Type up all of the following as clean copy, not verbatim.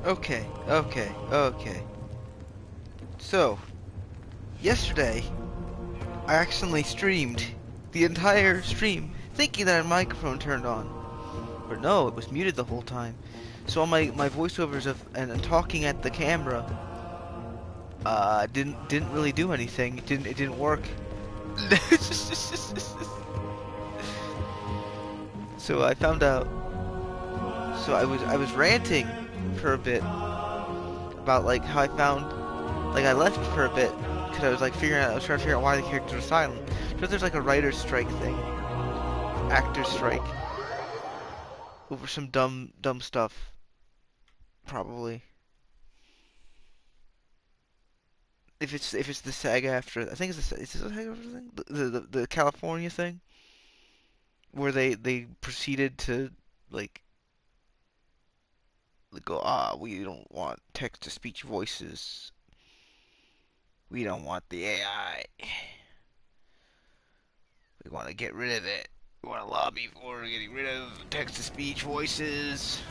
Okay. So, yesterday, I accidentally streamed the entire stream, thinking that a microphone turned on. But no, it was muted the whole time. So all my voiceovers and talking at the camera, didn't really do anything. It didn't work. So I found out. So I was ranting for a bit about like how I found, like I left for a bit because I was like I was trying to figure out why the characters were silent. So there's like a writer's strike thing, actor's strike, over some dumb stuff, probably. If it's the SAG-AFTRA, I think it's is this the SAG-AFTRA thing? The California thing, where they proceeded to like go, we don't want text-to-speech voices. We don't want the AI. We want to get rid of it. We want to lobby for getting rid of text-to-speech voices.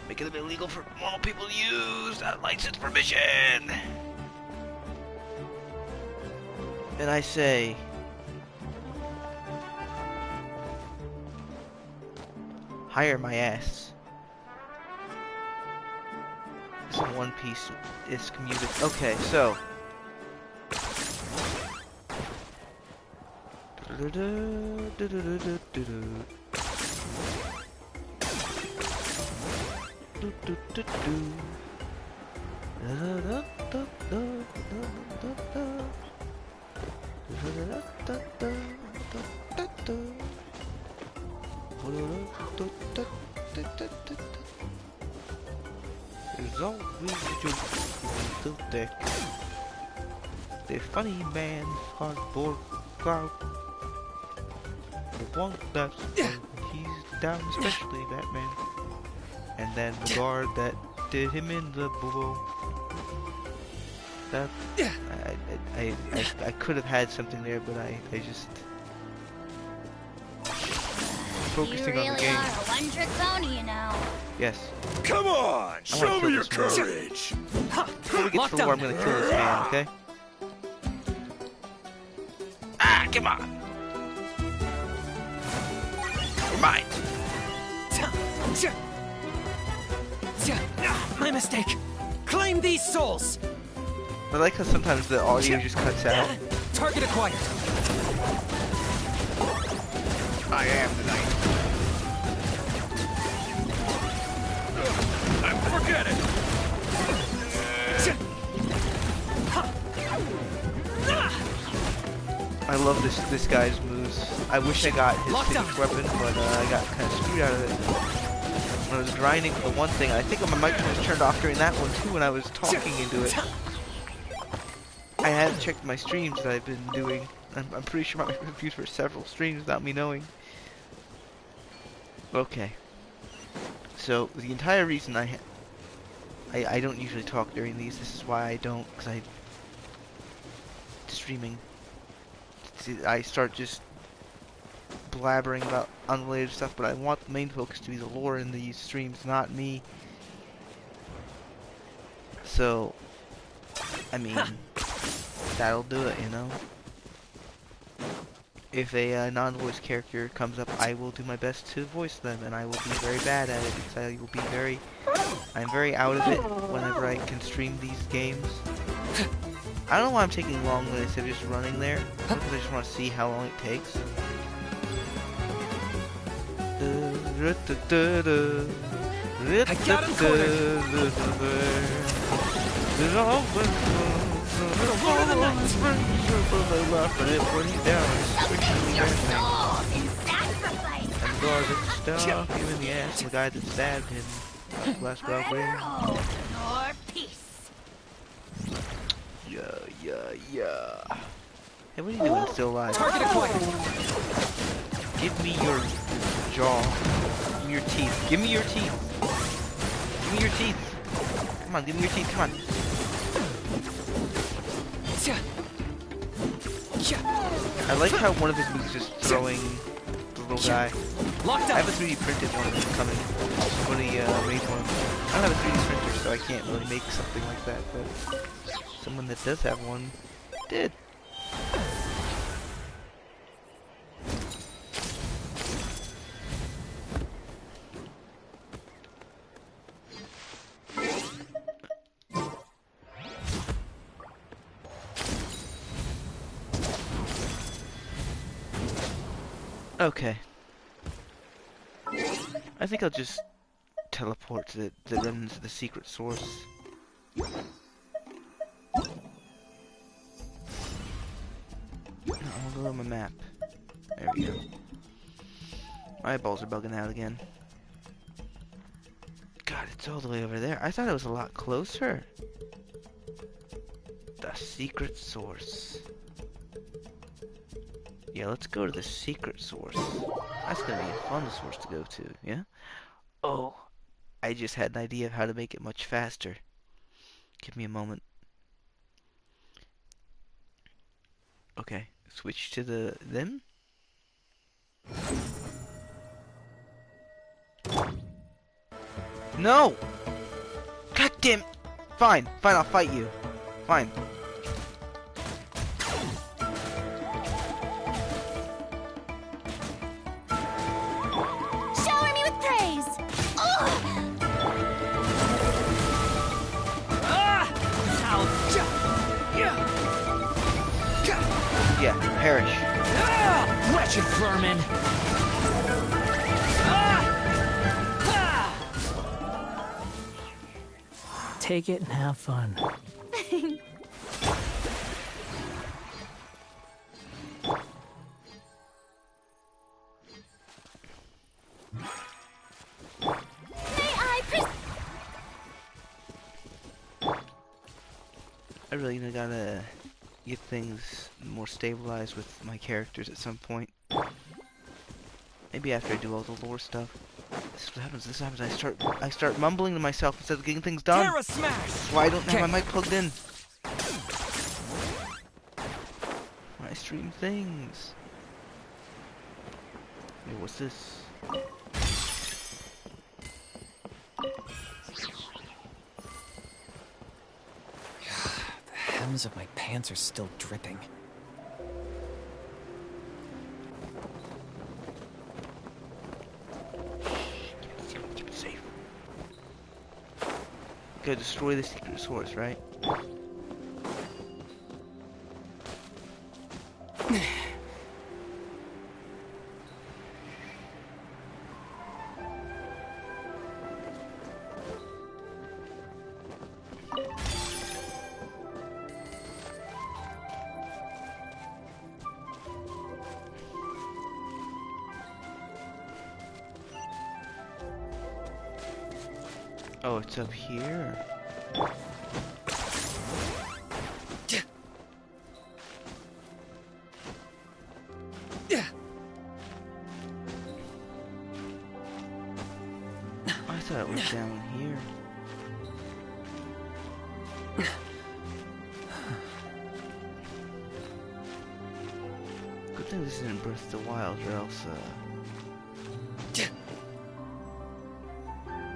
Making them illegal for normal people to use without license permission. And I say, hire my ass. This One Piece is commuted. Okay, so. There's always a joke in the deck. The funny man's cardboard crowd. The one that's he's down, especially Batman. And then the guard that did him in the boo-boo. That I could have had something there, but I just focusing really on the game. Are a one-trick pony, you know. Yes. Come on, show me your courage. Before we get to the war, I'm gonna kill this man, okay? Ah, come on! You're mine! My mistake. Claim these souls. I like how sometimes the audio just cuts out. Target acquired. I am the knight. Forget it. I love this guy's moves. I wish I got his signature weapon, but I got kind of screwed out of it. When I was grinding for one thing, I think my microphone was turned off during that one too when I was talking into it. I haven't checked my streams that I've been doing. I'm pretty sure my microphone used for several streams without me knowing. Okay. So the entire reason I don't usually talk during these. This is why I don't, because streaming. See, I start just blabbering about unrelated stuff, but I want the main focus to be the lore in these streams, not me. So, I mean, that'll do it, you know? If a non-voice character comes up, I will do my best to voice them, and I will be very bad at it, because I will be I'm very out of it whenever I can stream these games. I don't know why I'm taking long instead of just running there, because I just want to see how long it takes. I got him cornered. Even the ass, the guy that stabbed him. Last Yeah. Hey, what are you doing still alive? Target acquired. Give me your jaw. Give me your teeth. Give me your teeth. Give me your teeth. Come on, give me your teeth. Come on. I like how one of his moves is throwing the little guy. Locked I up. have a 3D printed one coming. Somebody made one. I don't have a 3D printer, so I can't really make something like that, but someone that does have one did. Okay. I think I'll just teleport to the remnants of the secret source. No, I'll go on my map. There we go. My eyeballs are bugging out again. God, it's all the way over there. I thought it was a lot closer. The secret source. Yeah, let's go to the secret source. That's gonna be a fun source to go to, yeah? Oh, I just had an idea of how to make it much faster. Give me a moment. Okay, switch to them. No! God damn! Fine, I'll fight you. Fine. Shower me with praise! Ugh! Yeah, perish. Wretched vermin! Take it and have fun. I really gotta get things more stabilized with my characters at some point. Maybe after I do all the lore stuff. This is what happens. This happens. I start mumbling to myself instead of getting things done. Terra smash! That's why I don't have my mic plugged in. When I stream things. Hey, what's this? The hems of my pants are still dripping. Keep it safe. Gotta destroy the secret source, right? Oh, it's up here. I thought it was down here. Good thing this isn't Breath of the Wild, or else,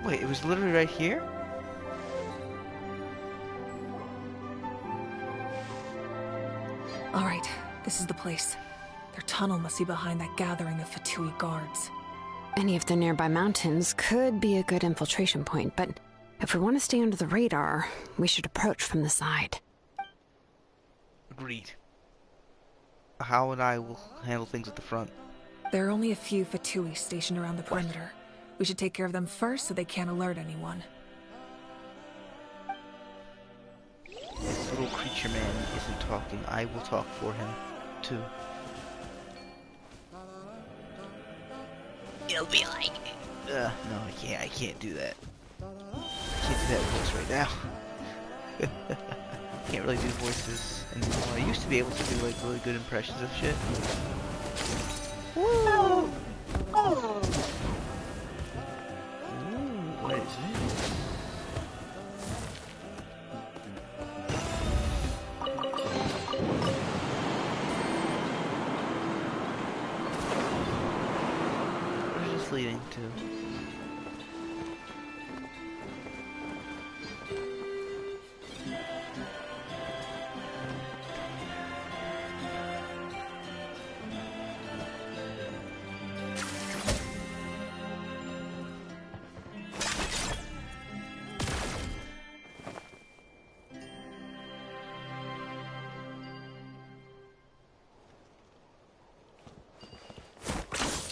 Wait, it was literally right here? All right, this is the place. Their tunnel must be behind that gathering of Fatui guards. Any of the nearby mountains could be a good infiltration point, but if we want to stay under the radar, we should approach from the side. Agreed. How and I will handle things at the front. There are only a few Fatui stationed around the perimeter. We should take care of them first so they can't alert anyone. This little creature man isn't talking. I will talk for him, too. It'll be like... no, I can't do that. I can't do that voice right now. Can't really do voices anymore. I used to be able to do, like, really good impressions of shit. Woo! Oh! Ooh, what is this? What is this leading to?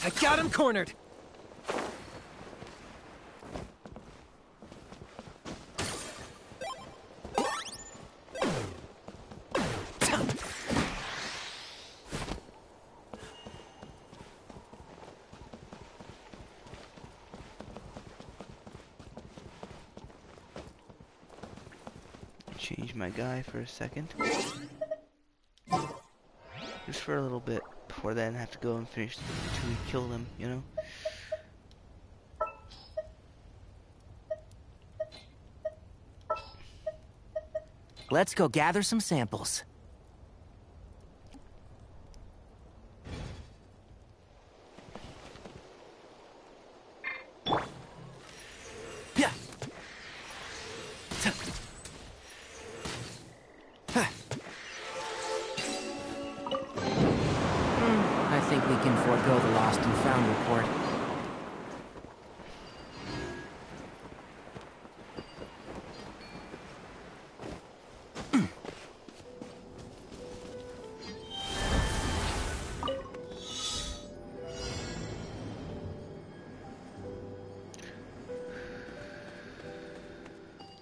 I got him cornered! Change my guy for a second. Just for a little bit. Before then, have to go and finish until we kill them, you know? Let's go gather some samples. Yeah. I think we can forego the lost and found report.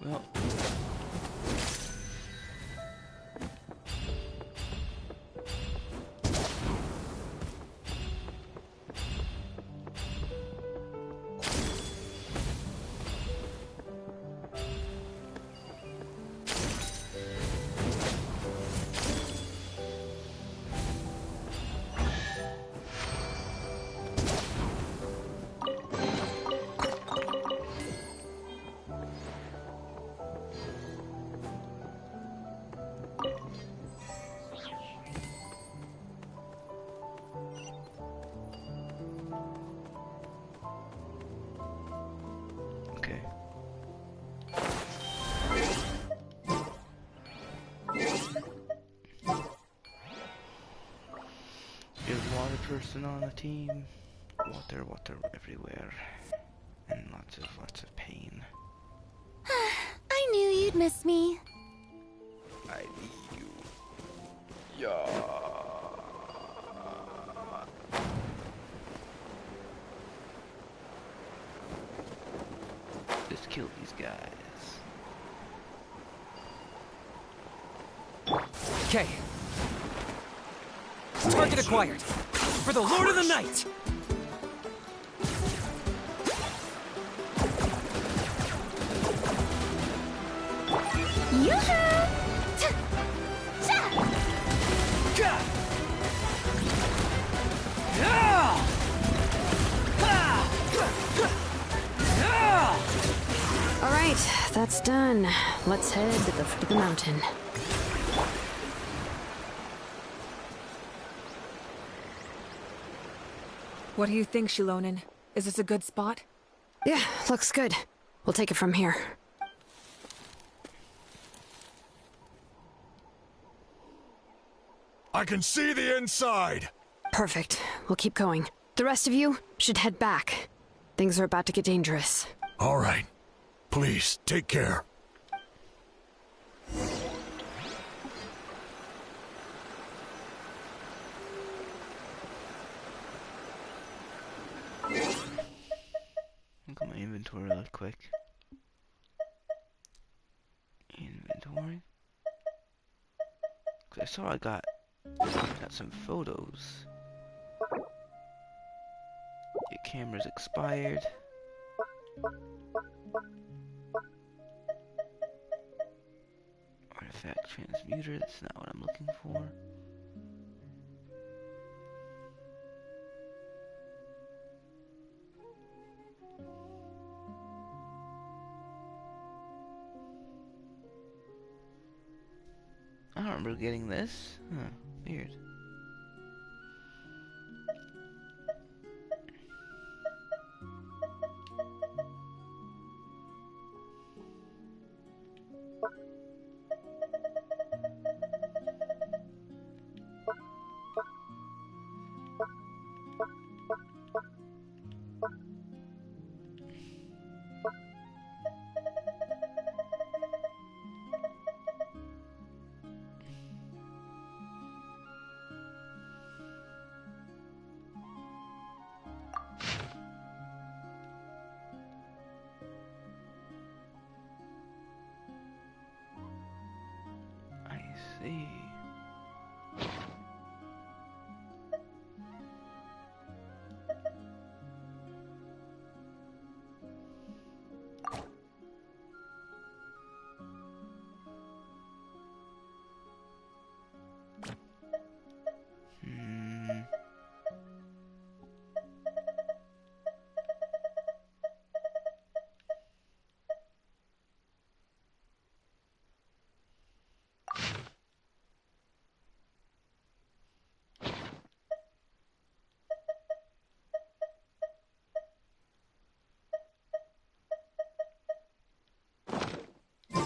Well. Okay. There's a water person on the team. Water, water everywhere. And lots of pain. I knew you'd miss me. I need you. Yeah. Just kill these guys. Okay. Target acquired. For the Lord of the Night! Yoo-hoo! Gah! Yeah! All right, that's done. Let's head to the foot of the mountain. What do you think, Shilonen? Is this a good spot? Yeah, looks good. We'll take it from here. I can see the inside. Perfect. We'll keep going. The rest of you should head back. Things are about to get dangerous. All right. Please, take care. Look at my inventory real quick. Inventory? 'Cause I saw I got some photos. Your camera's expired. Artifact transmuter, that's not what I'm looking for. I don't remember getting this. Huh, weird. Hey.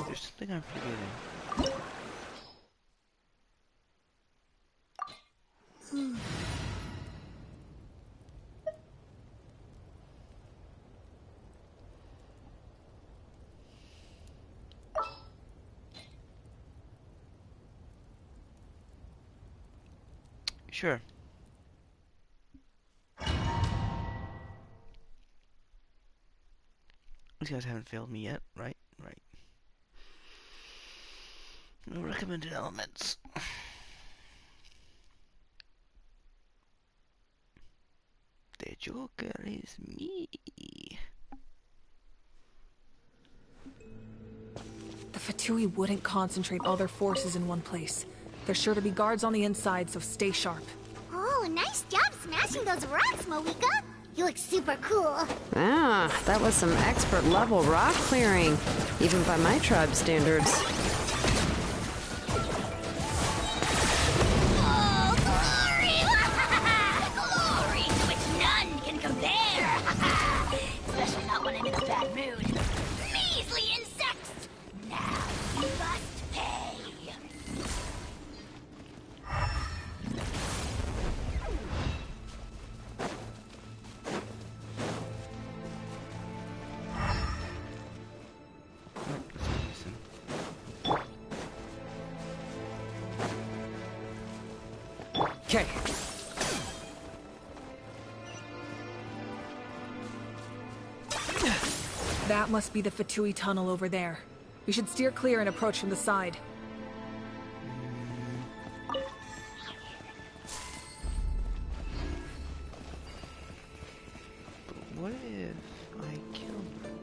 There's something I'm forgetting. Sure. These guys haven't failed me yet, right? Right. No recommended elements. The Joker is me. The Fatui wouldn't concentrate all their forces in one place. There's sure to be guards on the inside, so stay sharp. Oh, nice job smashing those rocks, Moeka. You look super cool. Ah, that was some expert level rock clearing, even by my tribe standards. Oh, glory! Glory to which none can compare. Especially not when I'm in a bad mood. Measly insects! Now you must pay. Okay. That must be the Fatui tunnel over there. We should steer clear and approach from the side. But what if I kill them?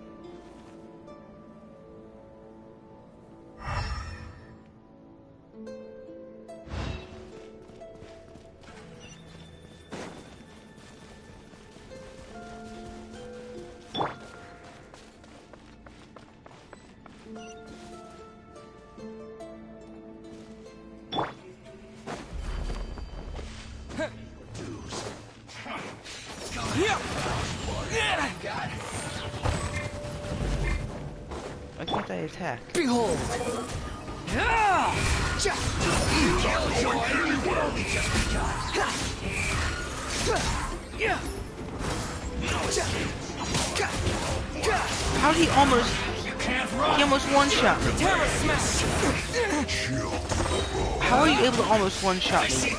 Why can't I attack? Behold! How did he almost... He almost one-shot me. How are you able to almost one-shot me?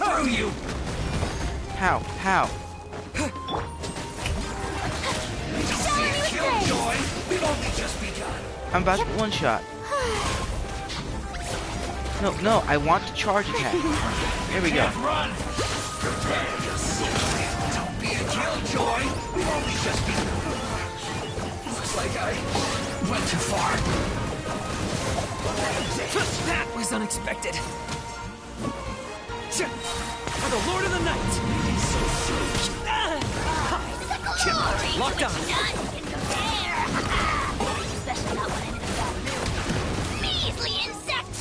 How? How? I'm about to one-shot. No, no, I want to charge attack. There we go. Don't be a killjoy. We've only just begun. Looks like I went too far. That was unexpected. For the Lord of the Night. Locked on. None can compare. Especially not when I'm in a bad mood. Measly insects!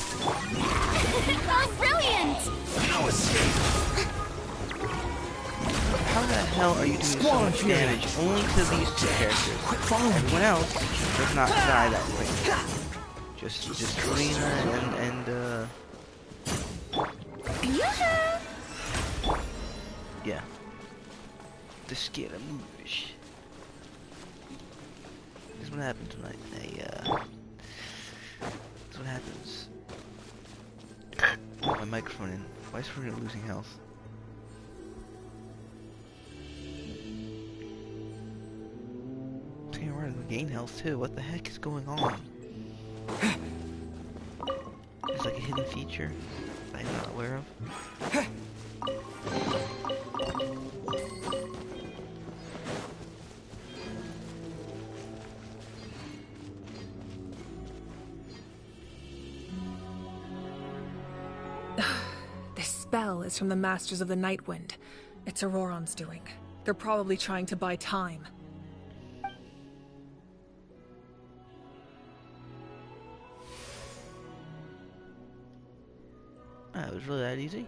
Oh, brilliant! No escape. How the hell are you doing so much damage only to these two characters? Everyone else does not die that quick. Just Karina and yeah. The Scaramouche. This is what happens when this is what happens. My microphone in. Why is Karina losing health? We're gonna gain health too. What the heck is going on? It's like a hidden feature. I'm not aware of. This spell is from the Masters of the Nightwind. It's Auroron's doing. They're probably trying to buy time. It was really that easy.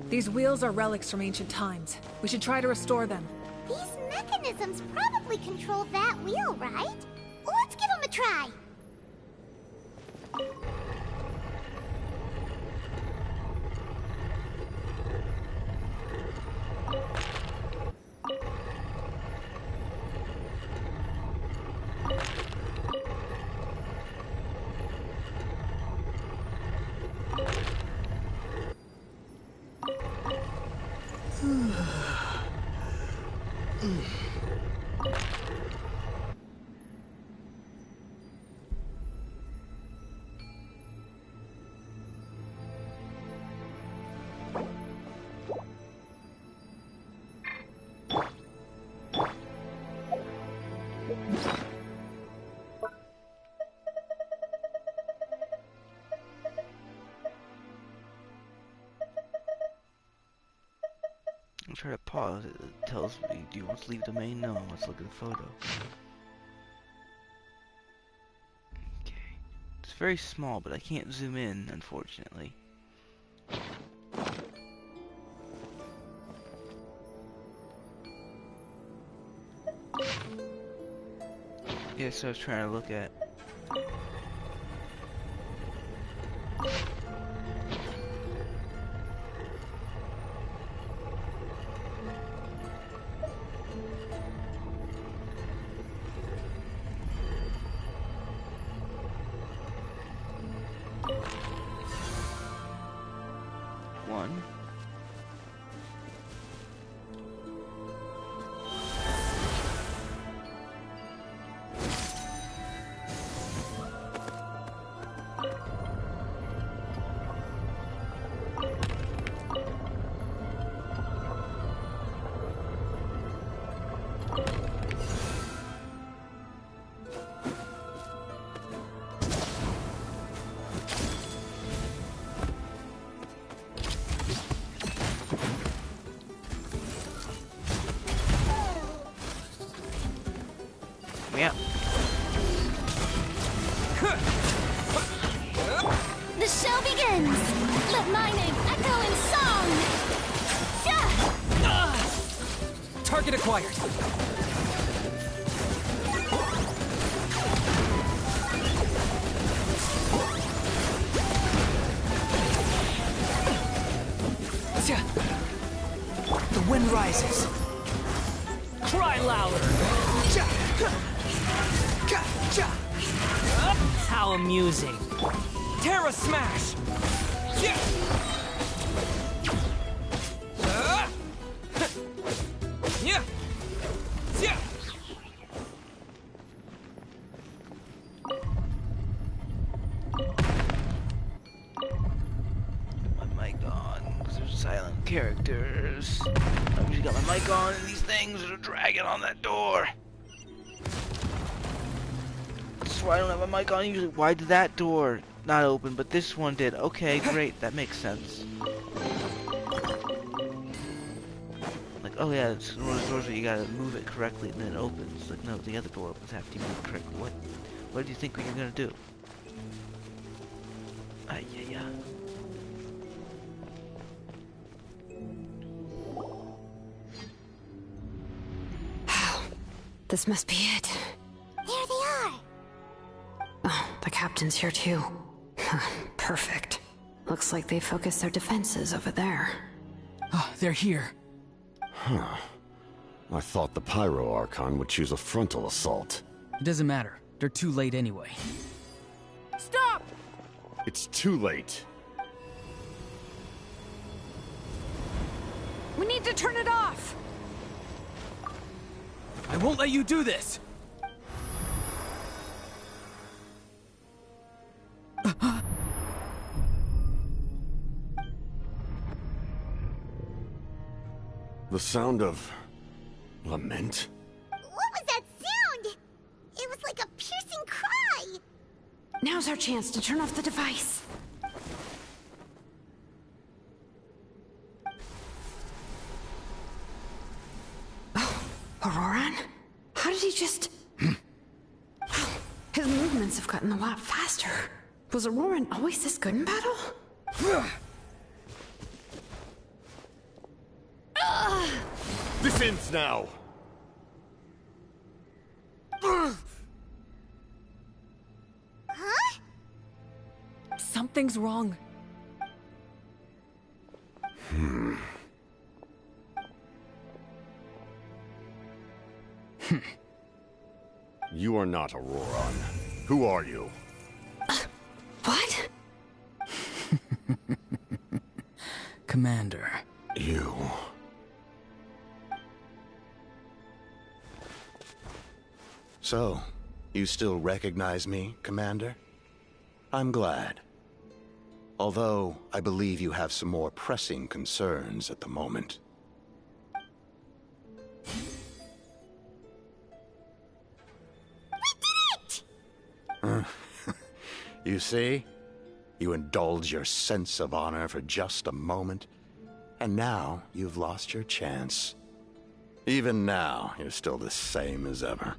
These wheels are relics from ancient times. We should try to restore them. These mechanisms probably control that wheel, right? Let's give them a try. I'll try to pause. It tells me, do you want to leave the main? No, let's look at the photo. Okay. It's very small, but I can't zoom in, unfortunately. Yeah, so I was trying to look at. One. Yeah. The show begins! Let my name echo in song! Target acquired. The wind rises. Cry louder. How amusing. Terra Smash! My mic on, because there's silent characters. I usually got my mic on, and these things are dragging on that door. That's why I don't have my mic on usually. Why did that door not open, but this one did? Okay, great, that makes sense. Like, oh yeah, it's one of those doors where you gotta move it correctly and then it opens. Like, no, the other door opens after you move it correctly. What do you think you're gonna do? Yeah. This must be it. There they are! Oh, the captain's here too. Perfect. Looks like they focused their defenses over there. Oh, they're here. Huh. I thought the Pyro Archon would choose a frontal assault. It doesn't matter. They're too late anyway. Stop! It's too late. We need to turn it off! I won't let you do this! The sound of... lament? What was that sound? It was like a piercing cry. Now's our chance to turn off the device. Oh, Auroran? How did he just... His movements have gotten a lot faster. Was Auroran always this good in battle? This ends now! Huh? Something's wrong. You are not Auroran. Who are you? What? Commander. You... So, you still recognize me, Commander? I'm glad. Although, I believe you have some more pressing concerns at the moment. You see? You indulge your sense of honor for just a moment, and now you've lost your chance. Even now, you're still the same as ever.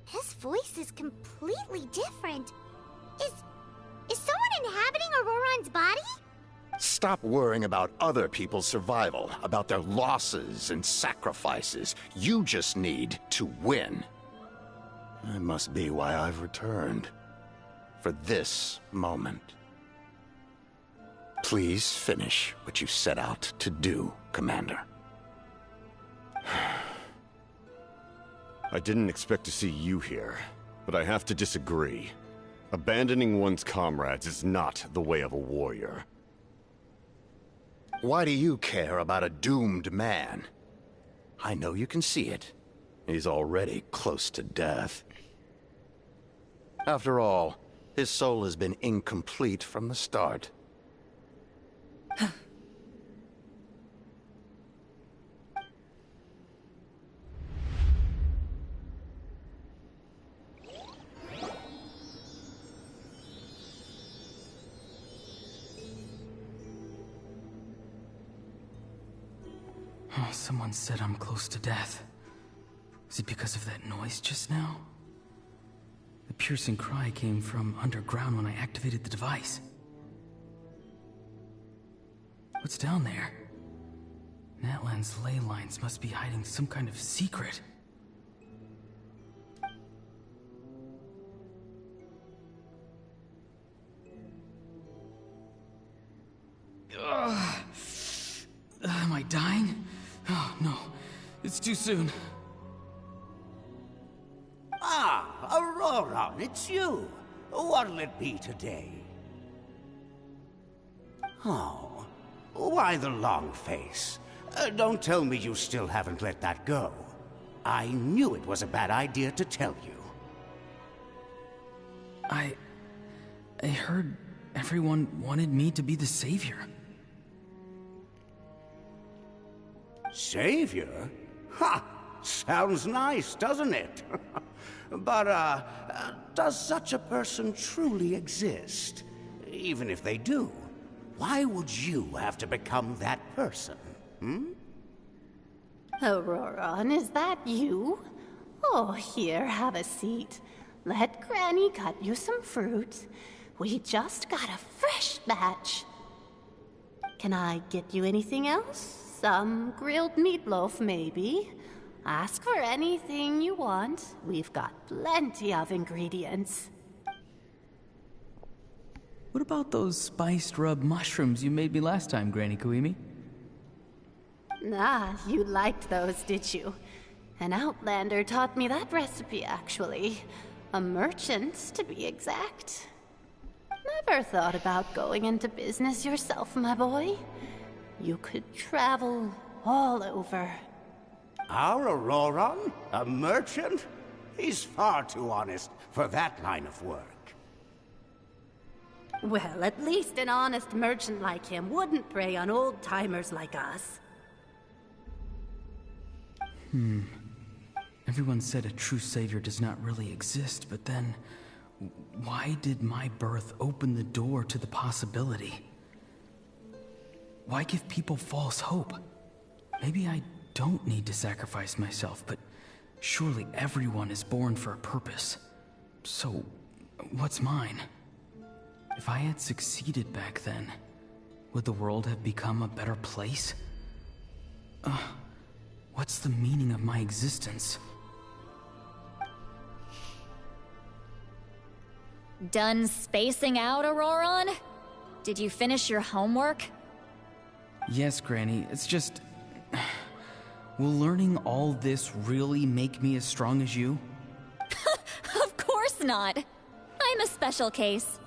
His voice is completely different. Is someone inhabiting Auroran's body? Stop worrying about other people's survival, about their losses and sacrifices. You just need to win. That must be why I've returned. For this moment. Please finish what you set out to do, Commander. I didn't expect to see you here, but I have to disagree. Abandoning one's comrades is not the way of a warrior. Why do you care about a doomed man? I know you can see it. He's already close to death. After all, his soul has been incomplete from the start. Oh, someone said I'm close to death. Is it because of that noise just now? The piercing cry came from underground when I activated the device. What's down there? Natlan's ley lines must be hiding some kind of secret. Am I dying? Oh, no. It's too soon. Ah, Auroran, it's you. What'll it be today? Oh, why the long face? Don't tell me you still haven't let that go. I knew it was a bad idea to tell you. I heard everyone wanted me to be the savior. Savior? Ha! Sounds nice, doesn't it? But, does such a person truly exist? Even if they do, why would you have to become that person? Auroran, is that you? Oh, here, have a seat. Let Granny cut you some fruit. We just got a fresh batch. Can I get you anything else? Some grilled meatloaf, maybe? Ask for anything you want. We've got plenty of ingredients. What about those spiced rub mushrooms you made me last time, Granny Koimi? Ah, you liked those, did you? An outlander taught me that recipe, actually. A merchant, to be exact. Never thought about going into business yourself, my boy? You could travel all over. Our Auroron? A merchant? He's far too honest for that line of work. Well, at least an honest merchant like him wouldn't prey on old-timers like us. Everyone said a true savior does not really exist, but then why did my birth open the door to the possibility? Why give people false hope? Maybe I don't need to sacrifice myself, but surely everyone is born for a purpose. So, what's mine? If I had succeeded back then, would the world have become a better place? What's the meaning of my existence? Done spacing out, Auroron? Did you finish your homework? Yes, Granny, it's just... Will learning all this really make me as strong as you? Of course not. I'm a special case.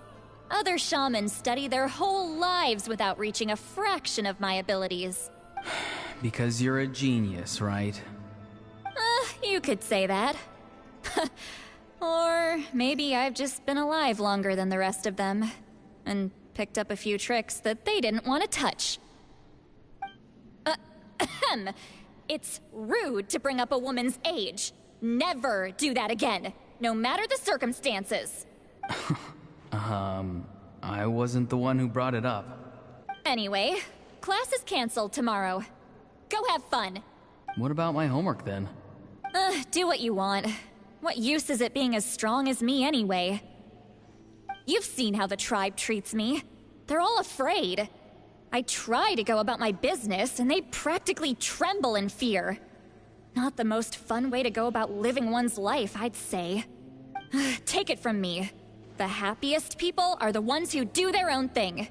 Other shamans study their whole lives without reaching a fraction of my abilities. Because you're a genius, right? You could say that. Or maybe I've just been alive longer than the rest of them, and picked up a few tricks that they didn't want to touch. It's rude to bring up a woman's age. Never do that again, no matter the circumstances. I wasn't the one who brought it up. Anyway, class is canceled tomorrow. Go have fun. What about my homework then? Do what you want. What use is it being as strong as me anyway? You've seen how the tribe treats me. They're all afraid. I try to go about my business, and they practically tremble in fear. Not the most fun way to go about living one's life, I'd say. Take it from me. The happiest people are the ones who do their own thing.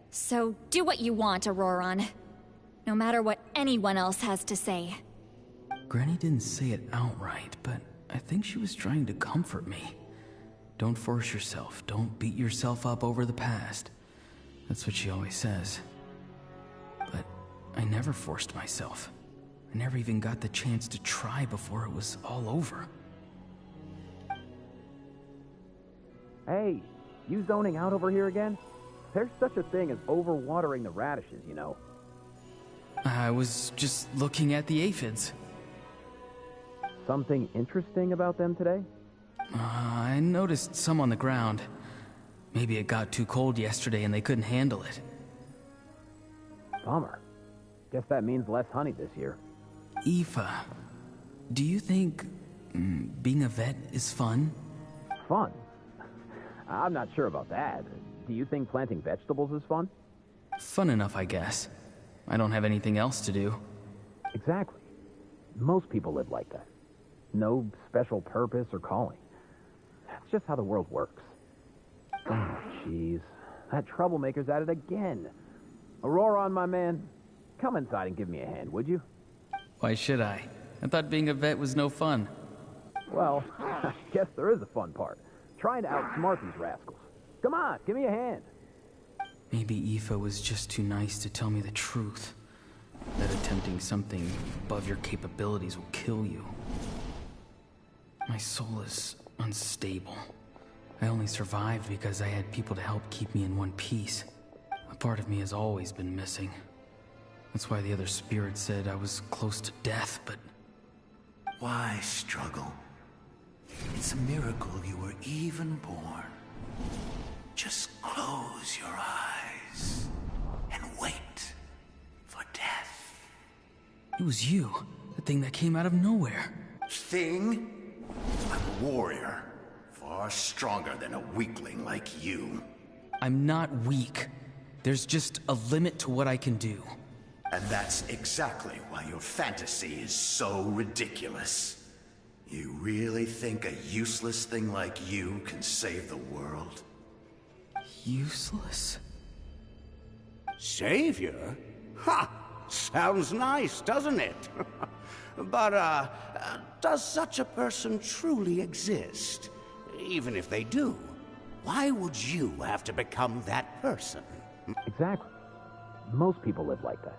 So do what you want, Auroron. No matter what anyone else has to say. Granny didn't say it outright, but I think she was trying to comfort me. Don't force yourself. Don't beat yourself up over the past. That's what she always says. But I never forced myself. I never even got the chance to try before it was all over. Hey, you zoning out over here again? There's such a thing as overwatering the radishes, you know. I was just looking at the aphids. Something interesting about them today? I noticed some on the ground. Maybe it got too cold yesterday and they couldn't handle it. Bummer. Guess that means less honey this year. Aoife, do you think being a vet is fun? Fun? I'm not sure about that. Do you think planting vegetables is fun? Fun enough, I guess. I don't have anything else to do. Exactly. Most people live like that. No special purpose or calling. That's just how the world works. Oh, jeez. That troublemaker's at it again. Auroron, my man, come inside and give me a hand, would you? Why should I? I thought being a vet was no fun. Well, I guess there is a fun part. Trying to outsmart these rascals. Come on, give me a hand. Maybe Aoife was just too nice to tell me the truth. That attempting something above your capabilities will kill you. My soul is unstable. I only survived because I had people to help keep me in one piece. A part of me has always been missing. That's why the other spirits said I was close to death, but... Why struggle? It's a miracle you were even born. Just close your eyes and wait for death. It was you, the thing that came out of nowhere. Thing? I'm a warrior, far stronger than a weakling like you. I'm not weak. There's just a limit to what I can do. And that's exactly why your fantasy is so ridiculous. You really think a useless thing like you can save the world? Useless? Savior? Ha! Sounds nice, doesn't it? But, does such a person truly exist? Even if they do, Why would you have to become that person? Exactly. Most people live like that.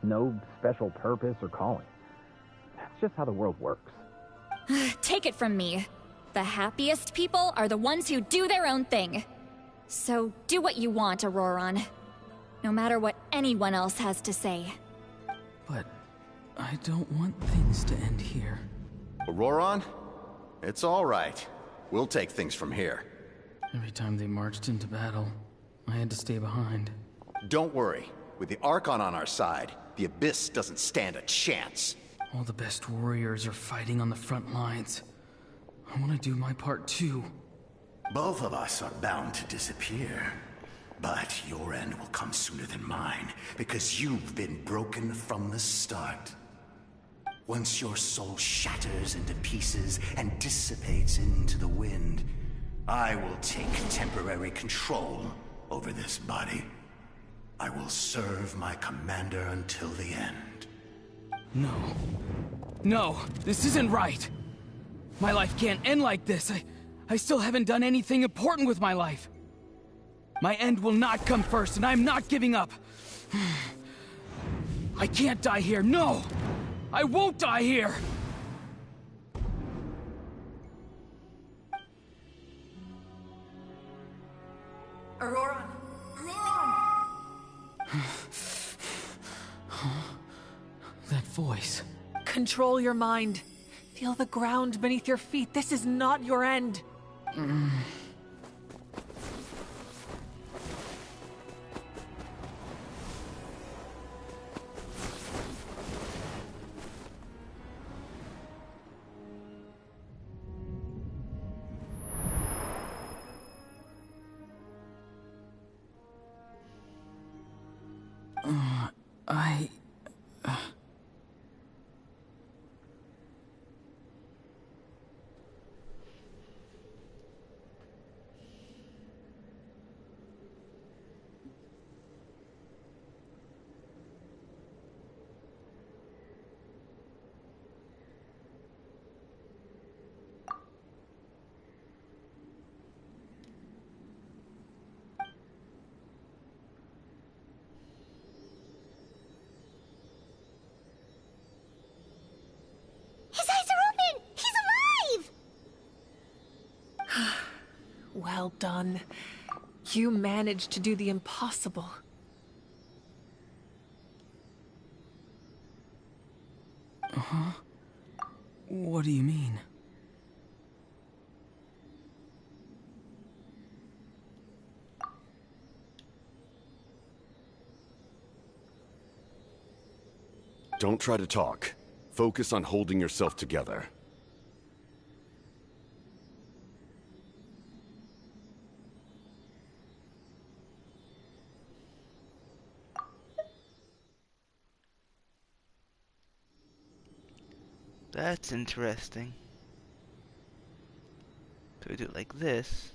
No special purpose or calling. That's just how the world works. Take it from me. The happiest people are the ones who do their own thing. So do what you want, Auroron. No matter what anyone else has to say. But I don't want things to end here. Auroron? It's all right. We'll take things from here. Every time they marched into battle, I had to stay behind. Don't worry. With the Archon on our side, the Abyss doesn't stand a chance. All the best warriors are fighting on the front lines. I want to do my part too. Both of us are bound to disappear. But your end will come sooner than mine, because you've been broken from the start. Once your soul shatters into pieces and dissipates into the wind, I will take temporary control over this body. I will serve my commander until the end. No. No, this isn't right. My life can't end like this. I still haven't done anything important with my life. My end will not come first, and I'm not giving up. I can't die here, no! I won't die here! Auroron! Auroron! That voice. Control your mind. Feel the ground beneath your feet. This is not your end. His eyes are open! He's alive! Well done. You managed to do the impossible. Uh-huh. What do you mean? Don't try to talk. Focus on holding yourself together. That's interesting. So we do it like this.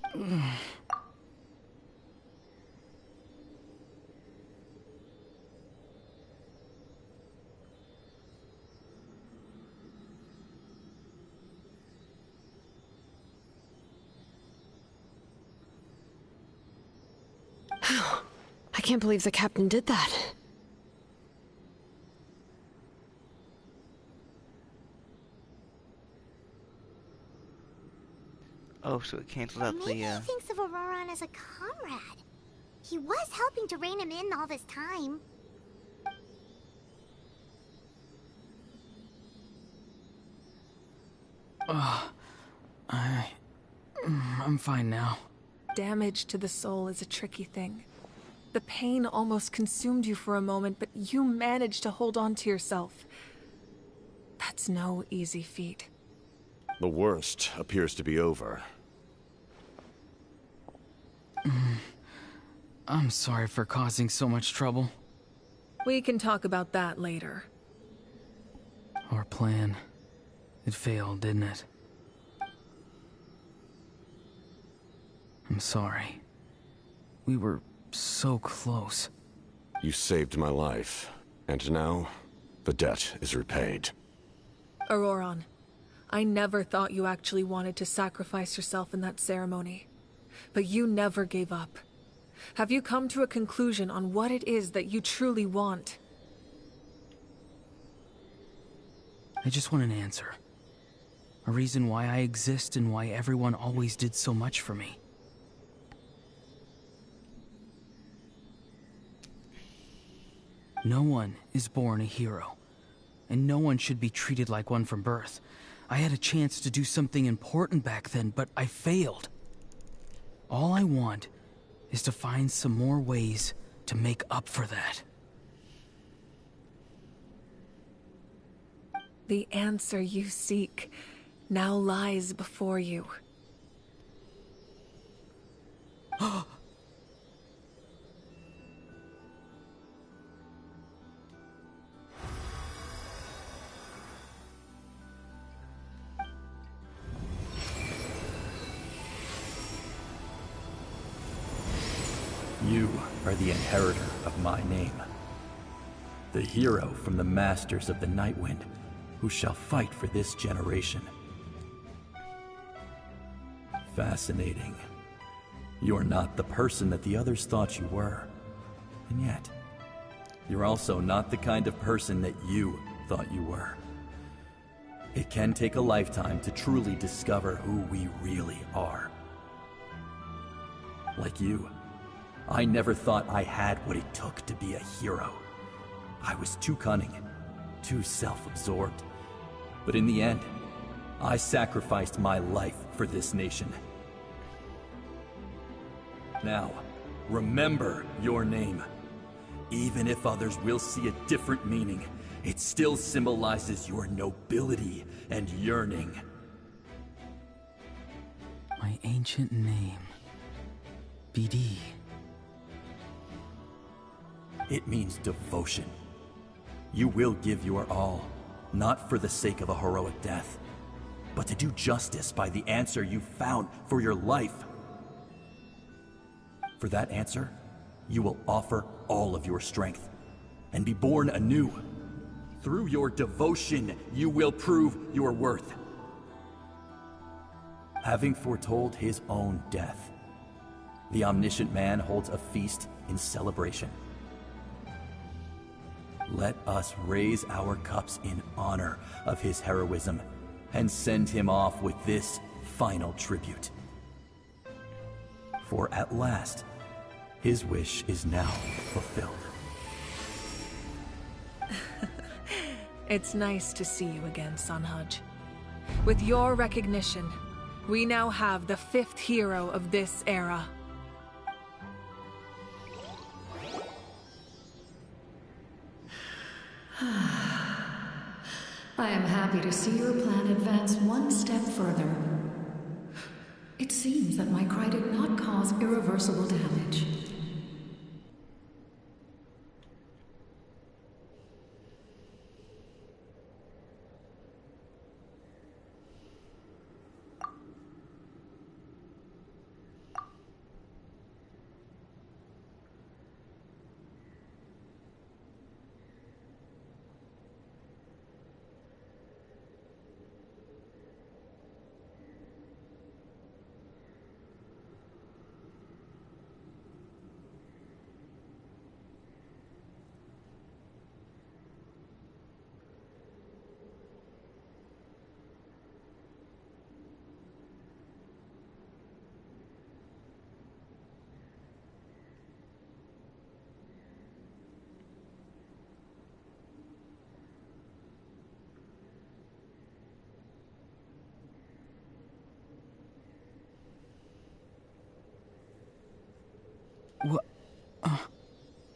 I can't believe the captain did that. Oh, so it canceled out Maybe the, he thinks of Auroron as a comrade. He was helping to rein him in all this time. I'm fine now. Damage to the soul is a tricky thing. The pain almost consumed you for a moment, but you managed to hold on to yourself. That's no easy feat. The worst appears to be over. I'm sorry for causing so much trouble. We can talk about that later. Our plan. It failed, didn't it? I'm sorry. We were so close. You saved my life, and now the debt is repaid. Auroron, I never thought you actually wanted to sacrifice yourself in that ceremony. but you never gave up. Have you come to a conclusion on what it is that you truly want? I just want an answer. A reason why I exist and why everyone always did so much for me. No one is born a hero, and no one should be treated like one from birth. I had a chance to do something important back then, but I failed. All I want is to find some more ways to make up for that. The answer you seek now lies before you. You are the inheritor of my name. The hero from the Masters of the Nightwind, who shall fight for this generation. Fascinating. You're not the person that the others thought you were. And yet, you're also not the kind of person that you thought you were. It can take a lifetime to truly discover who we really are. Like you, I never thought I had what it took to be a hero. I was too cunning, too self-absorbed. But in the end, I sacrificed my life for this nation. Now, remember your name. Even if others will see a different meaning, it still symbolizes your nobility and yearning. My ancient name. BD. It means devotion. You will give your all, not for the sake of a heroic death, but to do justice by the answer you found for your life. For that answer, you will offer all of your strength and be born anew. Through your devotion, you will prove your worth. Having foretold his own death, the omniscient man holds a feast in celebration. Let us raise our cups in honor of his heroism and send him off with this final tribute. For at last, his wish is now fulfilled. It's nice to see you again, Sunhudge. With your recognition, we now have the 5th hero of this era. I am happy to see your plan advance one step further. It seems that my cry did not cause irreversible damage.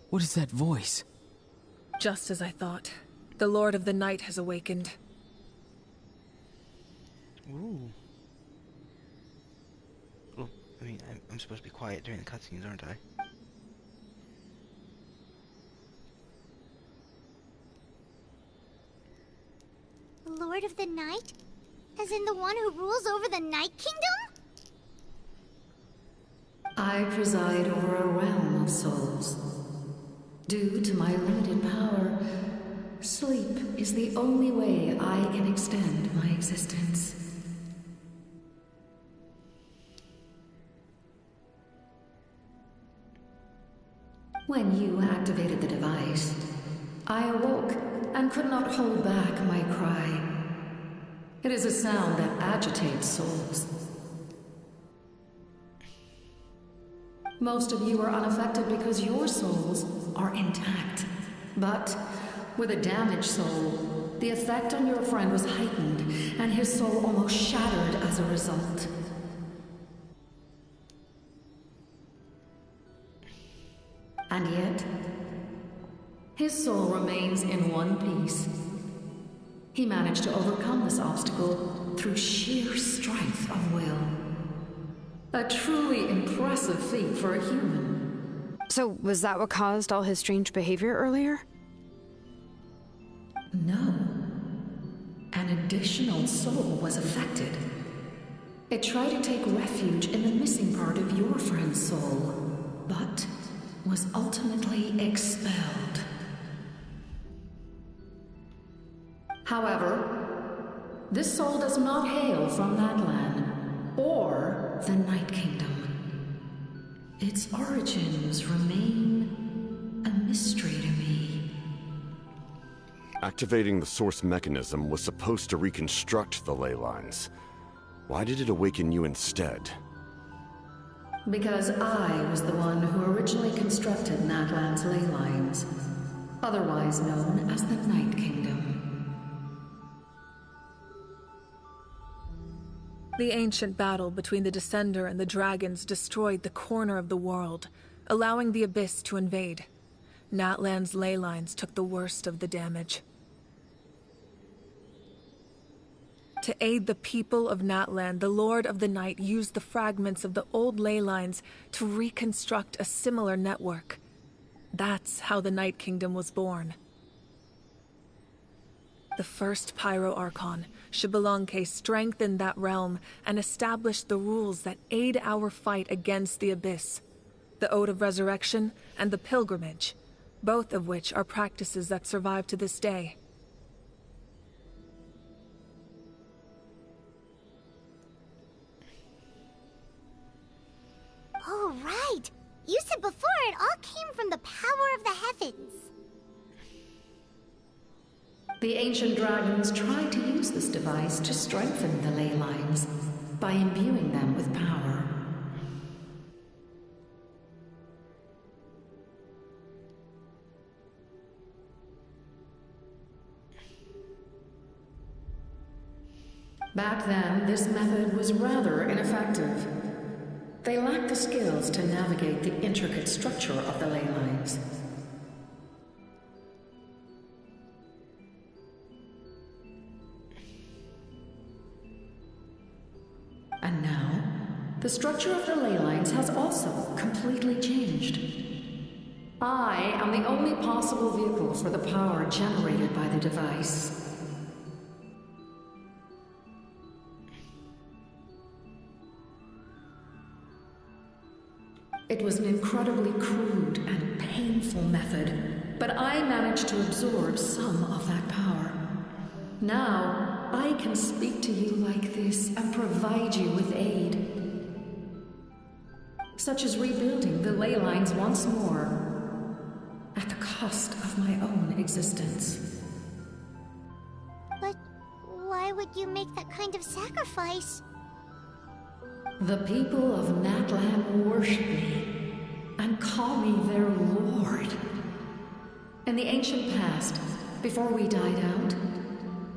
What is that voice? Just as I thought. The Lord of the Night has awakened. Ooh. Oh, I mean, I'm supposed to be quiet during the cutscenes, aren't I? The Lord of the Night? As in the one who rules over the Night Kingdom? I preside over a realm of souls. Due to my limited power, sleep is the only way I can extend my existence. When you activated the device, I awoke and could not hold back my cry. It is a sound that agitates souls. Most of you are unaffected because your souls are intact. But with a damaged soul, the effect on your friend was heightened, and his soul almost shattered as a result. And yet, his soul remains in one piece. He managed to overcome this obstacle through sheer strength of will. A truly impressive feat for a human. So, was that what caused all his strange behavior earlier? No. An additional soul was affected. It tried to take refuge in the missing part of your friend's soul, but was ultimately expelled. However, this soul does not hail from that land or the Night Kingdom. Its origins remain a mystery to me. Activating the source mechanism was supposed to reconstruct the ley lines. Why did it awaken you instead? Because I was the one who originally constructed Natlan's ley lines, otherwise known as the Night Kingdom. The ancient battle between the Descender and the dragons destroyed the corner of the world, allowing the Abyss to invade. Natlan's ley lines took the worst of the damage. To aid the people of Natlan, the Lord of the Night used the fragments of the old ley lines to reconstruct a similar network. That's how the Night Kingdom was born. The first Pyro Archon, Xbalanque, strengthened that realm and established the rules that aid our fight against the Abyss. The Ode of Resurrection and the Pilgrimage, both of which are practices that survive to this day. Oh, right! You said before it all came from the power of the heavens. The ancient dragons tried to use this device to strengthen the ley lines by imbuing them with power. Back then, this method was rather ineffective. They lacked the skills to navigate the intricate structure of the ley lines. And now, the structure of the ley lines has also completely changed. I am the only possible vehicle for the power generated by the device. It was an incredibly crude and painful method, but I managed to absorb some of that power. Now, I can speak to you like this and provide you with aid. Such as rebuilding the ley lines once more, at the cost of my own existence. But why would you make that kind of sacrifice? The people of Natlan worship me and call me their lord. In the ancient past, before we died out,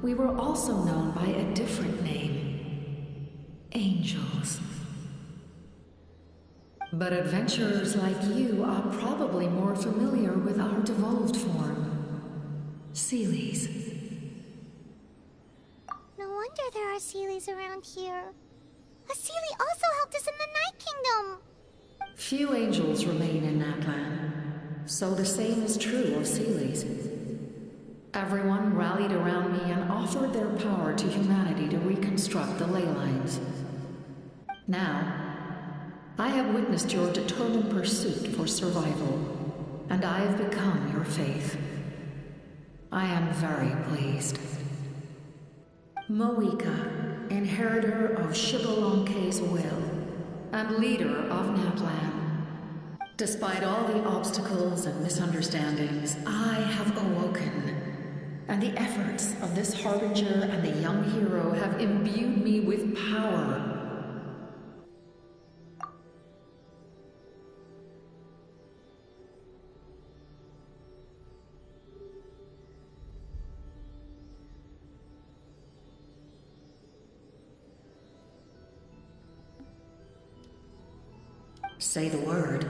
we were also known by a different name. Angels. But adventurers like you are probably more familiar with our devolved form. Seelies. No wonder there are Seelies around here. A Seelie also helped us in the Night Kingdom! Few angels remain in Natlan, so the same is true of Seelies. Everyone rallied around me and offered their power to humanity to reconstruct the ley lines. Now, I have witnessed your determined pursuit for survival, and I have become your faith. I am very pleased. Moika, inheritor of Xbalanque's will, and leader of Natlan. Despite all the obstacles misunderstandings, I have awoken. And the efforts of this Harbinger and the young hero have imbued me with power. Say the word,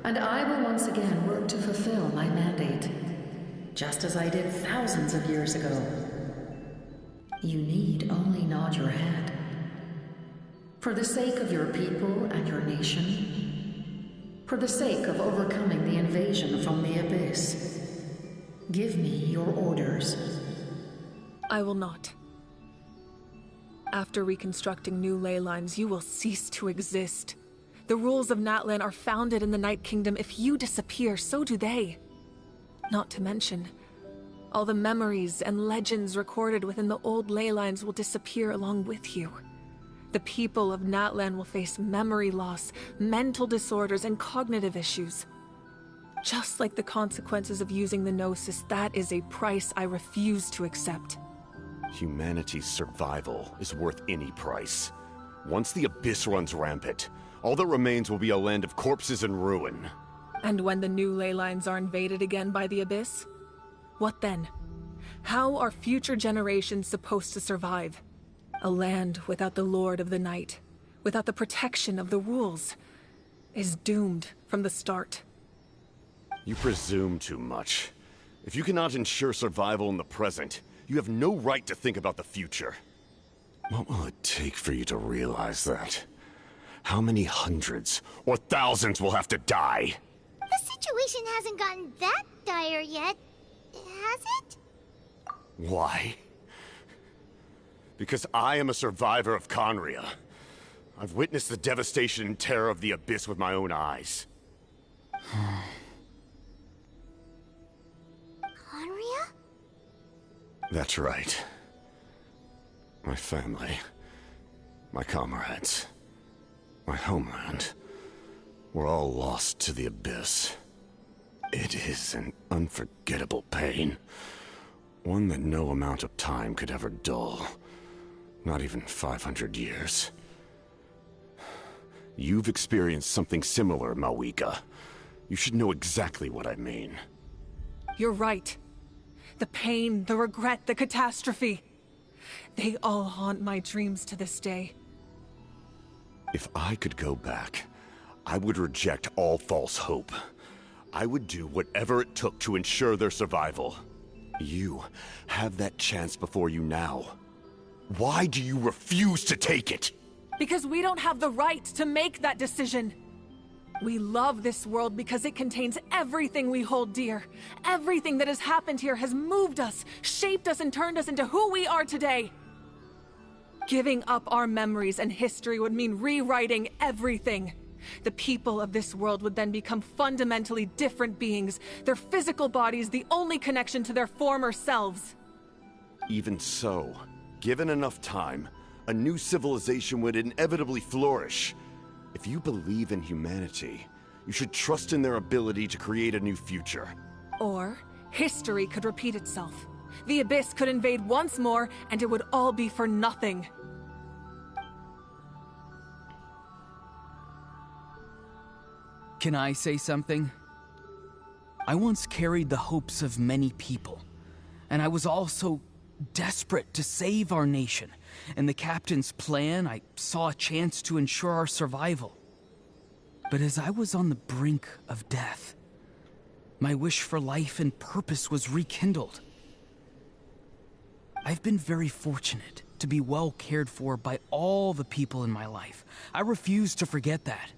and I will once again work to fulfill my mandate, just as I did thousands of years ago. You need only nod your head. For the sake of your people and your nation, for the sake of overcoming the invasion from the Abyss, give me your orders. I will not. After reconstructing new ley lines, you will cease to exist. The rules of Natlan are founded in the Night Kingdom. If you disappear, so do they. Not to mention, all the memories and legends recorded within the old ley lines will disappear along with you. The people of Natlan will face memory loss, mental disorders, and cognitive issues. Just like the consequences of using the Gnosis, that is a price I refuse to accept. Humanity's survival is worth any price. Once the Abyss runs rampant, all that remains will be a land of corpses and ruin. And when the new ley lines are invaded again by the Abyss? What then? How are future generations supposed to survive? A land without the Lord of the Night, without the protection of the rules, is doomed from the start. You presume too much. If you cannot ensure survival in the present, you have no right to think about the future. What will it take for you to realize that? How many hundreds or thousands will have to die? The situation hasn't gotten that dire yet, has it? Why? Because I am a survivor of Conria. I've witnessed the devastation and terror of the Abyss with my own eyes. Conria? That's right. My family, my comrades, my homeland, were all lost to the Abyss. It is an unforgettable pain. One that no amount of time could ever dull. Not even 500 years. You've experienced something similar, Mawika. You should know exactly what I mean. You're right. The pain, the regret, the catastrophe. They all haunt my dreams to this day. If I could go back, I would reject all false hope. I would do whatever it took to ensure their survival. You have that chance before you now. Why do you refuse to take it? Because we don't have the right to make that decision. We love this world because it contains everything we hold dear. Everything that has happened here has moved us, shaped us, and turned us into who we are today. Giving up our memories and history would mean rewriting everything. The people of this world would then become fundamentally different beings, their physical bodies the only connection to their former selves. Even so, given enough time, a new civilization would inevitably flourish. If you believe in humanity, you should trust in their ability to create a new future. Or, history could repeat itself. The Abyss could invade once more, and it would all be for nothing. Can I say something? I once carried the hopes of many people, and I was also desperate to save our nation. In the captain's plan, I saw a chance to ensure our survival. But as I was on the brink of death, my wish for life and purpose was rekindled. I've been very fortunate to be well cared for by all the people in my life. I refuse to forget that.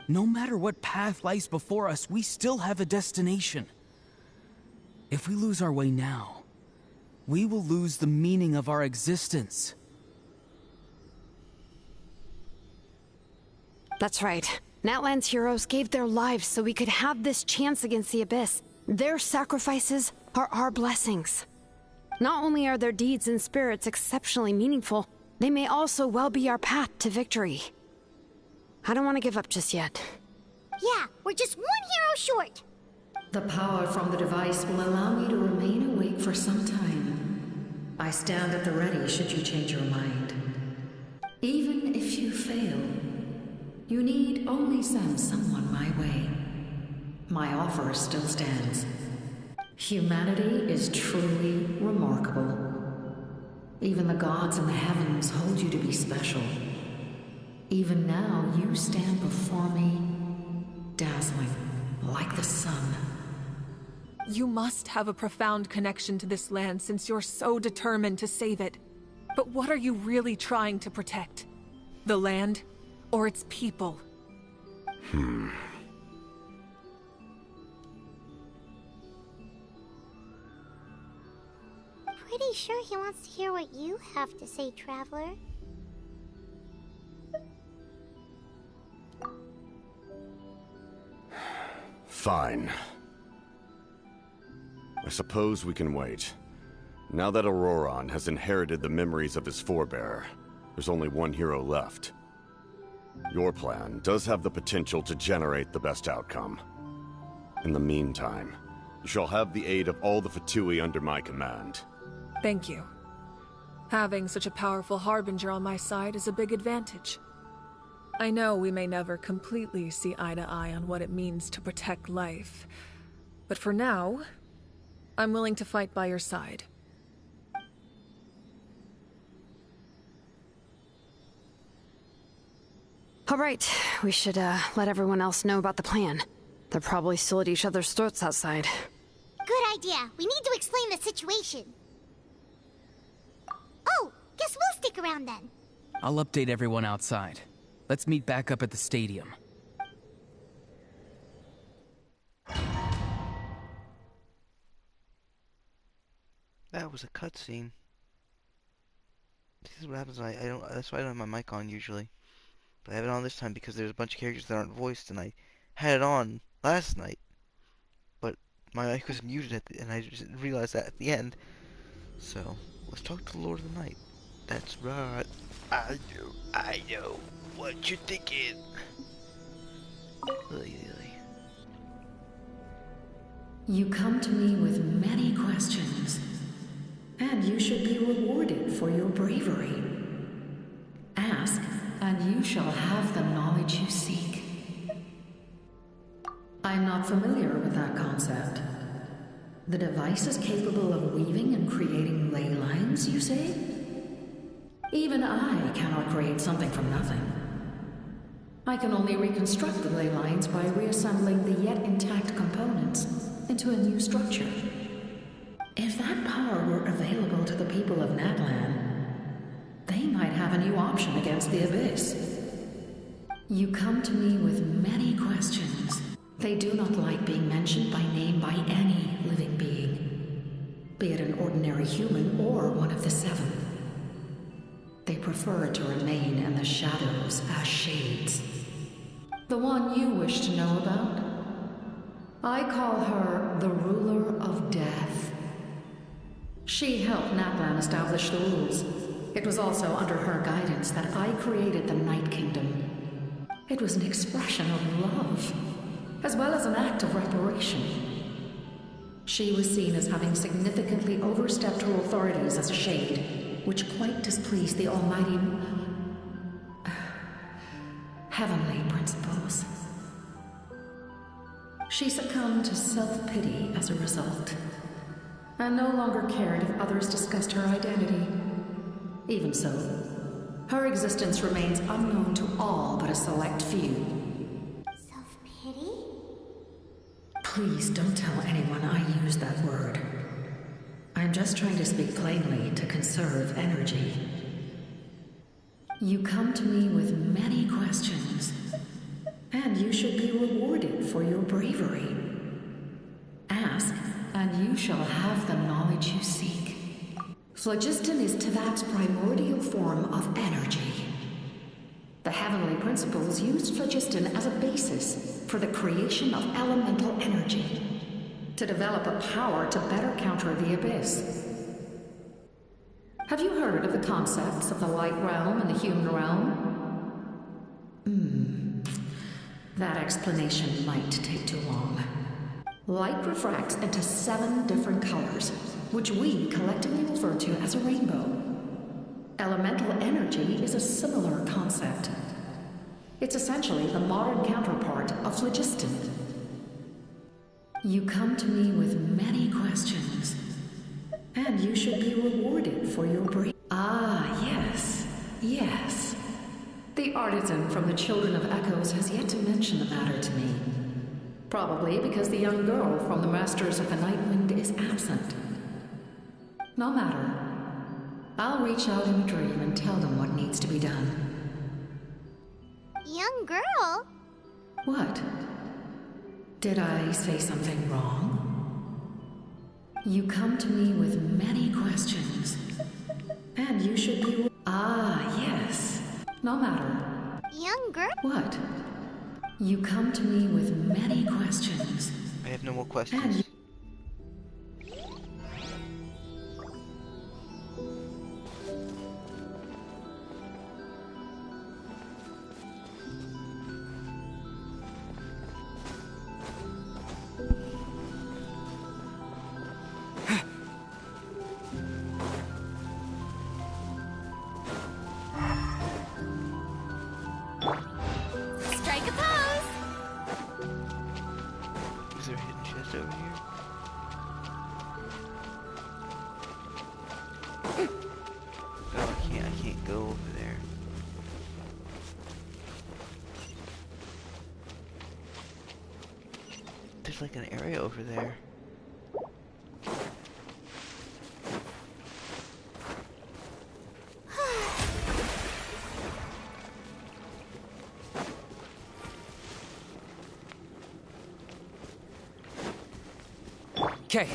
No matter what path lies before us, we still have a destination. If we lose our way now, we will lose the meaning of our existence. That's right. Natlan's heroes gave their lives so we could have this chance against the Abyss. Their sacrifices are our blessings. Not only are their deeds and spirits exceptionally meaningful, they may also well be our path to victory. I don't want to give up just yet. Yeah, we're just one hero short. The power from the device will allow me to remain awake for some time. I stand at the ready should you change your mind. Even if you fail, you need only send someone my way. My offer still stands. Humanity is truly remarkable. Even the gods in the heavens hold you to be special. Even now, you stand before me, dazzling, like the sun. You must have a profound connection to this land since you're so determined to save it. But what are you really trying to protect? The land, or its people? Pretty sure he wants to hear what you have to say, Traveler. Fine. I suppose we can wait. Now that Auroron has inherited the memories of his forebear, there's only one hero left. Your plan does have the potential to generate the best outcome. In the meantime, you shall have the aid of all the Fatui under my command. Thank you. Having such a powerful harbinger on my side is a big advantage. I know we may never completely see eye to eye on what it means to protect life, but for now, I'm willing to fight by your side. All right, we should let everyone else know about the plan. They're probably still at each other's throats outside. Good idea. We need to explain the situation. Oh, guess we'll stick around then. I'll update everyone outside. Let's meet back up at the stadium. That was a cutscene. This is what happens when I don't. That's why I don't have my mic on usually. But I have it on this time because there's a bunch of characters that aren't voiced, and I had it on last night. But my mic was muted and I just realized that at the end. So, let's talk to the Lord of the Night. That's right. I know. What you thinking? You come to me with many questions, and you should be rewarded for your bravery. Ask, and you shall have the knowledge you seek. I'm not familiar with that concept. The device is capable of weaving and creating ley lines, you say? Even I cannot create something from nothing. I can only reconstruct the ley lines by reassembling the yet intact components into a new structure. If that power were available to the people of Natlan, they might have a new option against the Abyss. You come to me with many questions. They do not like being mentioned by name by any living being, be it an ordinary human or one of the seven. They prefer to remain in the shadows as shades. The one you wish to know about? I call her the Ruler of Death. She helped Natlan establish the rules. It was also under her guidance that I created the Night Kingdom. It was an expression of love, as well as an act of reparation. She was seen as having significantly overstepped her authorities as a shade, which quite displeased the almighty heavenly principles. She succumbed to self-pity as a result, and no longer cared if others discussed her identity. Even so, her existence remains unknown to all but a select few. Self-pity? Please don't tell anyone I used that word. I'm just trying to speak plainly to conserve energy. You come to me with many questions, and you should be rewarded for your bravery. Ask, and you shall have the knowledge you seek. Phlogiston is Tavak's primordial form of energy. The heavenly principles used phlogiston as a basis for the creation of elemental energy, to develop a power to better counter the Abyss. Have you heard of the concepts of the light realm and the human realm? That explanation might take too long. Light refracts into 7 different colors, which we collectively refer to as a rainbow. Elemental energy is a similar concept. It's essentially the modern counterpart of phlogiston. You come to me with many questions, and you should be rewarded for your brain. Ah, yes, yes. The artisan from the Children of Echoes has yet to mention the matter to me. Probably because the young girl from the Masters of the Nightwind is absent. No matter. I'll reach out in a dream and tell them what needs to be done. Young girl? What? Did I say something wrong? You come to me with many questions, and you should be... Ah, yes. No matter. Young girl? What? You come to me with many questions. I have no more questions. Strike a pose! Is there a hidden chest over here? Oh, I can't go over there. There's like an area over there. Okay.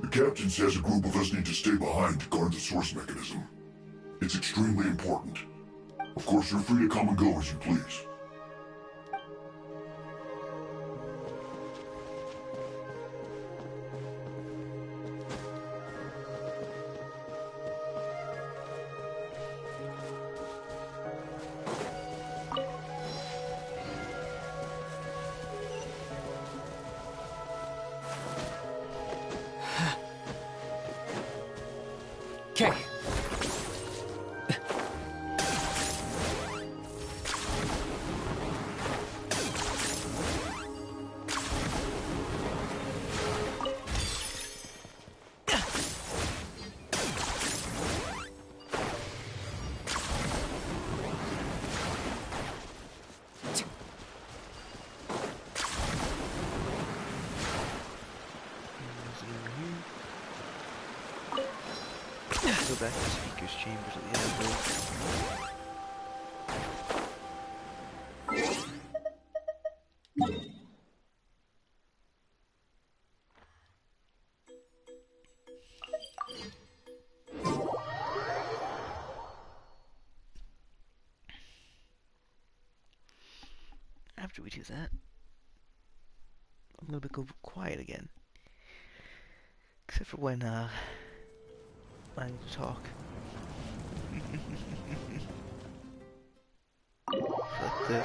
The captain says a group of us need to stay behind to guard the source mechanism. It's extremely important. Of course, you're free to come and go as you please. Okay. Go back to the speaker's chambers at the end of After we do that, I'm gonna go quiet again. Except for when I need to talk. Like the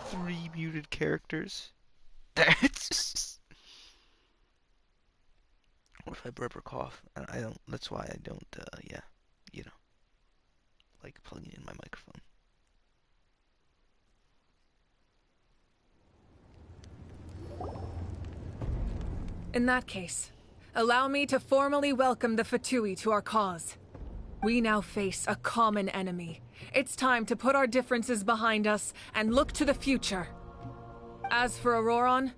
3 muted characters. That's What if I burp or cough? I don't. That's why I don't. Yeah, you know, like plugging in my microphone. In that case, allow me to formally welcome the Fatui to our cause. We now face a common enemy. It's time to put our differences behind us and look to the future. As for Auroron,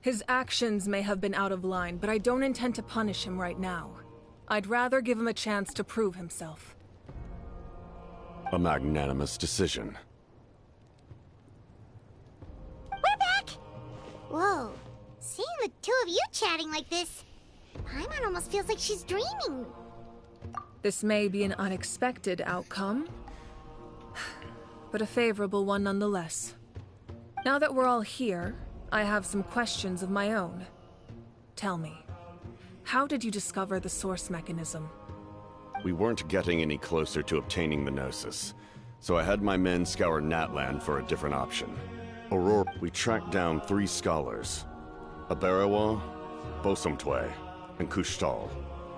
His actions may have been out of line, but I don't intend to punish him right now. I'd rather give him a chance to prove himself. A magnanimous decision. We're back! Whoa, seeing the two of you chatting like this, Paimon almost feels like she's dreaming. This may be an unexpected outcome, but a favorable one nonetheless. Now that we're all here, I have some questions of my own. Tell me, how did you discover the source mechanism? We weren't getting any closer to obtaining the Gnosis, so I had my men scour Natlan for a different option. Aurora, we tracked down 3 scholars, Abarawa, Bosomtwe, and Kushtal,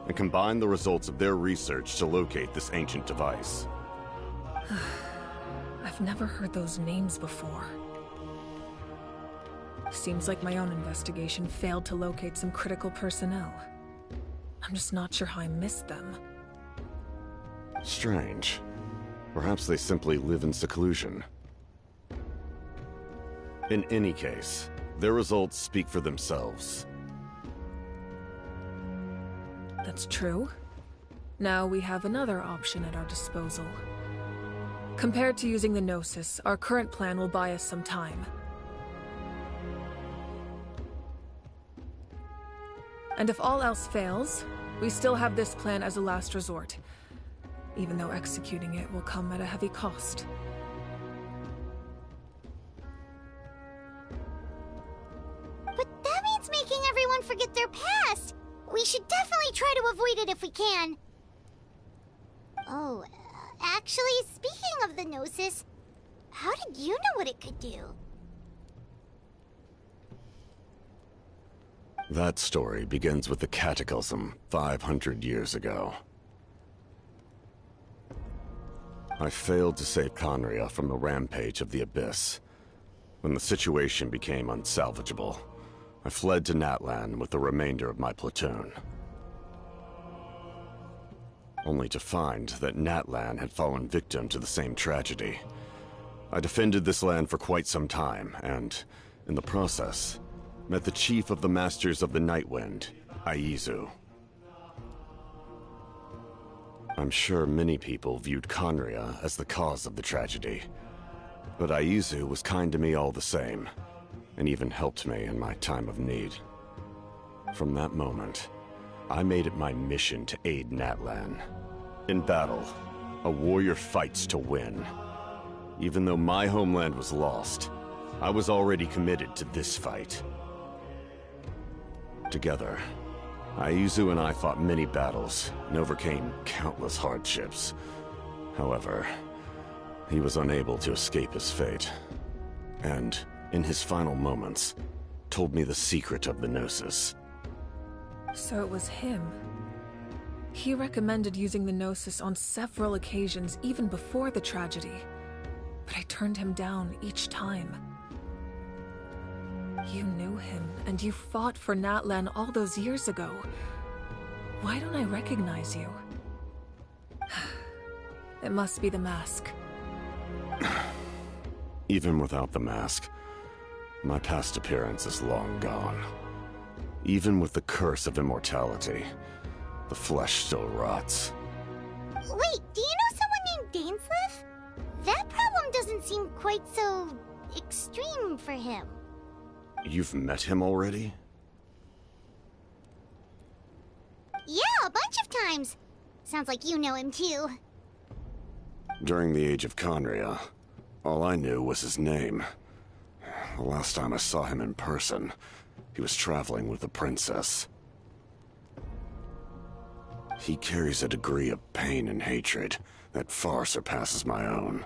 and combined the results of their research to locate this ancient device. I've never heard those names before. Seems like my own investigation failed to locate some critical personnel. I'm just not sure how I missed them. Strange. Perhaps they simply live in seclusion. In any case, their results speak for themselves. That's true. Now we have another option at our disposal. Compared to using the Gnosis, our current plan will buy us some time. And if all else fails, we still have this plan as a last resort, even though executing it will come at a heavy cost. But that means making everyone forget their past! We should definitely try to avoid it if we can. Oh, actually, speaking of the Gnosis, how did you know what it could do? That story begins with the Cataclysm 500 years ago. I failed to save Conria from the rampage of the Abyss. When the situation became unsalvageable, I fled to Natlan with the remainder of my platoon. Only to find that Natlan had fallen victim to the same tragedy. I defended this land for quite some time, and, in the process, met the chief of the Masters of the Nightwind, Aizu. I'm sure many people viewed Conria as the cause of the tragedy, but Aizu was kind to me all the same, and even helped me in my time of need. From that moment, I made it my mission to aid Natlan. In battle, a warrior fights to win. Even though my homeland was lost, I was already committed to this fight. Together, Aizu and I fought many battles and overcame countless hardships. However, he was unable to escape his fate, and, in his final moments, told me the secret of the Gnosis. So it was him. He recommended using the Gnosis on several occasions, even before the tragedy. But I turned him down each time. You knew him, and you fought for Natlan all those years ago. Why don't I recognize you? It must be the mask. Even without the mask, my past appearance is long gone. Even with the curse of immortality, the flesh still rots. Wait, do you know someone named Dainsleif? That problem doesn't seem quite so extreme for him. You've met him already? Yeah, a bunch of times. Sounds like you know him too. During the age of Conria, all I knew was his name. The last time I saw him in person, he was traveling with the princess. He carries a degree of pain and hatred that far surpasses my own.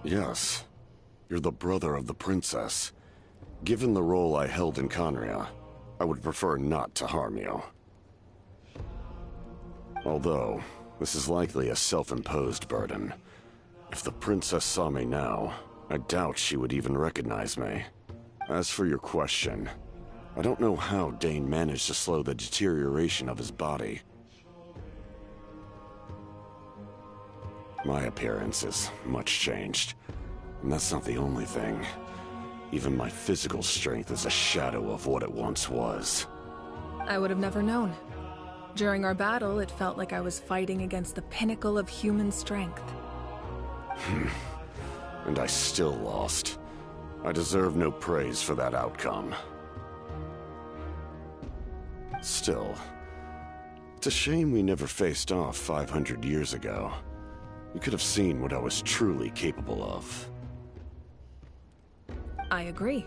Yes, you're the brother of the princess. Given the role I held in Conria, I would prefer not to harm you. Although, this is likely a self-imposed burden. If the princess saw me now, I doubt she would even recognize me. As for your question, I don't know how Dane managed to slow the deterioration of his body. My appearance is much changed. And that's not the only thing. Even my physical strength is a shadow of what it once was. I would have never known. During our battle, it felt like I was fighting against the pinnacle of human strength. And I still lost. I deserve no praise for that outcome. Still, it's a shame we never faced off 500 years ago. You could have seen what I was truly capable of. I agree.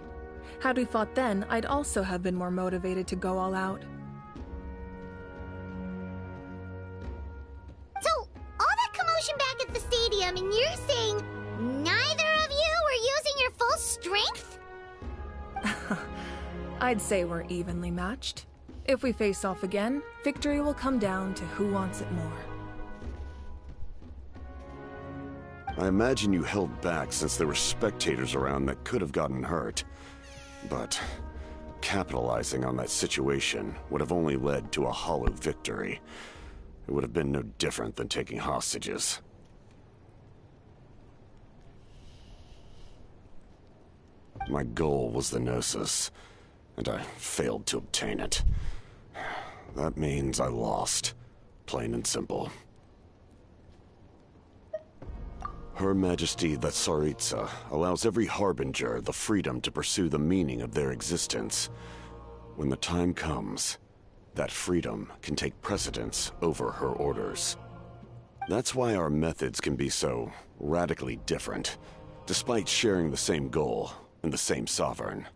Had we fought then, I'd also have been more motivated to go all out. So, all that commotion back at the stadium, and you're saying neither of you were using your full strength? I'd say we're evenly matched. If we face off again, victory will come down to who wants it more. I imagine you held back since there were spectators around that could have gotten hurt. But capitalizing on that situation would have only led to a hollow victory. It would have been no different than taking hostages. My goal was the Gnosis, and I failed to obtain it. That means I lost, plain and simple. Her Majesty the Tsaritsa allows every Harbinger the freedom to pursue the meaning of their existence. When the time comes, that freedom can take precedence over her orders. That's why our methods can be so radically different, despite sharing the same goal and the same sovereign.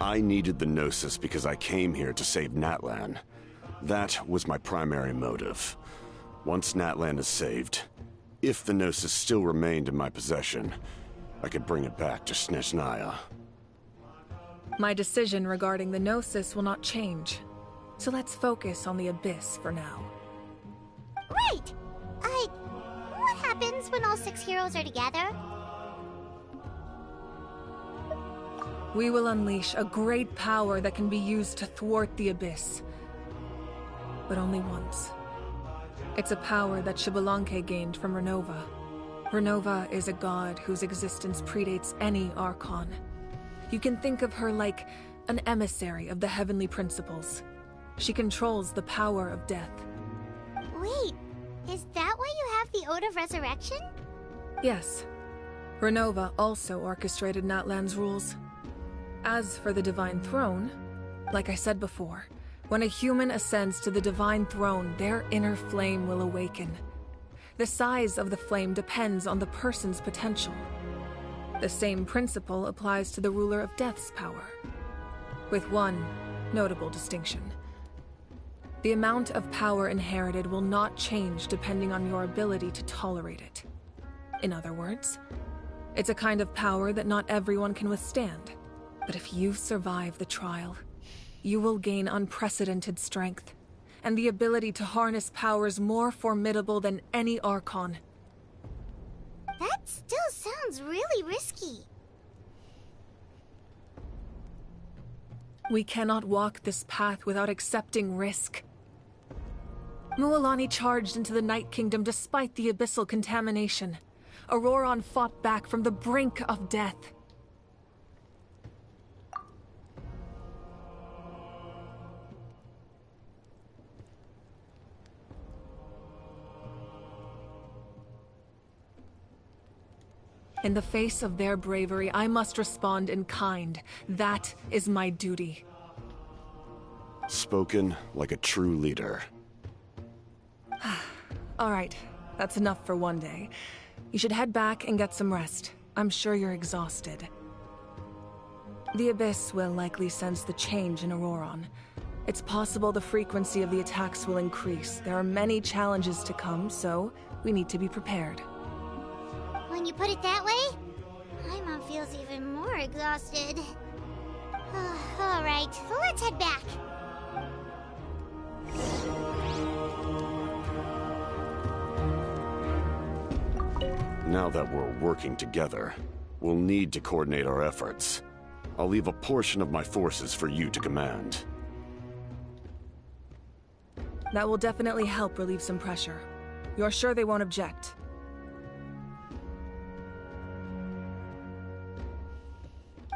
I needed the Gnosis because I came here to save Natlan. That was my primary motive. Once Natlan is saved, if the Gnosis still remained in my possession, I could bring it back to Snezhnaya. My decision regarding the Gnosis will not change. So let's focus on the Abyss for now. Right! What happens when all 6 heroes are together? We will unleash a great power that can be used to thwart the Abyss. But only once. It's a power that Xbalanque gained from Renova. Renova is a god whose existence predates any Archon. You can think of her like an emissary of the heavenly principles. She controls the power of death. Wait, is that why you have the Ode of Resurrection? Yes. Renova also orchestrated Natlan's rules. As for the Divine Throne, like I said before, when a human ascends to the Divine Throne, their inner flame will awaken. The size of the flame depends on the person's potential. The same principle applies to the Ruler of Death's power, with one notable distinction. The amount of power inherited will not change depending on your ability to tolerate it. In other words, it's a kind of power that not everyone can withstand. But if you survive the trial, you will gain unprecedented strength, and the ability to harness powers more formidable than any Archon. That still sounds really risky. We cannot walk this path without accepting risk. Mualani charged into the Night Kingdom despite the abyssal contamination. Auroron fought back from the brink of death. In the face of their bravery, I must respond in kind. That is my duty. Spoken like a true leader. All right, that's enough for one day. You should head back and get some rest. I'm sure you're exhausted. The Abyss will likely sense the change in Auroron. It's possible the frequency of the attacks will increase. There are many challenges to come, so we need to be prepared. When you put it that way, my mom feels even more exhausted. Alright, let's head back. Now that we're working together, we'll need to coordinate our efforts. I'll leave a portion of my forces for you to command. That will definitely help relieve some pressure. You're sure they won't object?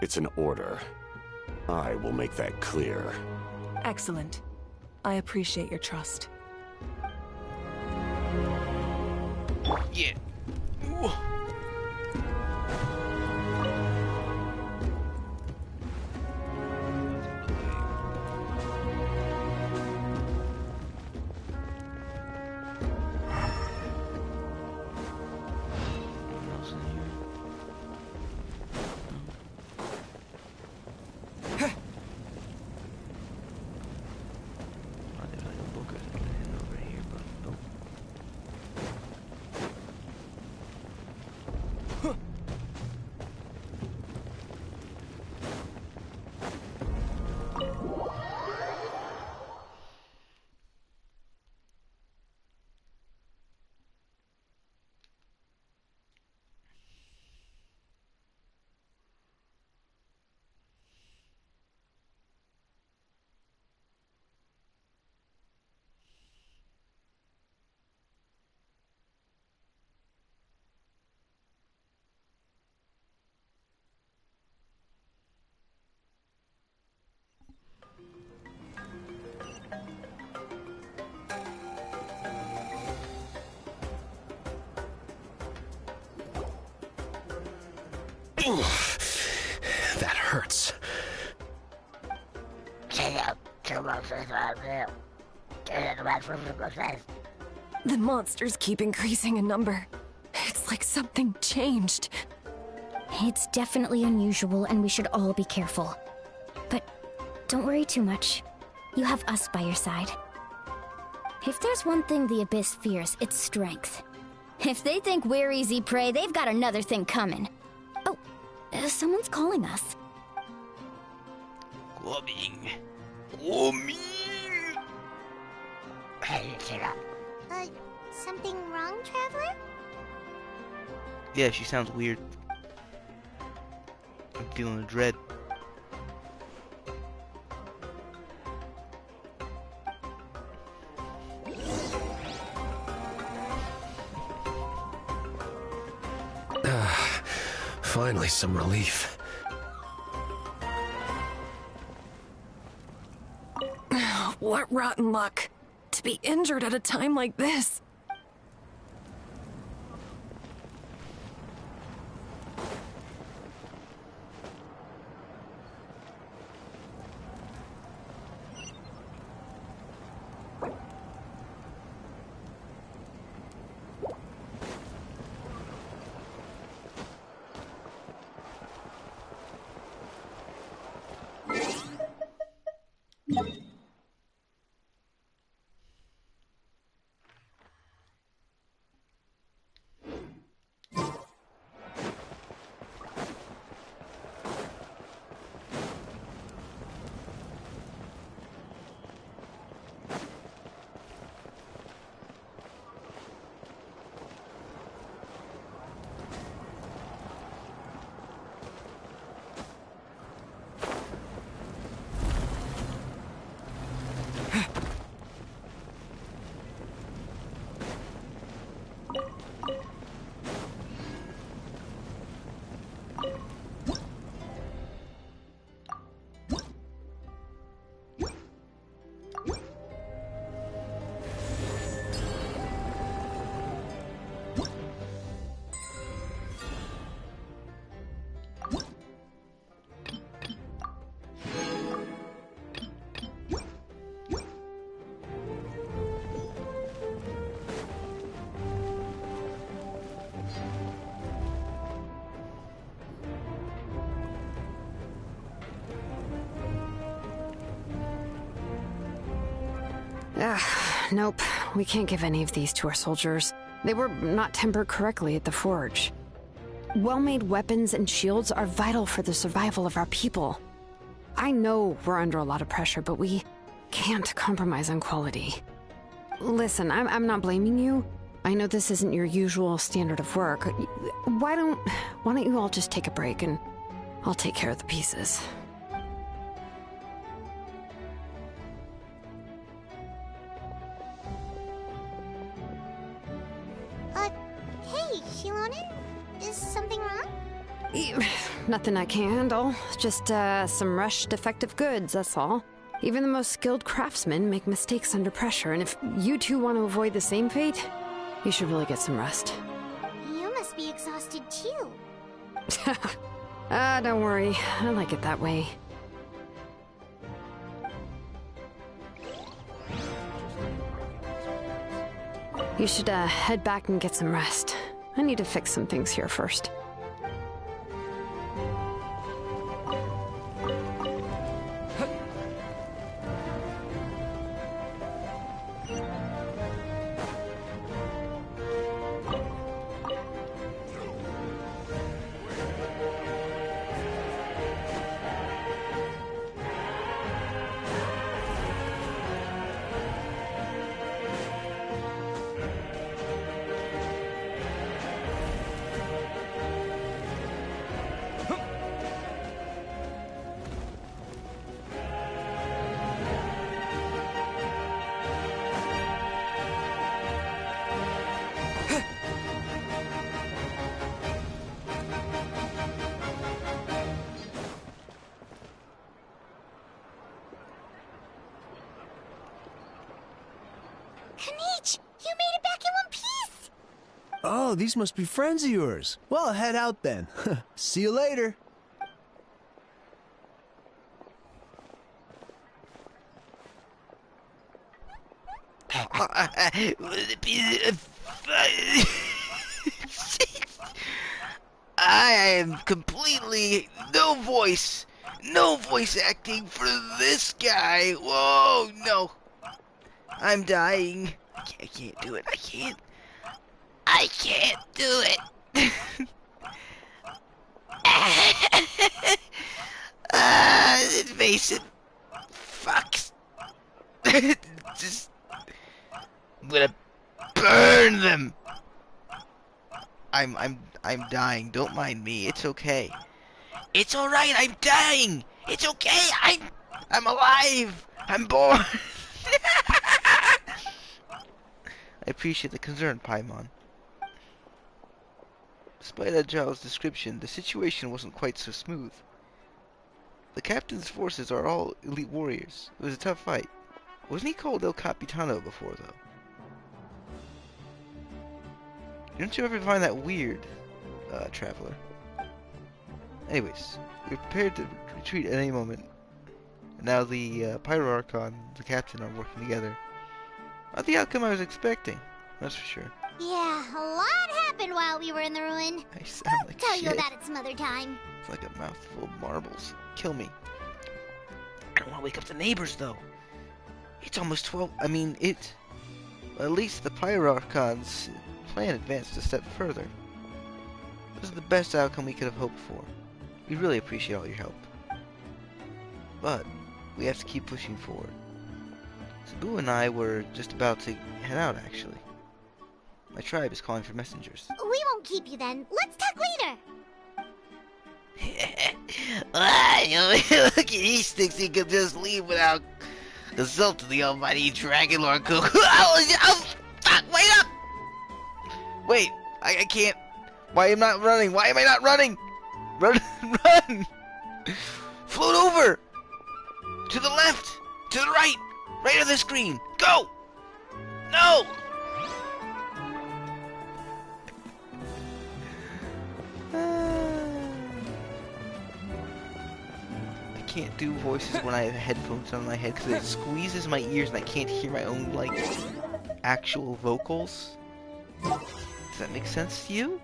It's an order. I will make that clear. Excellent. I appreciate your trust. Yeah. Ooh. That hurts. The monsters keep increasing in number. It's like something changed. It's definitely unusual, and we should all be careful. But don't worry too much. You have us by your side. If there's one thing the Abyss fears, it's strength. If they think we're easy prey, they've got another thing coming. Oh, someone's calling us. Coming. Something wrong, Traveler? Yeah, she sounds weird. I'm feeling a dread. Finally, some relief. What rotten luck. To be injured at a time like this. Nope. We can't give any of these to our soldiers. They were not tempered correctly at the forge. Well-made weapons and shields are vital for the survival of our people. I know we're under a lot of pressure, but we can't compromise on quality. Listen, I'm not blaming you. I know this isn't your usual standard of work. Why don't you all just take a break and I'll take care of the pieces. Hey, Shilonen? Is something wrong? nothing I can't handle. Just, some rushed defective goods, that's all. Even the most skilled craftsmen make mistakes under pressure, and if you two want to avoid the same fate, you should really get some rest. You must be exhausted too. Don't worry. I like it that way. You should, head back and get some rest. I need to fix some things here first. Oh, these must be friends of yours. Well, head out then. See you later. I am completely no voice acting for this guy. Whoa, no. I'm dying. I can't do it. I can't do it. Mason. Fucks. Just, I'm gonna burn them. I'm dying. Don't mind me. It's okay. It's all right. I'm dying. It's okay. I'm alive. I'm born. I appreciate the concern, Paimon. Despite Agile's description, the situation wasn't quite so smooth. The captain's forces are all elite warriors. It was a tough fight. Wasn't he called El Capitano before, though? Don't you ever find that weird, traveler? Anyways, we're prepared to retreat at any moment. And now the Pyro Archon and the captain are working together. Not the outcome I was expecting, that's for sure. Yeah, a lot happened while we were in the ruin. I sound like Tell shit. you about it some other time. It's like a mouthful of marbles. Kill me. I don't want to wake up the neighbors, though. It's almost 12. I mean, at least the Pyro Archon's plan advanced a step further. This is the best outcome we could have hoped for. We really appreciate all your help. But we have to keep pushing forward. Sabu and I were just about to head out, actually. My tribe is calling for messengers. We won't keep you then. Let's talk later. Look at he thinks he could just leave without consulting the almighty Dragon Lord Cook. Oh, fuck, wait up! Wait, I can't. Why am I not running? Why am I not running? Run, run! Float over! To the left! To the right! Right of the screen! Go! No! I can't do voices when I have headphones on my head because it squeezes my ears and I can't hear my own, like, actual vocals. Does that make sense to you?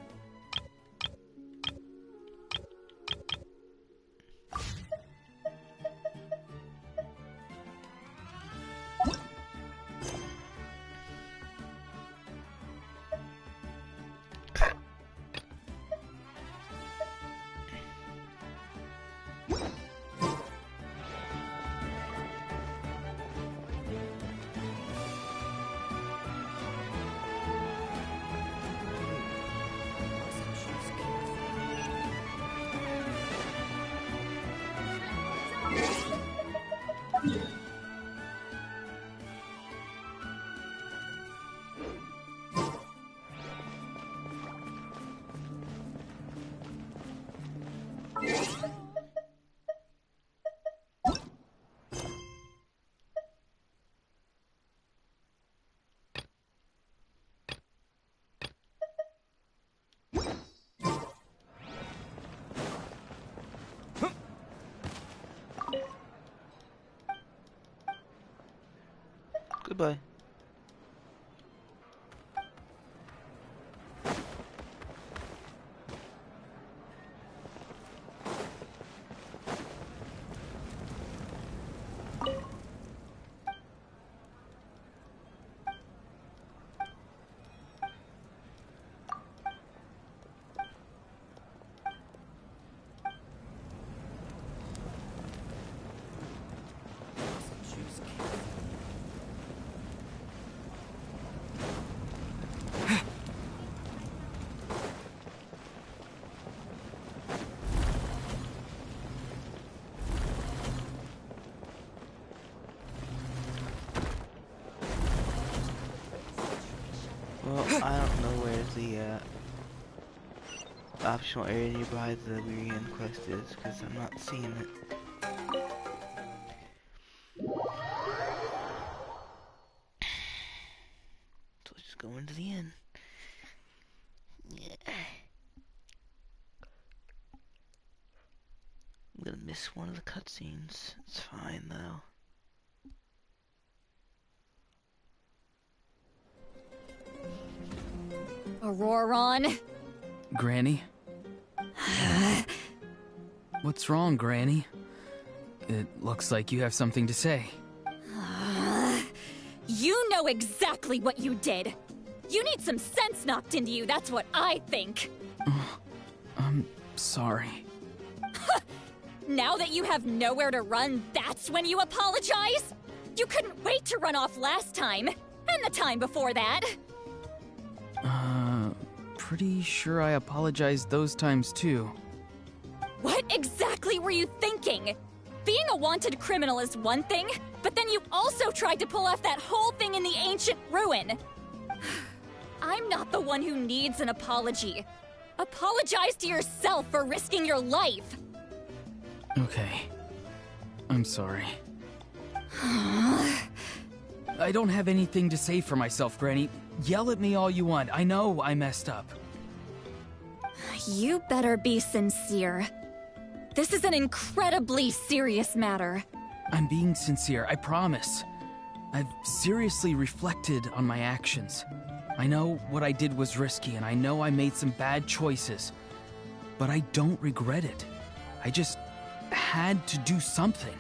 Goodbye. Well, I don't know where the optional area nearby the Weary End quest is, because I'm not seeing it. So let's just go into the inn. Yeah. I'm gonna miss one of the cutscenes. It's fine though. Auroron. Granny? What's wrong, Granny? It looks like you have something to say. You know exactly what you did. You need some sense knocked into you, that's what I think. I'm sorry. Now that you have nowhere to run, that's when you apologize? You couldn't wait to run off last time, and the time before that. Pretty sure I apologized those times too. What exactly were you thinking? Being a wanted criminal is one thing, but then you also tried to pull off that whole thing in the ancient ruin. I'm not the one who needs an apology. Apologize to yourself for risking your life. Okay. I'm sorry. I don't have anything to say for myself, Granny. Yell at me all you want. I know I messed up. You better be sincere. This is an incredibly serious matter. I'm being sincere, I promise. I've seriously reflected on my actions. I know what I did was risky, and I know I made some bad choices. But I don't regret it. I just had to do something.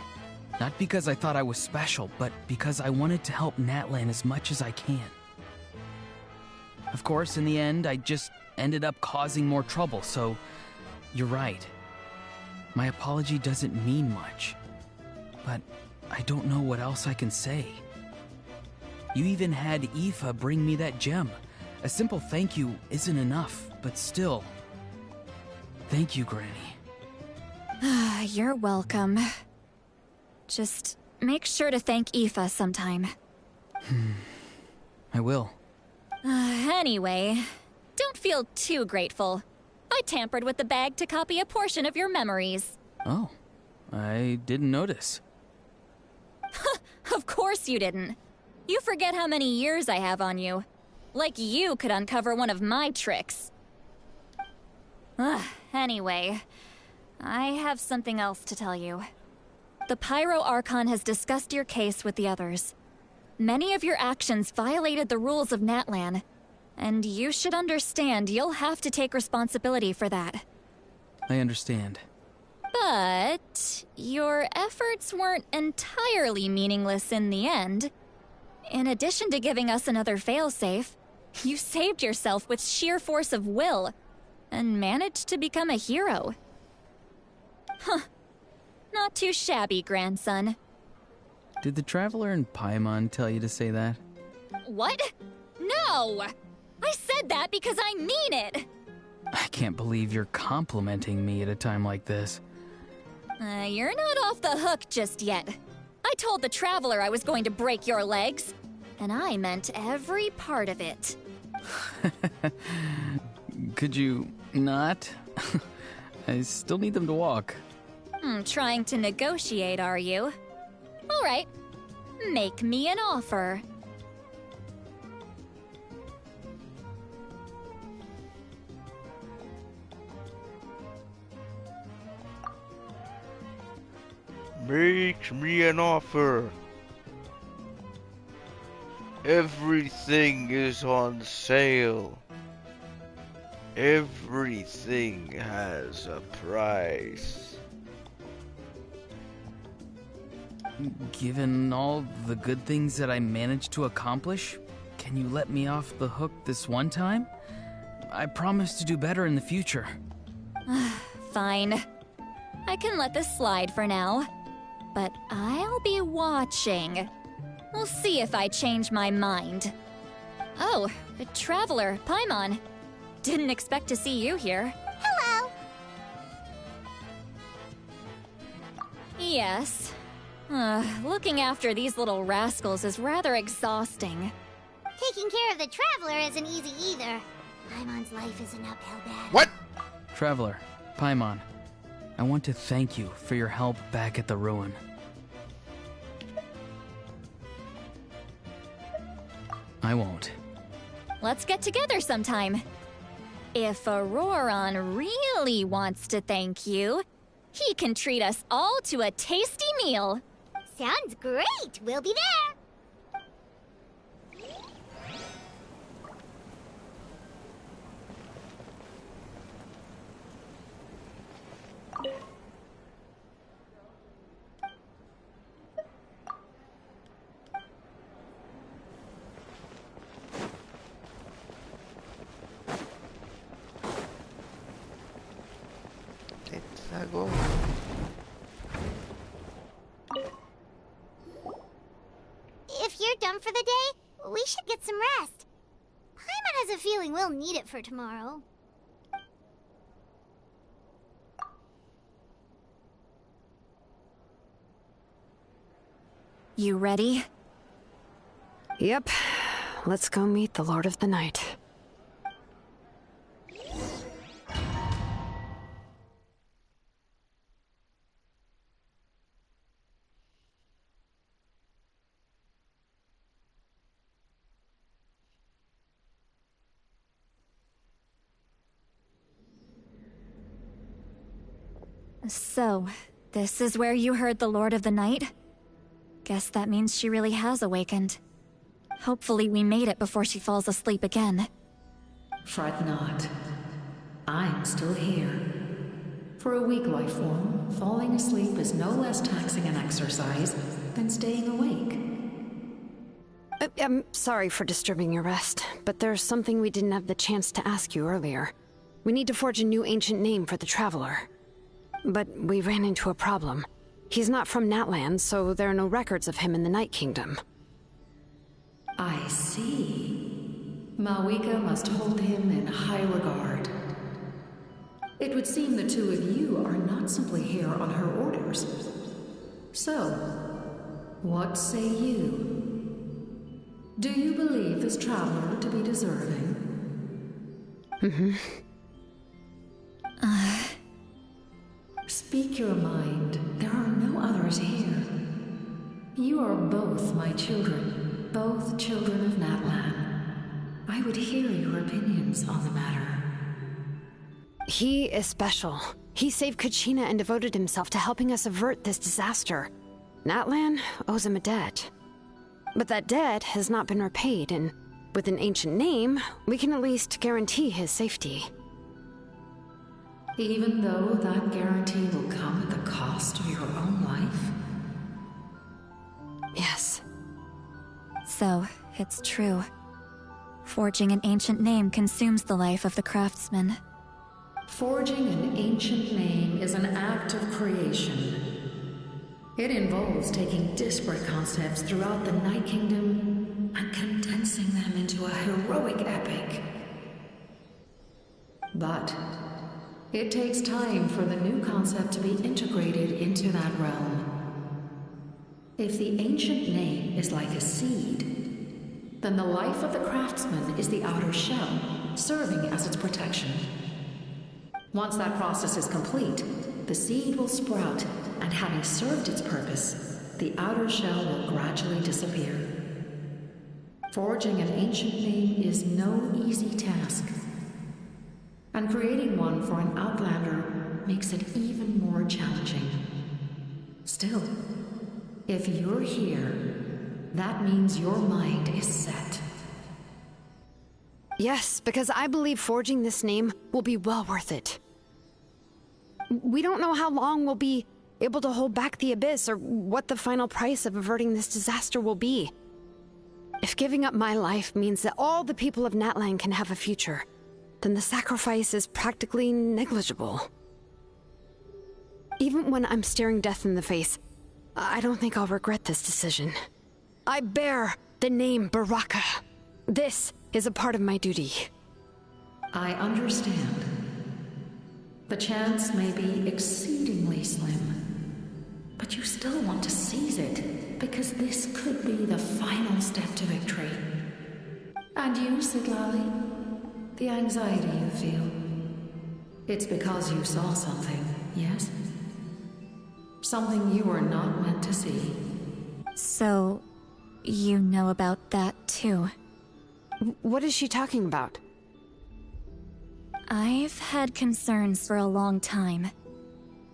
Not because I thought I was special, but because I wanted to help Natlan as much as I can. Of course, in the end, I just ended up causing more trouble, so you're right. My apology doesn't mean much, but I don't know what else I can say. You even had Aoife bring me that gem. A simple thank you isn't enough, but still. Thank you, Granny. You're welcome. Just make sure to thank Aoife sometime. I will. Anyway, don't feel too grateful. I tampered with the bag to copy a portion of your memories. Oh, I didn't notice. Of course you didn't. You forget how many years I have on you. Like you could uncover one of my tricks. Anyway, I have something else to tell you. The Pyro Archon has discussed your case with the others. Many of your actions violated the rules of Natlan, and you should understand you'll have to take responsibility for that. I understand. But your efforts weren't entirely meaningless in the end. In addition to giving us another failsafe, you saved yourself with sheer force of will and managed to become a hero. Huh. Not too shabby, grandson. Did the Traveler in Paimon tell you to say that? What? No! I said that because I mean it! I can't believe you're complimenting me at a time like this. You're not off the hook just yet. I told the Traveler I was going to break your legs, and I meant every part of it. Could you not? I still need them to walk. Trying to negotiate, are you? All right. Make me an offer. Make me an offer. Everything is on sale. Everything has a price. Given all the good things that I managed to accomplish, can you let me off the hook this one time? I promise to do better in the future. Fine. I can let this slide for now. But I'll be watching. We'll see if I change my mind. Oh, a traveler, Paimon. Didn't expect to see you here. Hello! Yes. Looking after these little rascals is rather exhausting. Taking care of the traveler isn't easy either. Paimon's life isn't uphill bad. What? Traveler, Paimon, I want to thank you for your help back at the ruin. I won't. Let's get together sometime. If Auroron really wants to thank you, he can treat us all to a tasty meal. Sounds great! We'll be there! Let's go. If you're done for the day, we should get some rest. Paimon has a feeling we'll need it for tomorrow. You ready? Yep. Let's go meet the Lord of the Night. So, this is where you heard the Lord of the Night? Guess that means she really has awakened. Hopefully we made it before she falls asleep again. Fret not. I'm still here. For a weak life form, falling asleep is no less taxing an exercise than staying awake. I'm sorry for disturbing your rest, but there's something we didn't have the chance to ask you earlier. We need to forge a new ancient name for the Traveler. But we ran into a problem. He's not from Natlan, so there are no records of him in the Night Kingdom. I see. Malwika must hold him in high regard. It would seem the two of you are not simply here on her orders. So, what say you? Do you believe this traveler to be deserving? Speak your mind. There are no others here. You are both my children, both children of Natlan. I would hear your opinions on the matter. He is special. He saved Kachina and devoted himself to helping us avert this disaster. Natlan owes him a debt. But that debt has not been repaid, and with an ancient name, we can at least guarantee his safety. Even though that guarantee will come at the cost of your own life? Yes. So, it's true. Forging an ancient name consumes the life of the craftsman. Forging an ancient name is an act of creation. It involves taking disparate concepts throughout the Night Kingdom and condensing them into a heroic epic. But it takes time for the new concept to be integrated into that realm. If the ancient name is like a seed, then the life of the craftsman is the outer shell, serving as its protection. Once that process is complete, the seed will sprout, and having served its purpose, the outer shell will gradually disappear. Forging an ancient name is no easy task, and creating one for an outlander makes it even more challenging. Still, if you're here, That means your mind is set. Yes, because I believe forging this name will be well worth it. We don't know how long we'll be able to hold back the Abyss or what the final price of averting this disaster will be. If giving up my life means that all the people of Natlan can have a future, then the sacrifice is practically negligible. Even when I'm staring death in the face, I don't think I'll regret this decision. I bear the name Baraka. This is a part of my duty. I understand. The chance may be exceedingly slim, but you still want to seize it, because this could be the final step to victory. And you, Siglali, the anxiety you feel, it's because you saw something, yes? Something you were not meant to see. So, you know about that too. What is she talking about? I've had concerns for a long time.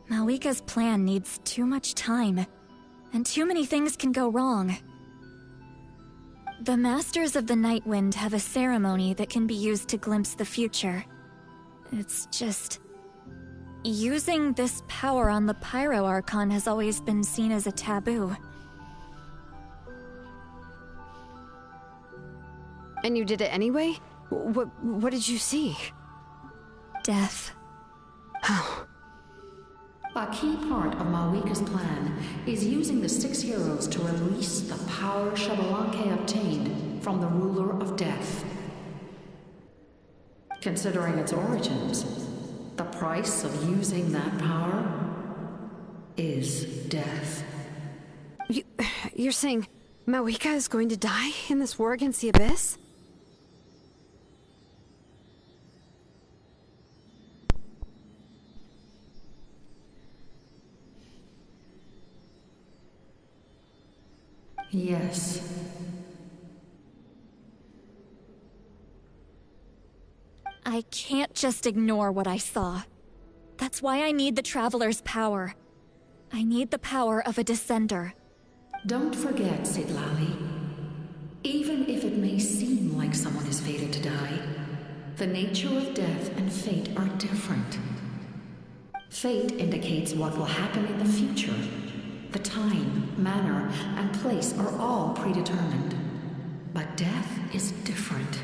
Malika's plan needs too much time, and too many things can go wrong. The Masters of the Night Wind have a ceremony that can be used to glimpse the future. It's just... using this power on the Pyro Archon has always been seen as a taboo. And you did it anyway? What did you see? Death. How? A key part of Malika's plan is using the 6 heroes to release the power Xbalanque obtained from the Ruler of Death. Considering its origins, the price of using that power is death. You're saying Malika is going to die in this war against the Abyss? Yes. I can't just ignore what I saw. That's why I need the Traveler's power. I need the power of a Descender. Don't forget, Siglali. Even if it may seem like someone is fated to die, the nature of death and fate are different. Fate indicates what will happen in the future. The time, manner, and place are all predetermined. But death is different.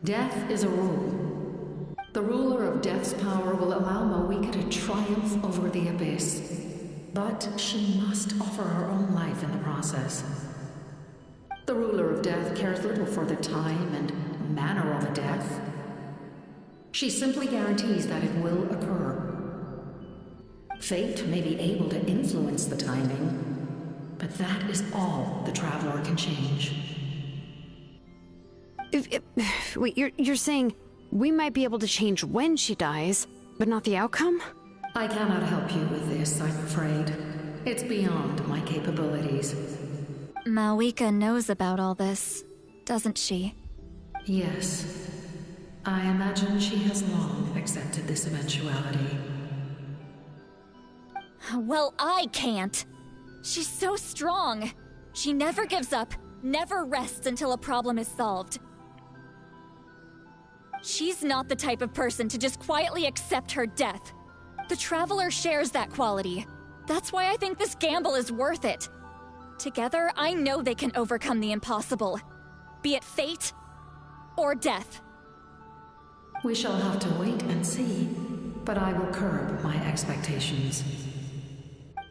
Death is a rule. The ruler of Death's power will allow Malika to triumph over the Abyss. But she must offer her own life in the process. The ruler of Death cares little for the time and manner of a death. She simply guarantees that it will occur. Fate may be able to influence the timing, but that is all the Traveler can change. Wait, you're saying we might be able to change when she dies, but not the outcome? I cannot help you with this, I'm afraid. It's beyond my capabilities. Malika knows about all this, doesn't she? Yes. I imagine she has long accepted this eventuality. Well, I can't. She's so strong. She never gives up, never rests until a problem is solved. She's not the type of person to just quietly accept her death. The Traveler shares that quality. That's why I think this gamble is worth it. Together, I know they can overcome the impossible. Be it fate or death. We shall have to wait and see, but I will curb my expectations.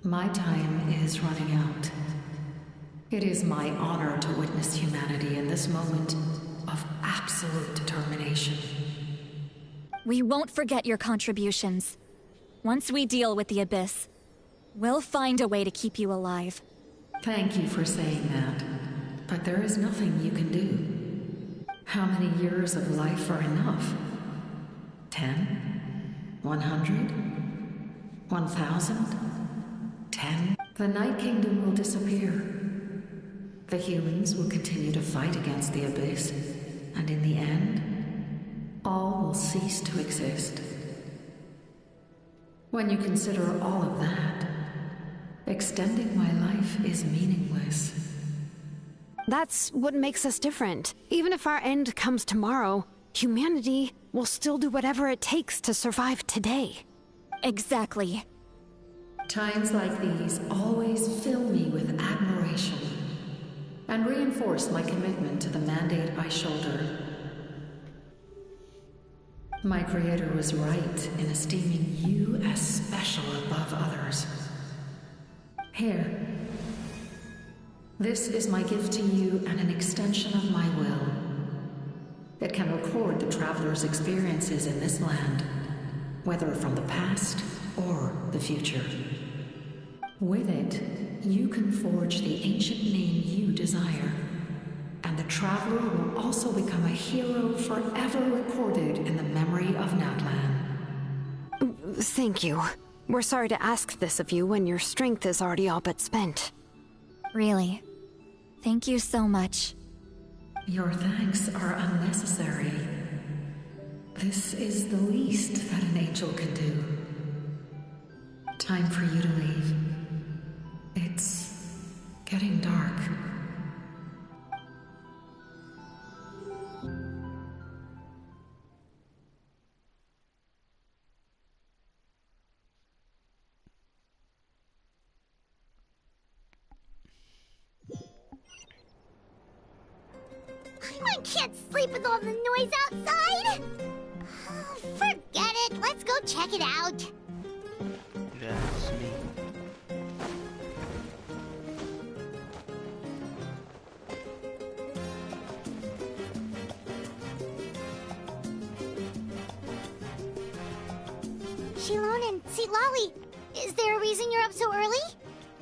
My time is running out. It is my honor to witness humanity in this moment of absolute determination. We won't forget your contributions. Once we deal with the Abyss, we'll find a way to keep you alive. Thank you for saying that, but there is nothing you can do. How many years of life are enough? 10? 100? 1,000? 10? The Night Kingdom will disappear. The humans will continue to fight against the Abyss, and in the end, all will cease to exist. When you consider all of that, extending my life is meaningless. That's what makes us different. Even if our end comes tomorrow, humanity will still do whatever it takes to survive today. Exactly. Times like these always fill me with admiration and reinforce my commitment to the mandate I shoulder. My creator was right in esteeming you as special above others. Here. This is my gift to you and an extension of my will. It can record the traveler's experiences in this land, whether from the past or the future. With it, you can forge the ancient name you desire, and the traveler will also become a hero forever recorded in the memory of Natlan. Thank you. We're sorry to ask this of you when your strength is already all but spent. Really. Thank you so much. Your thanks are unnecessary. This is the least that an angel can do. Time for you to leave. It's getting dark. I can't sleep with all the noise outside! Forget it, let's go check it out. That's me. Shilon and Lolly, is there a reason you're up so early?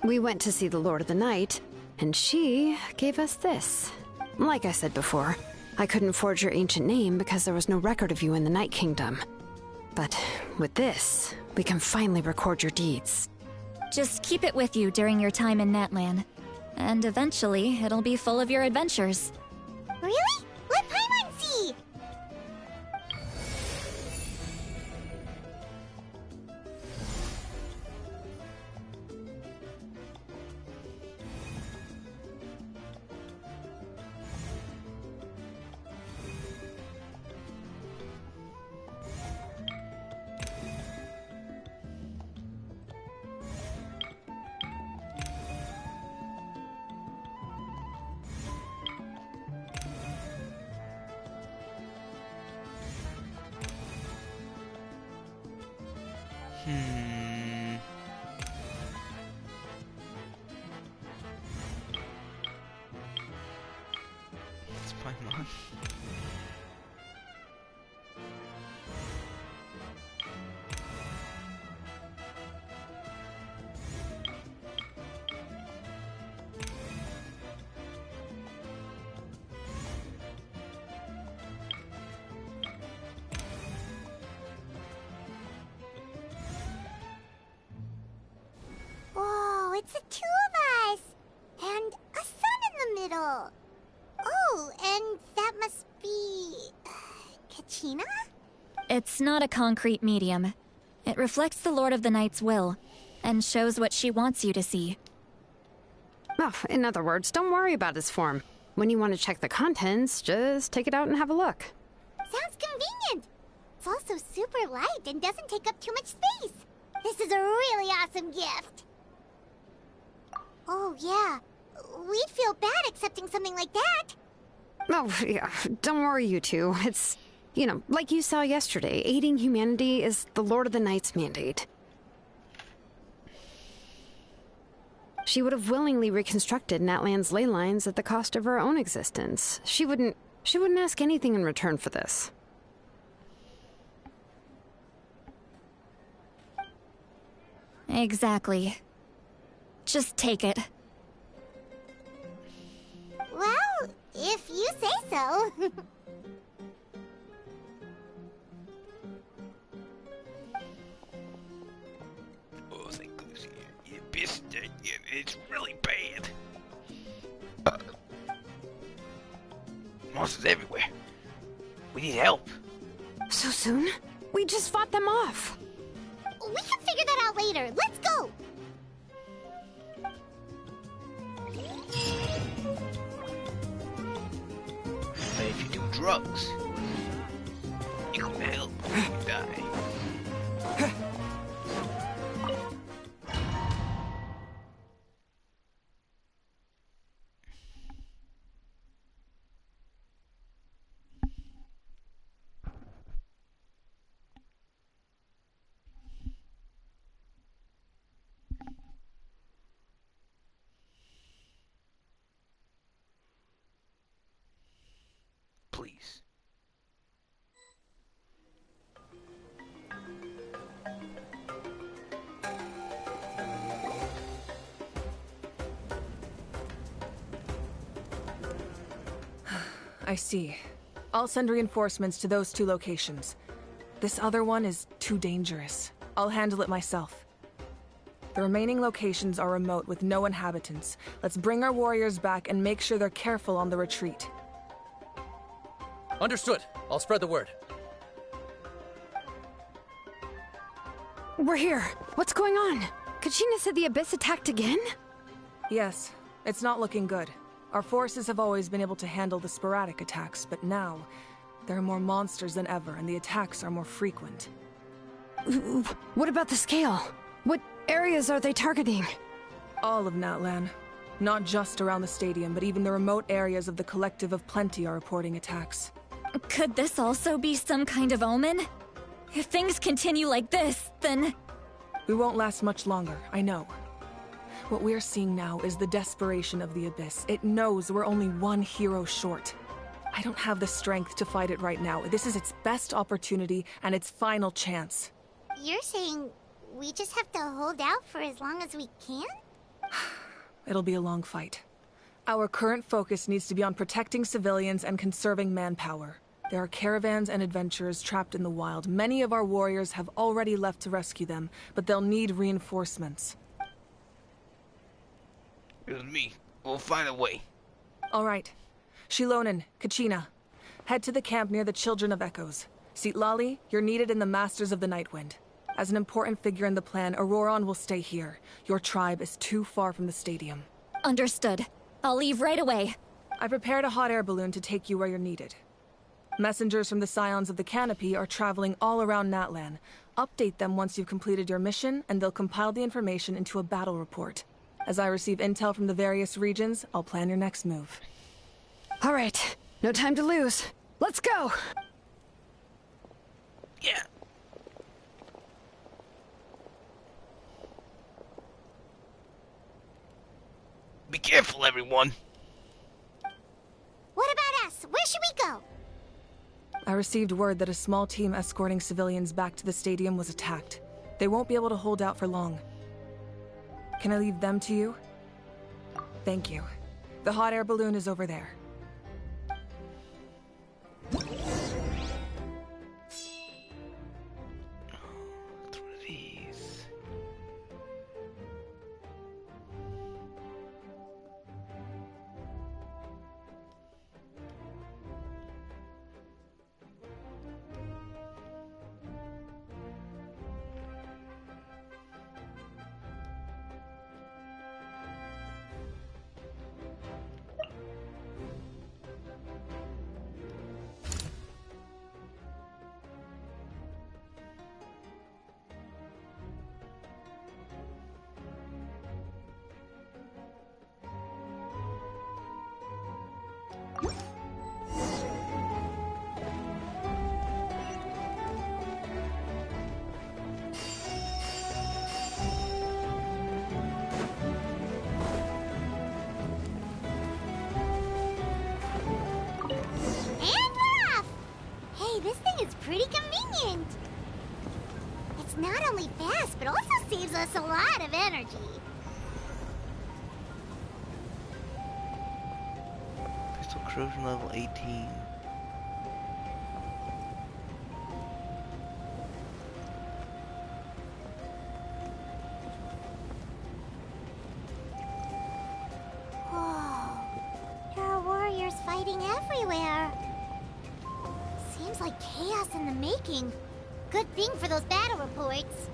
We went to see the Lord of the Night, and she gave us this. Like I said before, I couldn't forge your ancient name because there was no record of you in the Night Kingdom. But with this, we can finally record your deeds. Just keep it with you during your time in Natlan. And eventually, it'll be full of your adventures. Really? Let Paimon see! It's Paimon. Whoa, it's the two of us! And a sun in the middle! Oh, and that must be... Kachina? It's not a concrete medium. It reflects the Lord of the Night's will, and shows what she wants you to see. Oh, in other words, don't worry about its form. When you want to check the contents, just take it out and have a look. Sounds convenient! It's also super light and doesn't take up too much space. This is a really awesome gift. Oh, yeah. We'd feel bad accepting something like that. Oh, yeah. Don't worry, you two. It's, you know, like you saw yesterday, aiding humanity is the Lord of the Night's mandate. She would have willingly reconstructed Natlan's ley lines at the cost of her own existence. She wouldn't ask anything in return for this. Exactly. Just take it. Well, if you say so. Oh, thank goodness, you pissed it. It's really bad. Monsters everywhere. We need help. So soon? We just fought them off. We can figure that out later. Let's go! drugs. You can help when you die. Please. I see. I'll send reinforcements to those 2 locations. This other one is too dangerous. I'll handle it myself. The remaining locations are remote with no inhabitants. Let's bring our warriors back and make sure they're careful on the retreat. Understood. I'll spread the word. We're here. What's going on? Kachina said the Abyss attacked again? Yes, it's not looking good. Our forces have always been able to handle the sporadic attacks, but now, there are more monsters than ever, and the attacks are more frequent. What about the scale? What areas are they targeting? All of Natlan. Not just around the stadium, but even the remote areas of the Collective of Plenty are reporting attacks. Could this also be some kind of omen? If things continue like this, then... We won't last much longer, I know. What we're seeing now is the desperation of the Abyss. It knows we're only one hero short. I don't have the strength to fight it right now. This is its best opportunity and its final chance. You're saying we just have to hold out for as long as we can? It'll be a long fight. Our current focus needs to be on protecting civilians and conserving manpower. There are caravans and adventurers trapped in the wild. Many of our warriors have already left to rescue them, but they'll need reinforcements. It was me. We'll find a way. All right. Shilonen, Kachina, head to the camp near the Children of Echoes. Sitlali, you're needed in the Masters of the Nightwind. As an important figure in the plan, Auroron will stay here. Your tribe is too far from the stadium. Understood. I'll leave right away. I prepared a hot air balloon to take you where you're needed. Messengers from the Scions of the Canopy are traveling all around Natlan. Update them once you've completed your mission, and they'll compile the information into a battle report. As I receive intel from the various regions, I'll plan your next move. All right. No time to lose. Let's go! Yeah. Be careful, everyone. What about us? Where should we go? I received word that a small team escorting civilians back to the stadium was attacked. They won't be able to hold out for long. Can I leave them to you? Thank you. The hot air balloon is over there. Pretty convenient. It's not only fast, but also saves us a lot of energy. Pistol corrosion level 18. Whoa. There are warriors fighting everywhere. Seems like chaos in the making. Good thing for those battle reports.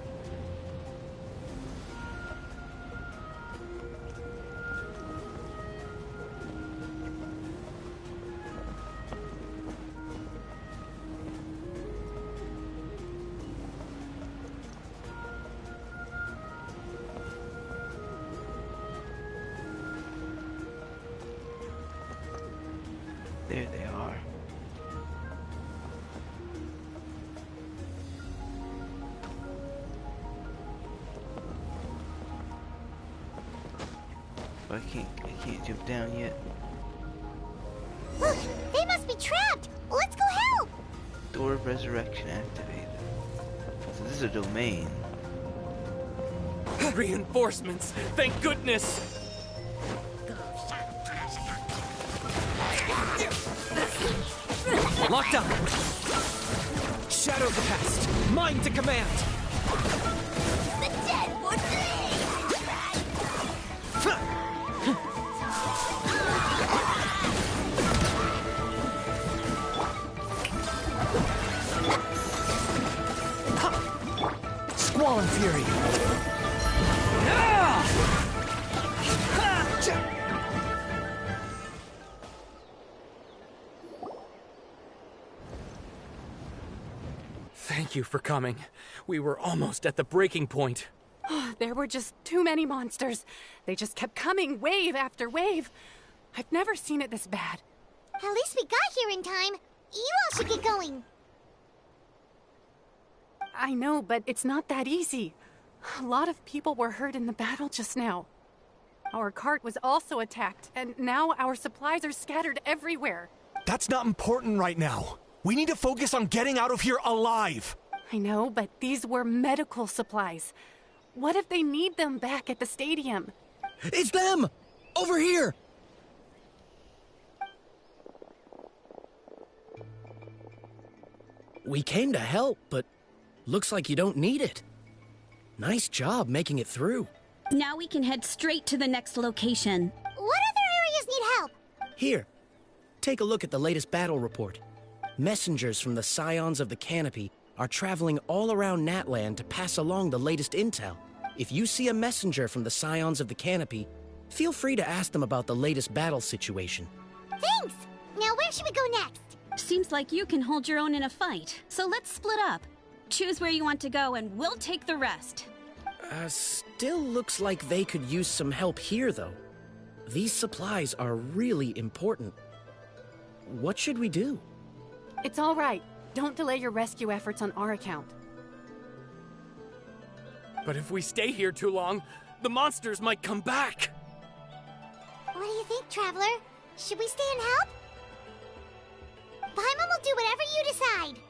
There they are. But I can't jump down yet. Look, they must be trapped. Let's go help. Door of Resurrection activated. So this is a domain. Reinforcements! Thank goodness! Locked up! Shadow of the past! Mine to command! The dead would bleed. Squall and Fury! Thank you for coming. We were almost at the breaking point. There were just too many monsters. They just kept coming, wave after wave. I've never seen it this bad. At least we got here in time. You all should get going. I know, but it's not that easy. A lot of people were hurt in the battle just now. Our cart was also attacked, and now our supplies are scattered everywhere. That's not important right now. We need to focus on getting out of here alive. I know, but these were medical supplies. What if they need them back at the stadium? It's them! Over here! We came to help, but looks like you don't need it. Nice job making it through. Now we can head straight to the next location. What other areas need help? Here, take a look at the latest battle report. Messengers from the Scions of the Canopy are traveling all around Natland to pass along the latest intel. If you see a messenger from the Scions of the Canopy, feel free to ask them about the latest battle situation. Thanks! Now where should we go next? Seems like you can hold your own in a fight, so let's split up. Choose where you want to go and we'll take the rest. Still looks like they could use some help here, though. These supplies are really important. What should we do? It's all right. Don't delay your rescue efforts on our account. But if we stay here too long, the monsters might come back. What do you think, Traveler? Should we stay and help? Paimon will do whatever you decide.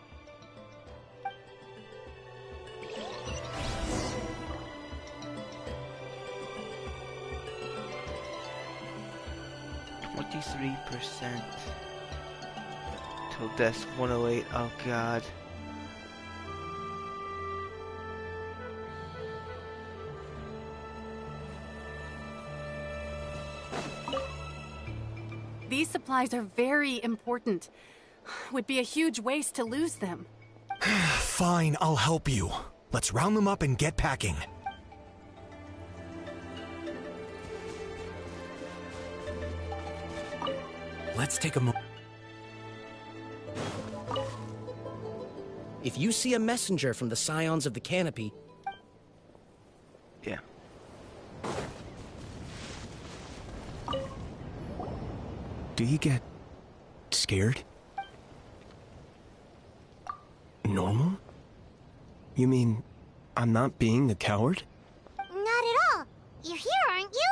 %. Till death 108. Oh god. These supplies are very important. Would be a huge waste to lose them. Fine, I'll help you. Let's round them up and get packing. Let's take a moment. If you see a messenger from the Scions of the Canopy... Yeah. Do you get scared? Normal? You mean I'm not being a coward? Not at all. You're here, aren't you?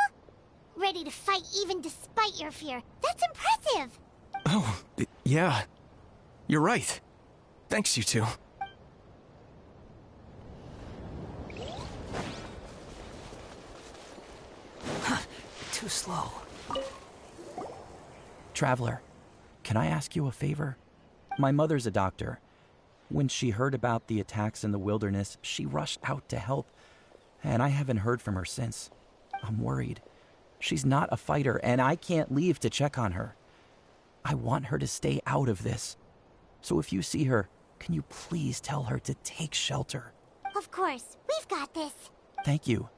Ready to fight even despite your fear. That's impressive. Oh, yeah. You're right. Thanks, you two. Too slow. Traveler, can I ask you a favor? My mother's a doctor. When she heard about the attacks in the wilderness, she rushed out to help, and I haven't heard from her since. I'm worried. She's not a fighter, and I can't leave to check on her. I want her to stay out of this. So if you see her, can you please tell her to take shelter? Of course. We've got this. Thank you.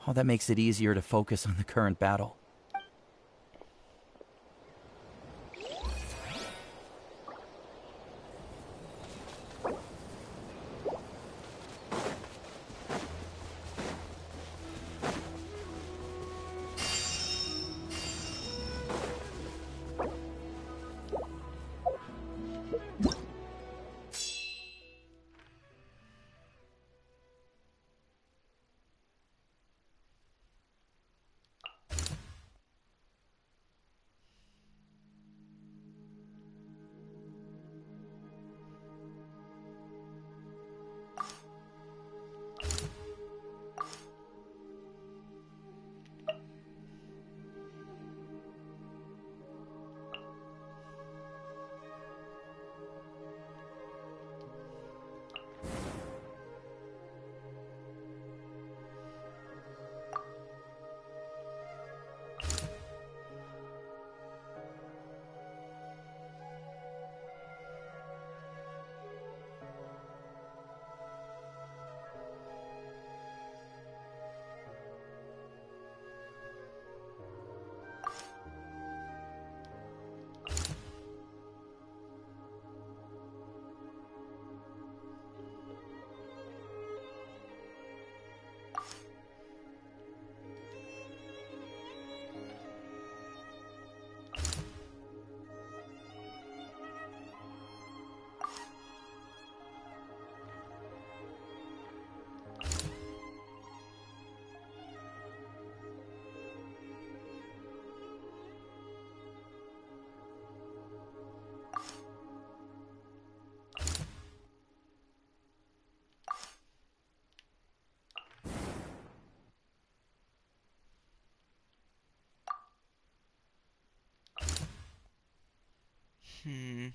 Oh, that makes it easier to focus on the current battle. Hmm.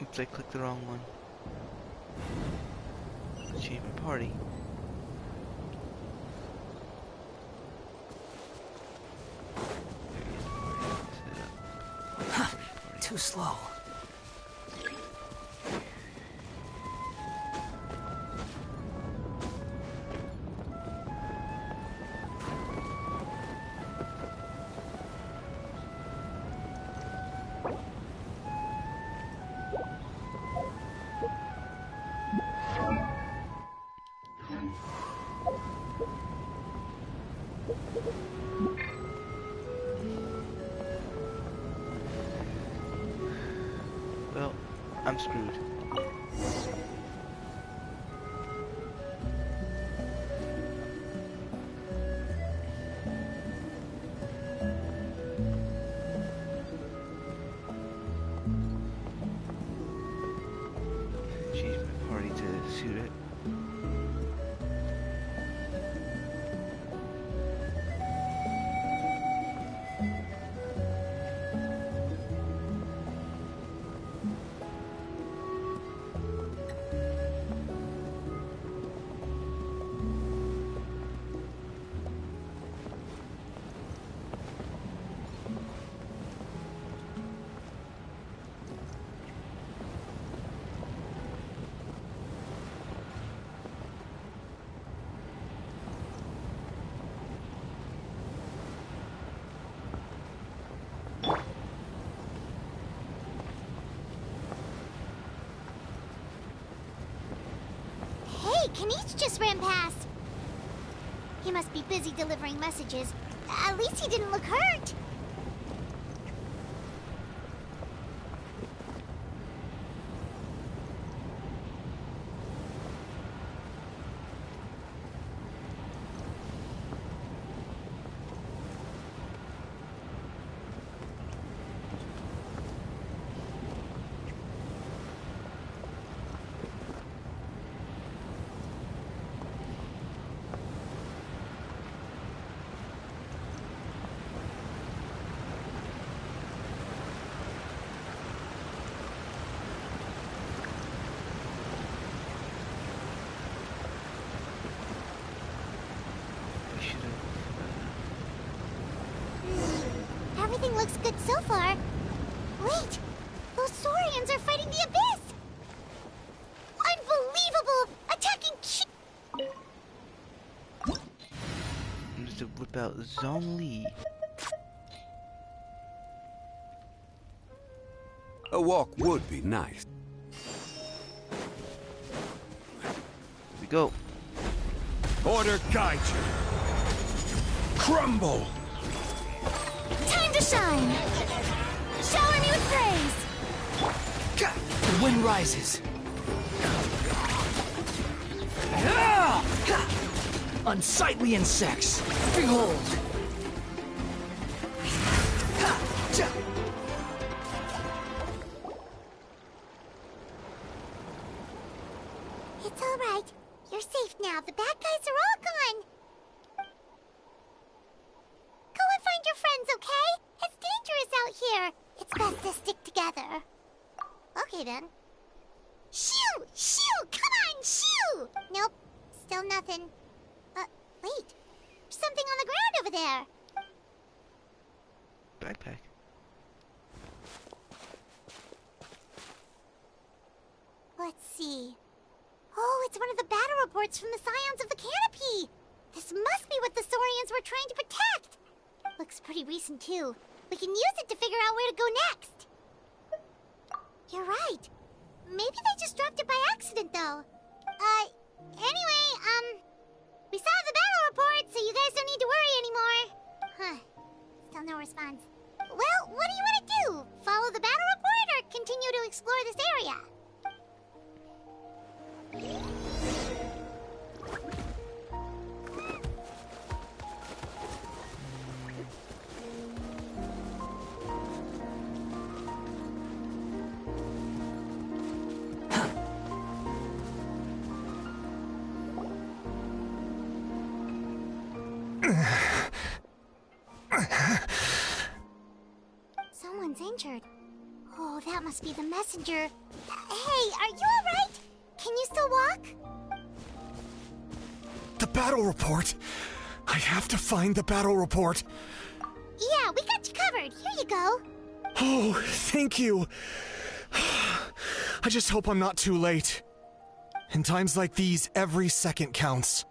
Oops, I clicked the wrong one. Change my party. Too slow. Well, I'm screwed. Change my party to suit it. Hey, Kanish just ran past. He must be busy delivering messages. At least he didn't look hurt. Everything looks good so far. Wait! Those Saurians are fighting the Abyss! Unbelievable! Attacking I'm just to whip out Zhongli. A walk would be nice. Here we go. Order guide you. Crumble! Time to shine! Shower me with praise! The wind rises. Unsightly insects! Behold! It's all right. You're safe now. The bad guys are all gone. Go and find your friends, okay? It's dangerous out here. It's best to stick together. Okay, then. Shoo! Shoo! Come on, shoo! Nope. Still nothing. Wait. There's something on the ground over there. Backpack. Let's see. Oh, it's one of the battle reports from the Scions of the Canopy. This must be what the Saurians were trying to protect. Looks pretty recent, too. We can use it to figure out where to go next. You're right. Maybe they just dropped it by accident, though. Anyway, we saw the battle report, so you guys don't need to worry anymore. Huh. Still no response. Well, what do you want to do? Follow the battle report or continue to explore this area? Someone's injured. Oh, that must be the messenger. Hey, are you alright? Can you still walk? The battle report! I have to find the battle report. Yeah, we got you covered. Here you go. Oh, thank you. I just hope I'm not too late. In times like these, every second counts.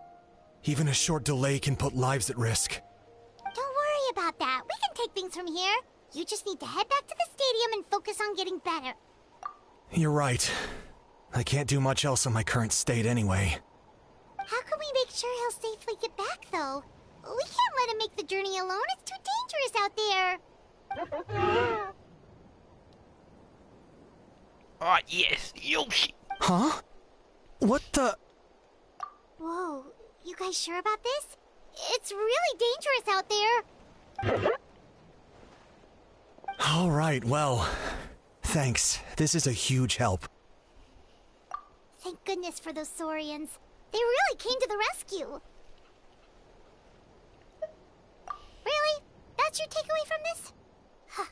Even a short delay can put lives at risk. Don't worry about that. We can take things from here. You just need to head back to the stadium and focus on getting better. You're right. I can't do much else in my current state anyway. How can we make sure he'll safely get back, though? We can't let him make the journey alone. It's too dangerous out there. Oh, yes, Yoshi. Huh? What the? Whoa, you guys sure about this? It's really dangerous out there. All right, well, thanks. This is a huge help. Thank goodness for those Saurians. They really came to the rescue. Really? That's your takeaway from this? Huh.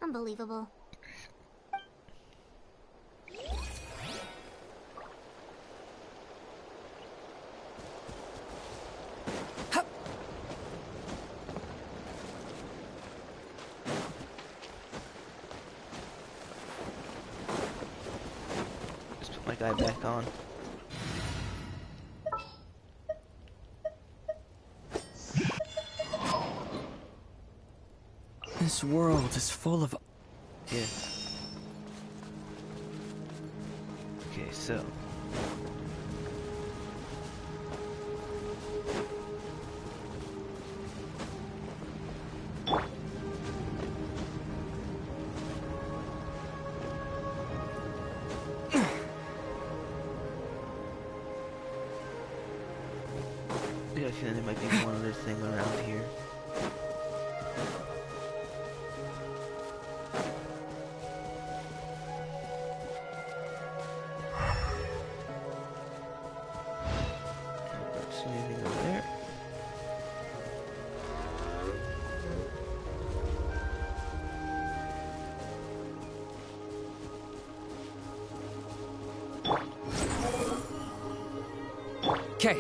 Unbelievable. Just put my guy back on. This world is full of... Yeah. Okay, so... I got a feeling there might be one other thing around here. Don't see anything over there. Okay.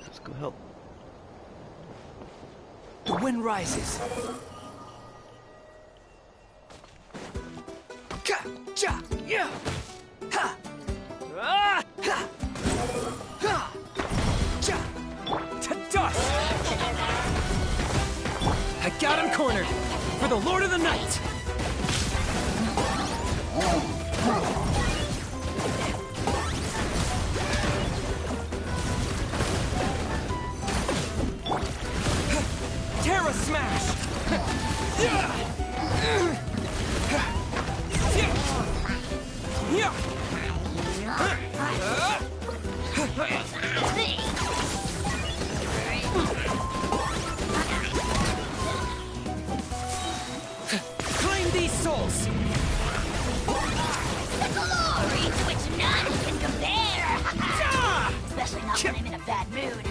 Let's go help. The wind rises. Ka, cha, yeah. Ha. Ah, ha. Ha. Cha. To dust. I got him cornered. For the Lord of the Night. Terra Smash! Claim these souls! The glory to which none can compare! Especially not when I'm in a bad mood.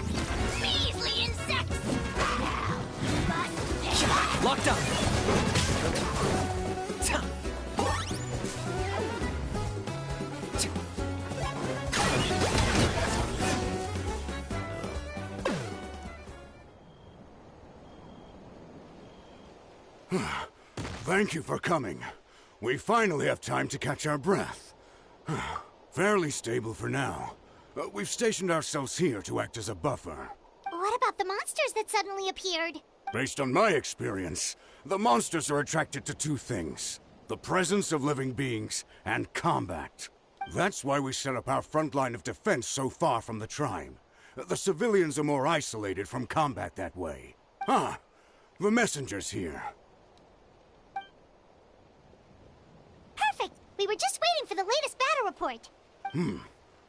Measly insects! Now, you must pay back! Locked up! Thank you for coming. We finally have time to catch our breath. Fairly stable for now. We've stationed ourselves here to act as a buffer. What about the monsters that suddenly appeared? Based on my experience, the monsters are attracted to two things: the presence of living beings and combat. That's why we set up our front line of defense so far from the tribe. The civilians are more isolated from combat that way. The messenger's here. Perfect! We were just waiting for the latest battle report.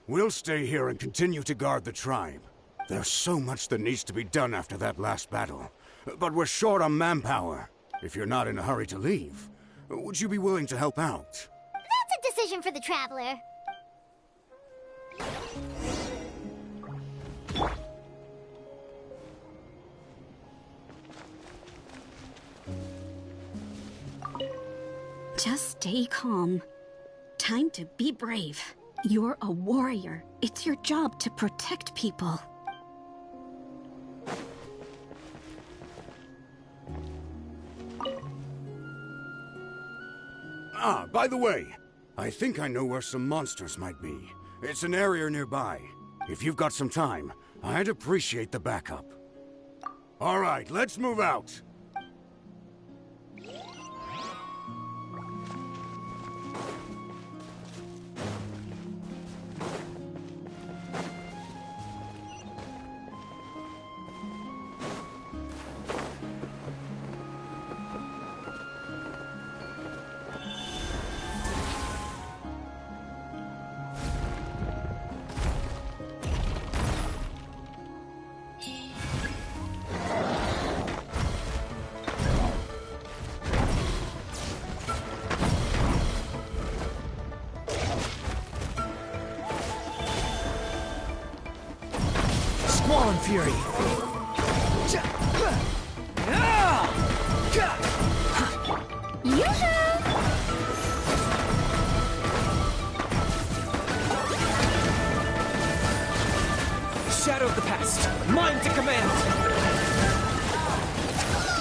We'll stay here and continue to guard the tribe. There's so much that needs to be done after that last battle. But we're short on manpower. If you're not in a hurry to leave, would you be willing to help out? That's a decision for the Traveler. Just stay calm. Time to be brave. You're a warrior. It's your job to protect people. By the way, I think I know where some monsters might be. It's an area nearby. If you've got some time, I'd appreciate the backup. All right, let's move out. Squall Fury! Shadow of the past, mine to command!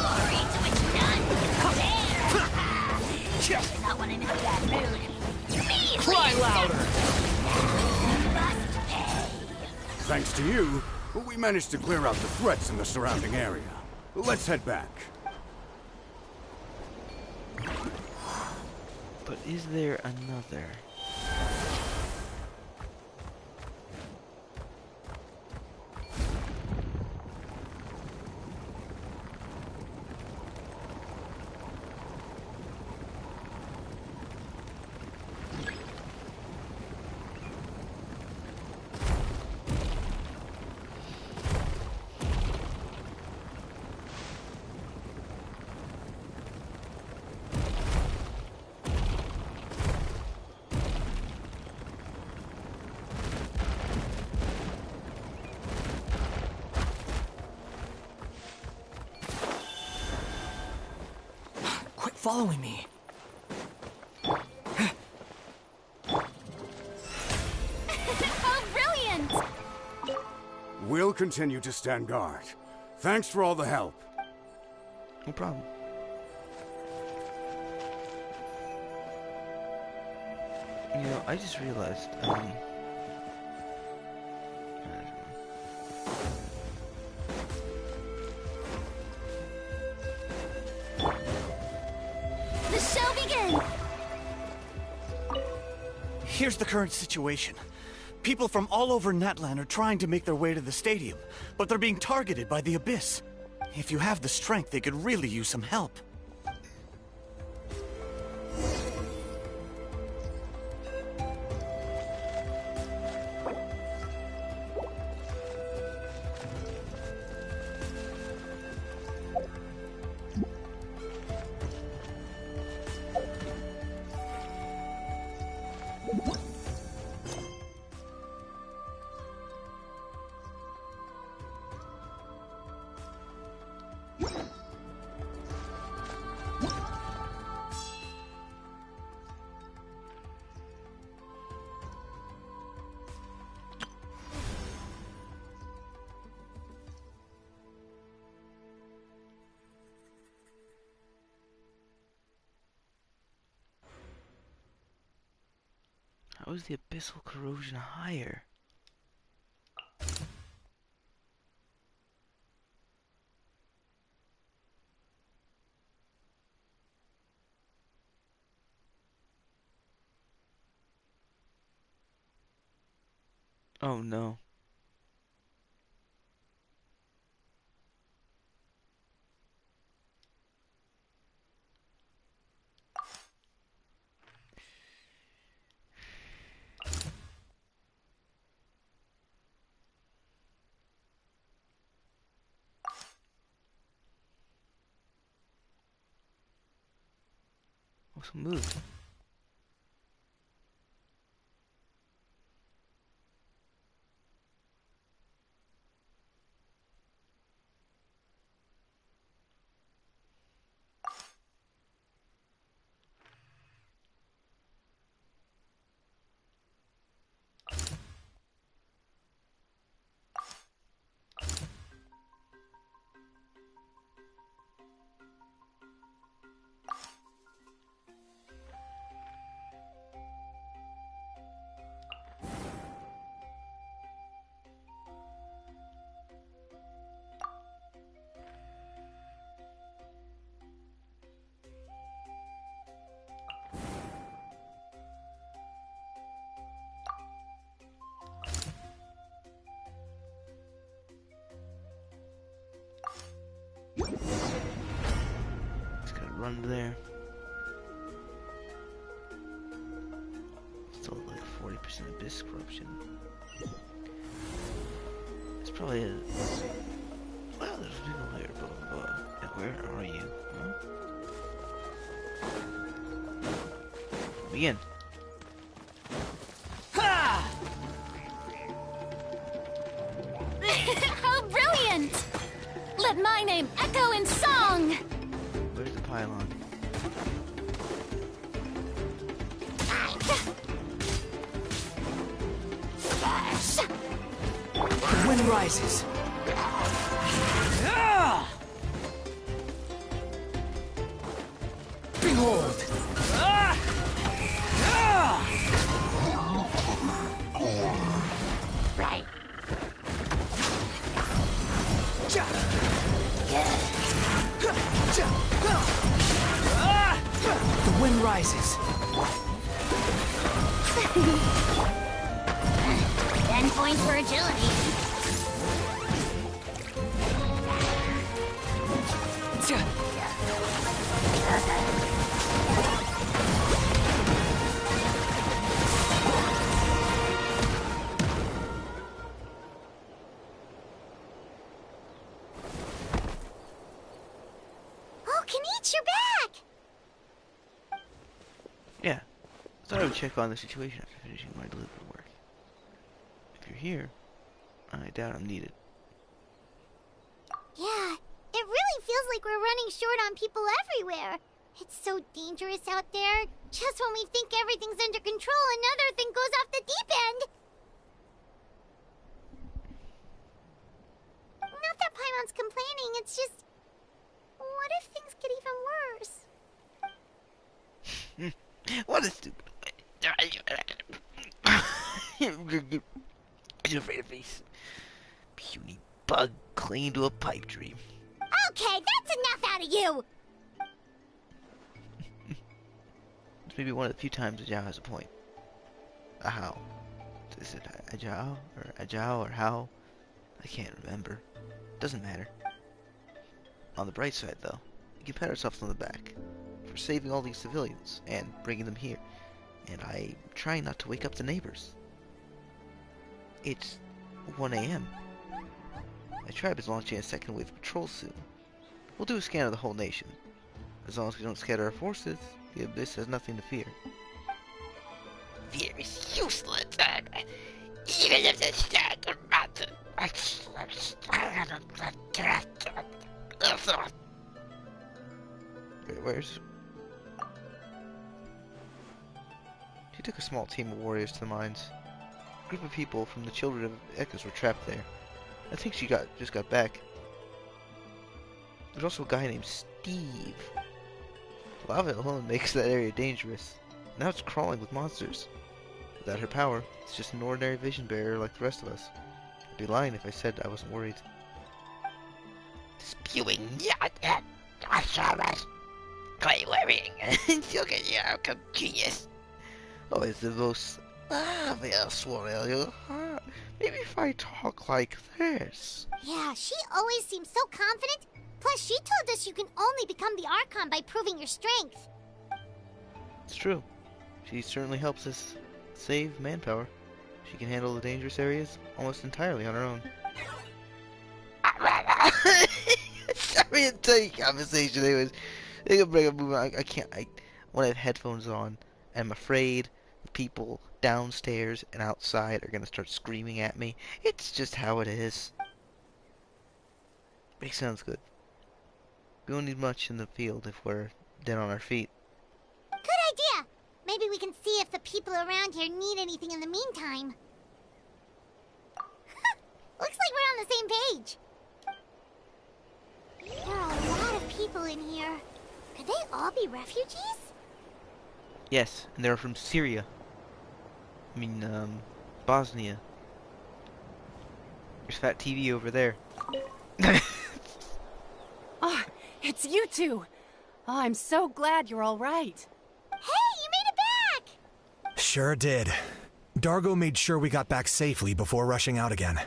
Glory to which none can compare! Especially not when I'm in a bad mood. Measly Cry louder! Must pay. Thanks to you, we managed to clear out the threats in the surrounding area. Let's head back. But is there another? Quit following me. Oh, brilliant! We'll continue to stand guard. Thanks for all the help. No problem. You know, I just realized, The show begins! Here's the current situation. People from all over Natlan are trying to make their way to the stadium, but they're being targeted by the Abyss. If you have the strength, they could really use some help. how is the abyssal corrosion higher? Oh no. Also move. Just gotta run there. Still like 40% abyss corruption. It's probably a... Well, there's people here, blah blah blah. Yeah, where are you? Huh? Begin. How brilliant! Let my name echo in song! Where's the pylon? wind rises. Ah! Behold! Ah! Ah! Right. The wind rises. 10 points for agility. Oh, Kenichi, you're back! Yeah. Thought I would check on the situation after finishing my delivery work. If you're here, I doubt I'm needed. Yeah, it really feels like we're running short on people everywhere. It's so dangerous out there. Just when we think everything's under control, another thing goes off the deep end. Not that Paimon's complaining, it's just... What if things get even worse? What a stupid... You're afraid of face. Puny bug clinging to a pipe dream. Okay, that's enough out of you! It's maybe one of the few times Ajao has a point. A how. Is it Ajao or how? I can't remember. Doesn't matter. On the bright side, though, we can pat ourselves on the back for saving all these civilians and bringing them here. And I'm trying not to wake up the neighbors. It's 1 a.m. My tribe is launching a second wave of patrols soon. We'll do a scan of the whole nation. As long as we don't scatter our forces, the Abyss has nothing to fear. Fear is useless, even if the stat matter. Where's... She took a small team of warriors to the mines. A group of people from the Children of Echoes were trapped there. I think she just got back. There's also a guy named Steve. Lava alone makes that area dangerous. Now it's crawling with monsters. Without her power, it's just an ordinary vision bearer like the rest of us. I'd be lying if I said I wasn't worried. Spewing yacht Osiris. Clay wearing sugar your genius. Oh, it's the most obvious warrior you heard. Maybe if I talk like this. Yeah, she always seems so confident. Plus, she told us you can only become the Archon by proving your strength. It's true. She certainly helps us save manpower. She can handle the dangerous areas almost entirely on her own. Sorry to tell you conversation. Anyways, they can bring a movement. I can't. When I have headphones on, I'm afraid the people downstairs and outside are gonna start screaming at me. It's just how it is. But it sounds good. We don't need much in the field if we're dead on our feet. Good idea! Maybe we can see if the people around here need anything in the meantime. Looks like we're on the same page. There are a lot of people in here. Could they all be refugees? Yes, and they're from Syria. I mean, Bosnia. There's Fat TV over there. Oh, it's you two. Oh, I'm so glad you're all right. Hey, you made it back! Sure did. Dargo made sure we got back safely before rushing out again.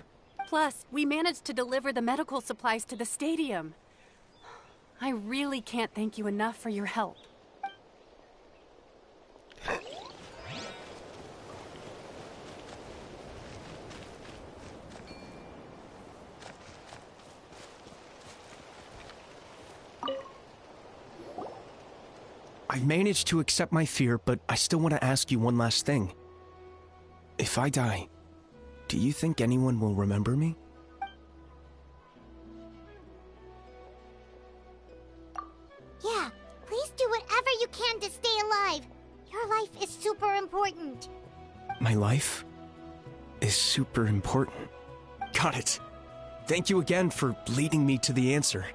Plus, we managed to deliver the medical supplies to the stadium. I really can't thank you enough for your help. I managed to accept my fear, but I still want to ask you one last thing. If I die, do you think anyone will remember me? Yeah, please do whatever you can to stay alive. Your life is super important. My life is super important. Got it. Thank you again for leading me to the answer.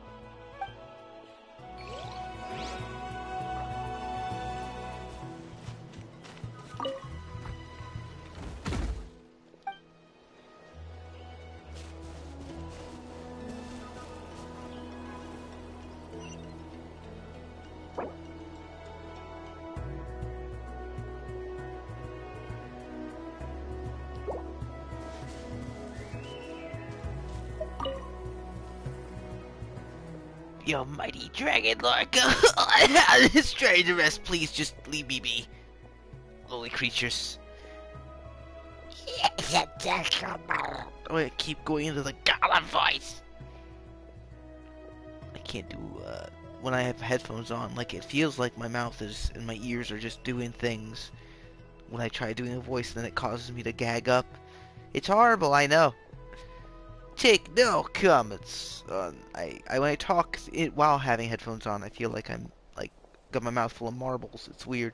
Your mighty dragon lord, trying to rest. Please just leave me be. Lowly creatures. Oh, I keep going into the goblin voice. I can't do, when I have headphones on, like, it feels like my mouth is, and my ears are just doing things. When I try doing a voice, then it causes me to gag up. It's horrible, I know. Take no comments. When I talk while having headphones on, I feel like I'm, like, got my mouth full of marbles. It's weird.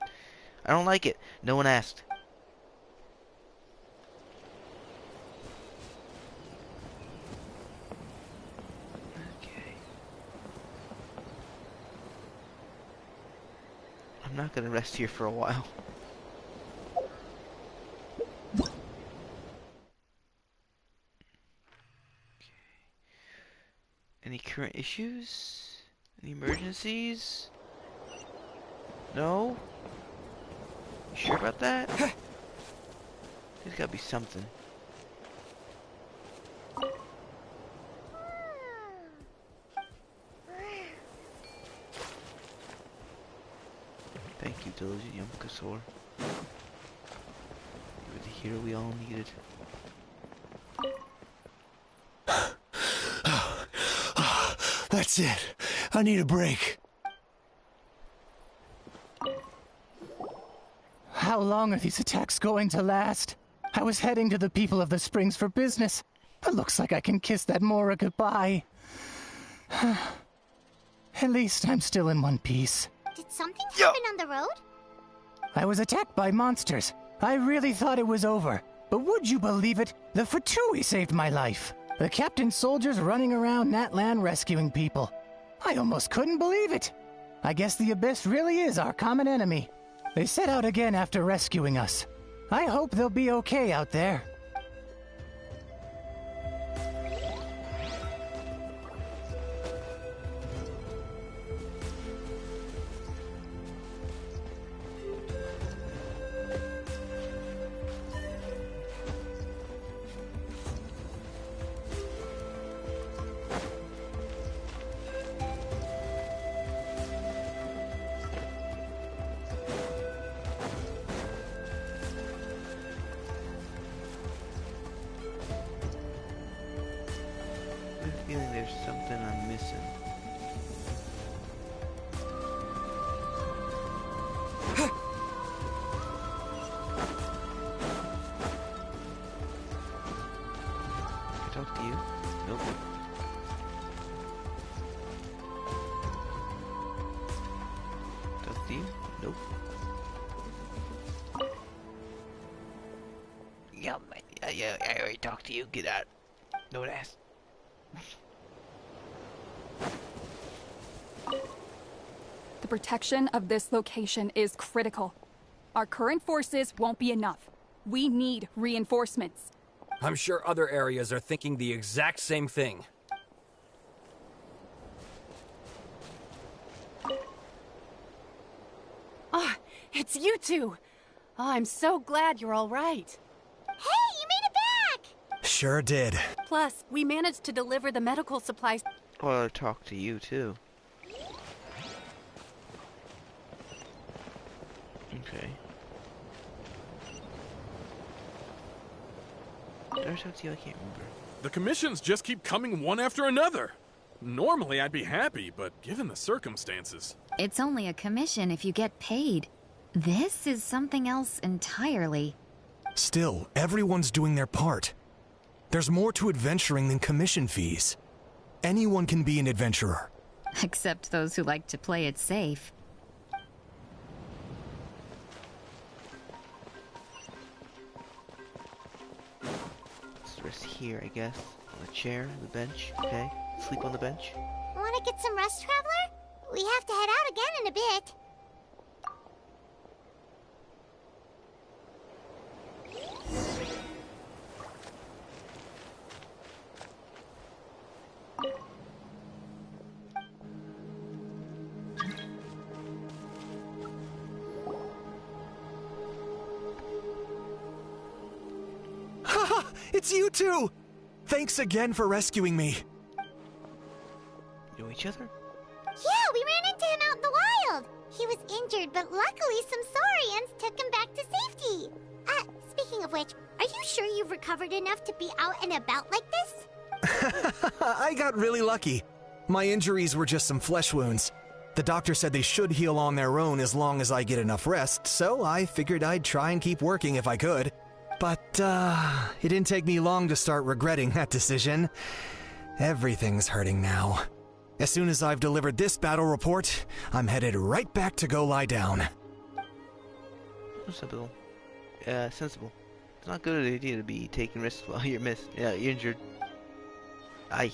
I don't like it. No one asked. I'm not gonna rest here for a while. Okay. Any current issues? Any emergencies? No? You sure about that? There's gotta be something. Thank you, diligent Yumkasaur. You were the hero we all needed. That's it. I need a break. How long are these attacks going to last? I was heading to the people of the Springs for business, but looks like I can kiss that Mora goodbye. At least I'm still in one piece. Did something happen on the road? I was attacked by monsters. I really thought it was over. But would you believe it? The Fatui saved my life. The captain's soldiers running around Natlan rescuing people. I almost couldn't believe it. I guess the Abyss really is our common enemy. They set out again after rescuing us. I hope they'll be okay out there. Feeling there's something I'm missing. Can I talk to you? Nope. Talk to you? Nope. Yeah, I already talked to you. Get out. No one asked. The protection of this location is critical. Our current forces won't be enough. We need reinforcements. I'm sure other areas are thinking the exact same thing. Ah, it's you two. Oh, I'm so glad you're all right. Hey, you made it back! Sure did. Plus, we managed to deliver the medical supplies. Well, I talk to you too. Okay. Did I talk to you? I can't remember. The commissions just keep coming one after another. Normally I'd be happy, but given the circumstances... It's only a commission if you get paid. This is something else entirely. Still, everyone's doing their part. There's more to adventuring than commission fees. Anyone can be an adventurer. Except those who like to play it safe. Rest here, I guess. On the chair, the bench. Okay. Sleep on the bench. Want to get some rest, Traveler? We have to head out again in a bit. Haha! It's you two! Thanks again for rescuing me. You know each other? Yeah, we ran into him out in the wild. He was injured, but luckily some saurians took him back to safety. Speaking of which, are you sure you've recovered enough to be out and about like this? I got really lucky. My injuries were just some flesh wounds. The doctor said they should heal on their own as long as I get enough rest, so I figured I'd try and keep working if I could. But, it didn't take me long to start regretting that decision. Everything's hurting now. As soon as I've delivered this battle report, I'm headed right back to go lie down. Sensible. Sensible. It's not good idea to be taking risks while you're you're injured. Aye.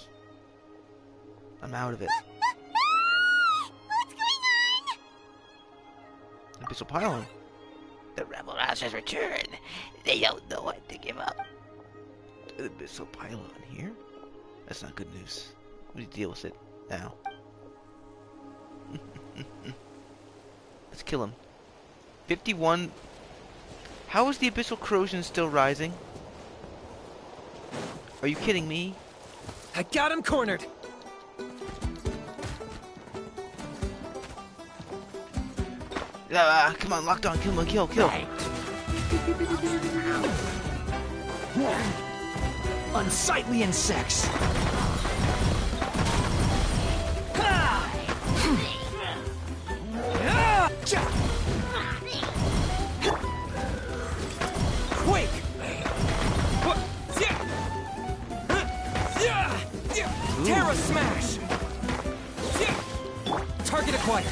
I'm out of it. What's going on? Abyssal Pylon. The rebel house has returned. They don't know when to give up. The Abyssal Pylon here? That's not good news. We need to deal with it now. Let's kill him. 51. How is the abyssal corrosion still rising? Are you kidding me? I got him cornered. Come on, locked on, kill. Unsightly insects. Quake! Terra Smash! Target acquired.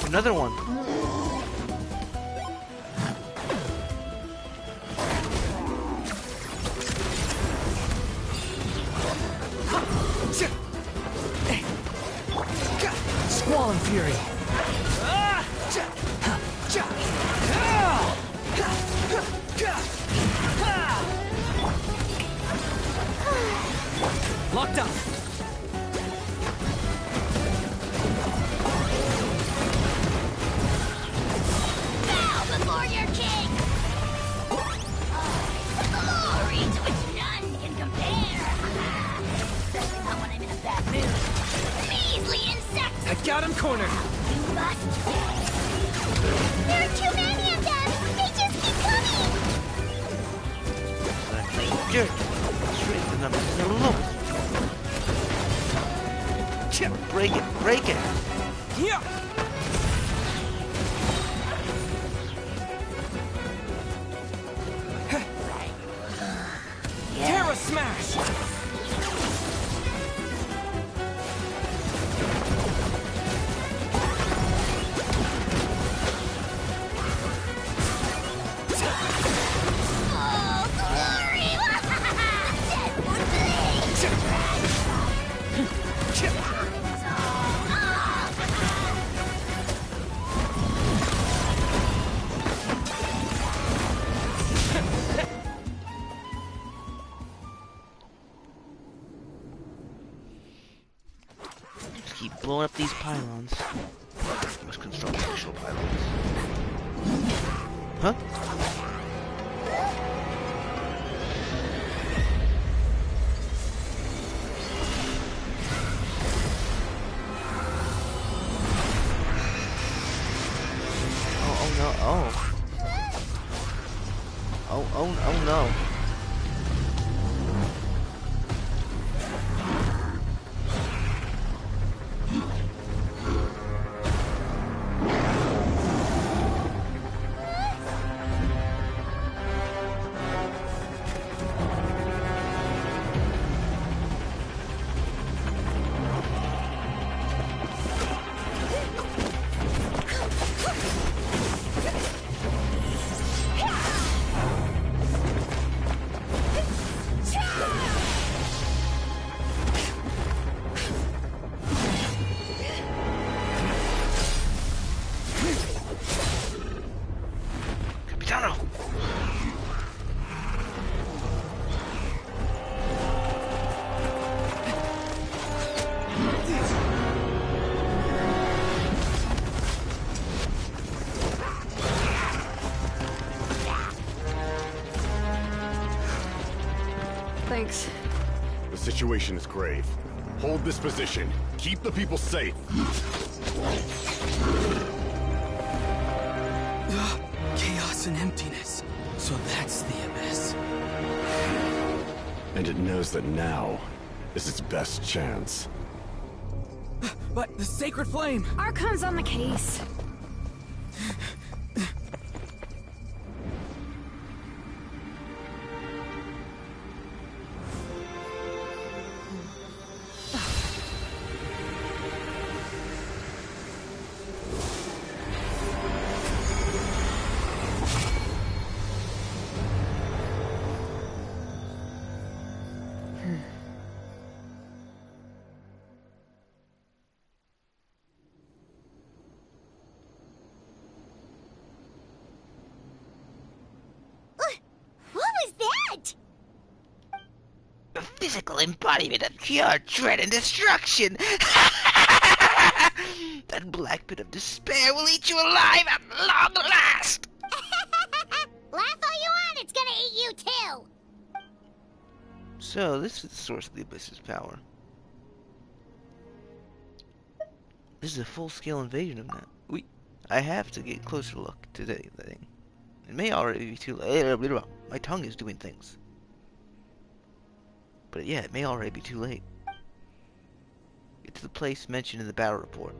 Another one. Squall and Fury. Locked up. Bow before your king! Glory to which none can compare! Especially not when I'm in a bad mood. Measly insects! I got him cornered. You must pay! There are too many of them! They just keep coming! When I play dirt, shrink the numbers to the lowest. Break it! Yeah! Terra Smash! Oh, glory! Deadwood Just keep blowing up these pylons. Must construct additional pylons. Huh? Oh no. Thanks. The situation is grave. Hold this position. Keep the people safe. Chaos and emptiness. So that's the abyss. And it knows that now is its best chance. But the sacred flame! Archon's on the case. What was that? A physical embodiment of pure dread and destruction. That black pit of despair will eat you alive at long last. Laugh all you want, it's gonna eat you too. So, this is the source of the Abyss's power. This is a full-scale invasion of that. I have to get a closer look to the thing. It may already be too late. My tongue is doing things. But yeah, it may already be too late. Get to the place mentioned in the battle report.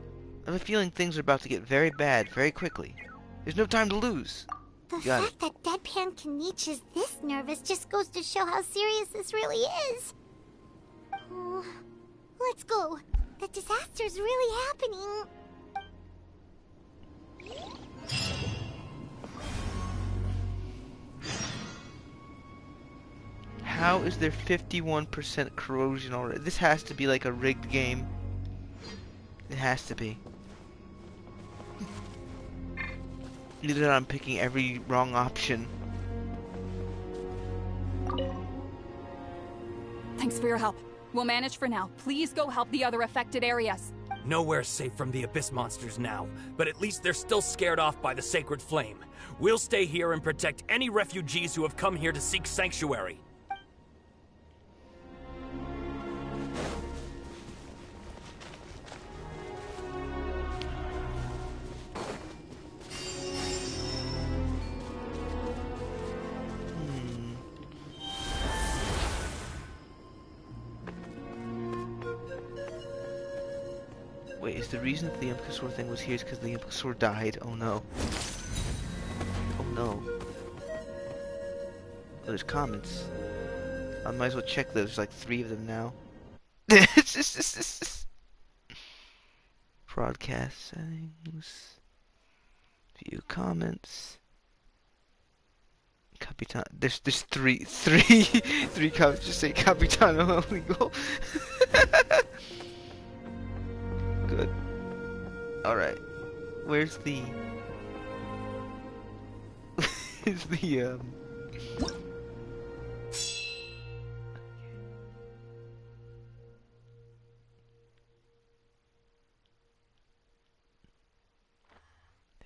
I have a feeling things are about to get very bad very quickly. There's no time to lose. The Got it. fact that Deadpan Kanich is this nervous just goes to show how serious this really is. Oh, let's go. The disaster's really happening. How is there 51% corrosion already? This has to be like a rigged game. It has to be. Either that I'm picking every wrong option. Thanks for your help. We'll manage for now. Please go help the other affected areas. Nowhere's safe from the Abyss monsters now, but at least they're still scared off by the sacred flame. We'll stay here and protect any refugees who have come here to seek sanctuary. Wait, is the reason that the Imcasaur thing was here is because the Imcasaur died? Oh no. Oh no. Oh, there's comments. I might as well check those. There's like 3 of them now. Broadcast settings. View comments. Capitan. There's three comments just say Capitano illegal. Good. Alright. Where's the... is the,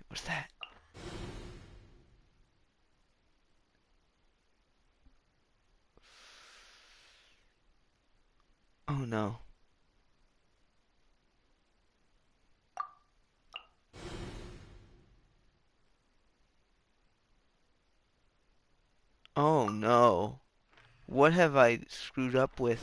What's that? Oh no. Oh no. What have I screwed up with?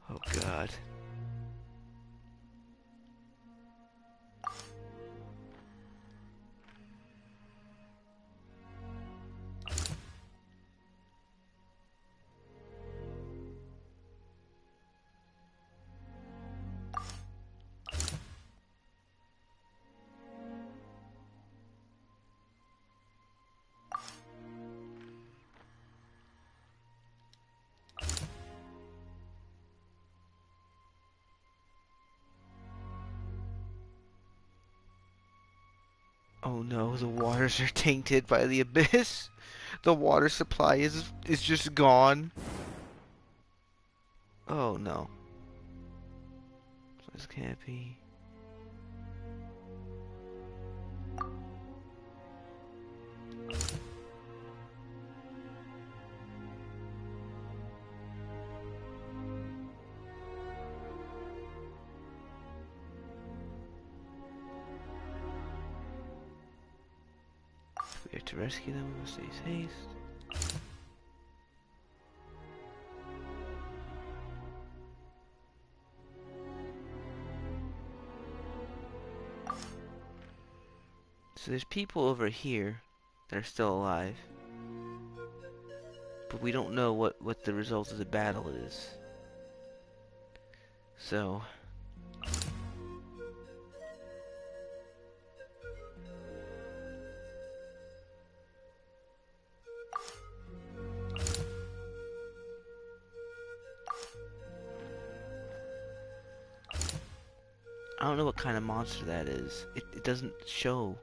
Oh god. Oh no, the waters are tainted by the abyss. The water supply is just gone. Oh no. This can't be. We have to rescue them. We must use haste. So there's people over here that are still alive. But we don't know what the result of the battle is. So I don't know what kind of monster that is. It doesn't show.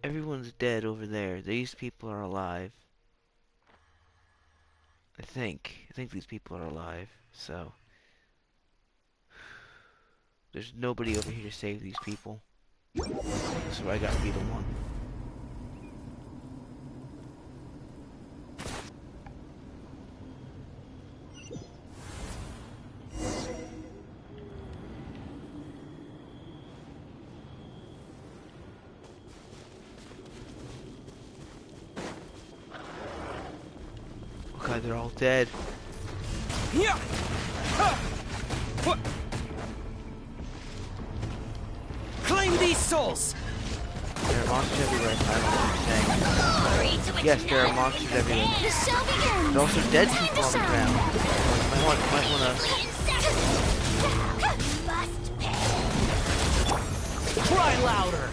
Everyone's dead over there. These people are alive. I think these people are alive. So there's nobody over here to save these people. So I gotta be the one. God, they're all dead. Yeah. Claim these souls. There are monsters everywhere. I don't know what you're saying. Yes, there are monsters everywhere. There's also dead people on the ground. You might wanna. Cry louder.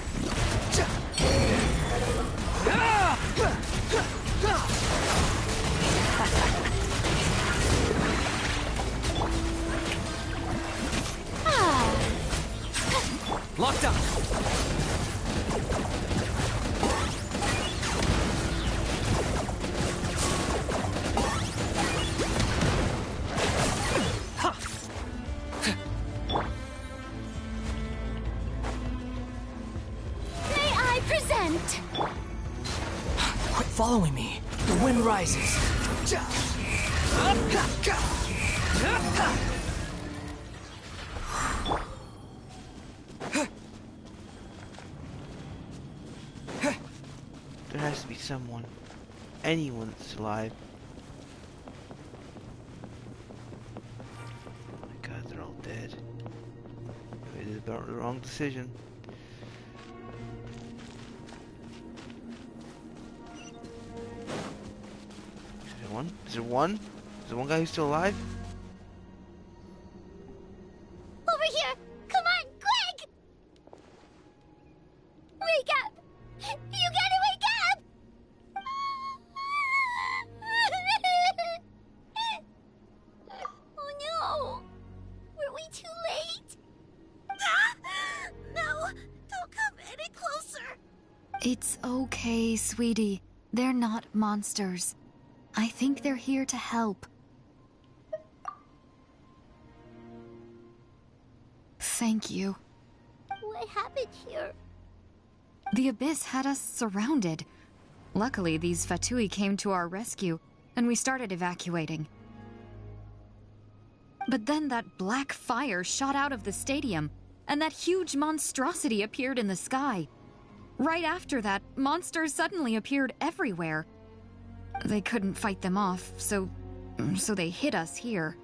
Locked up. May I present? Quit following me. The wind rises. There has to be someone. Anyone that's alive. Oh my god, they're all dead. I made the wrong decision. Is there one? Is there one? Is there one guy who's still alive? Over here! Come on, quick! Wake up! You gotta wake up! Oh no! Were we too late? No! Don't come any closer! It's okay, sweetie. They're not monsters. I think they're here to help. Thank you. What happened here? The Abyss had us surrounded. Luckily, these Fatui came to our rescue, and we started evacuating. But then that black fire shot out of the stadium, and that huge monstrosity appeared in the sky. Right after that, monsters suddenly appeared everywhere. They couldn't fight them off, so they hit us here.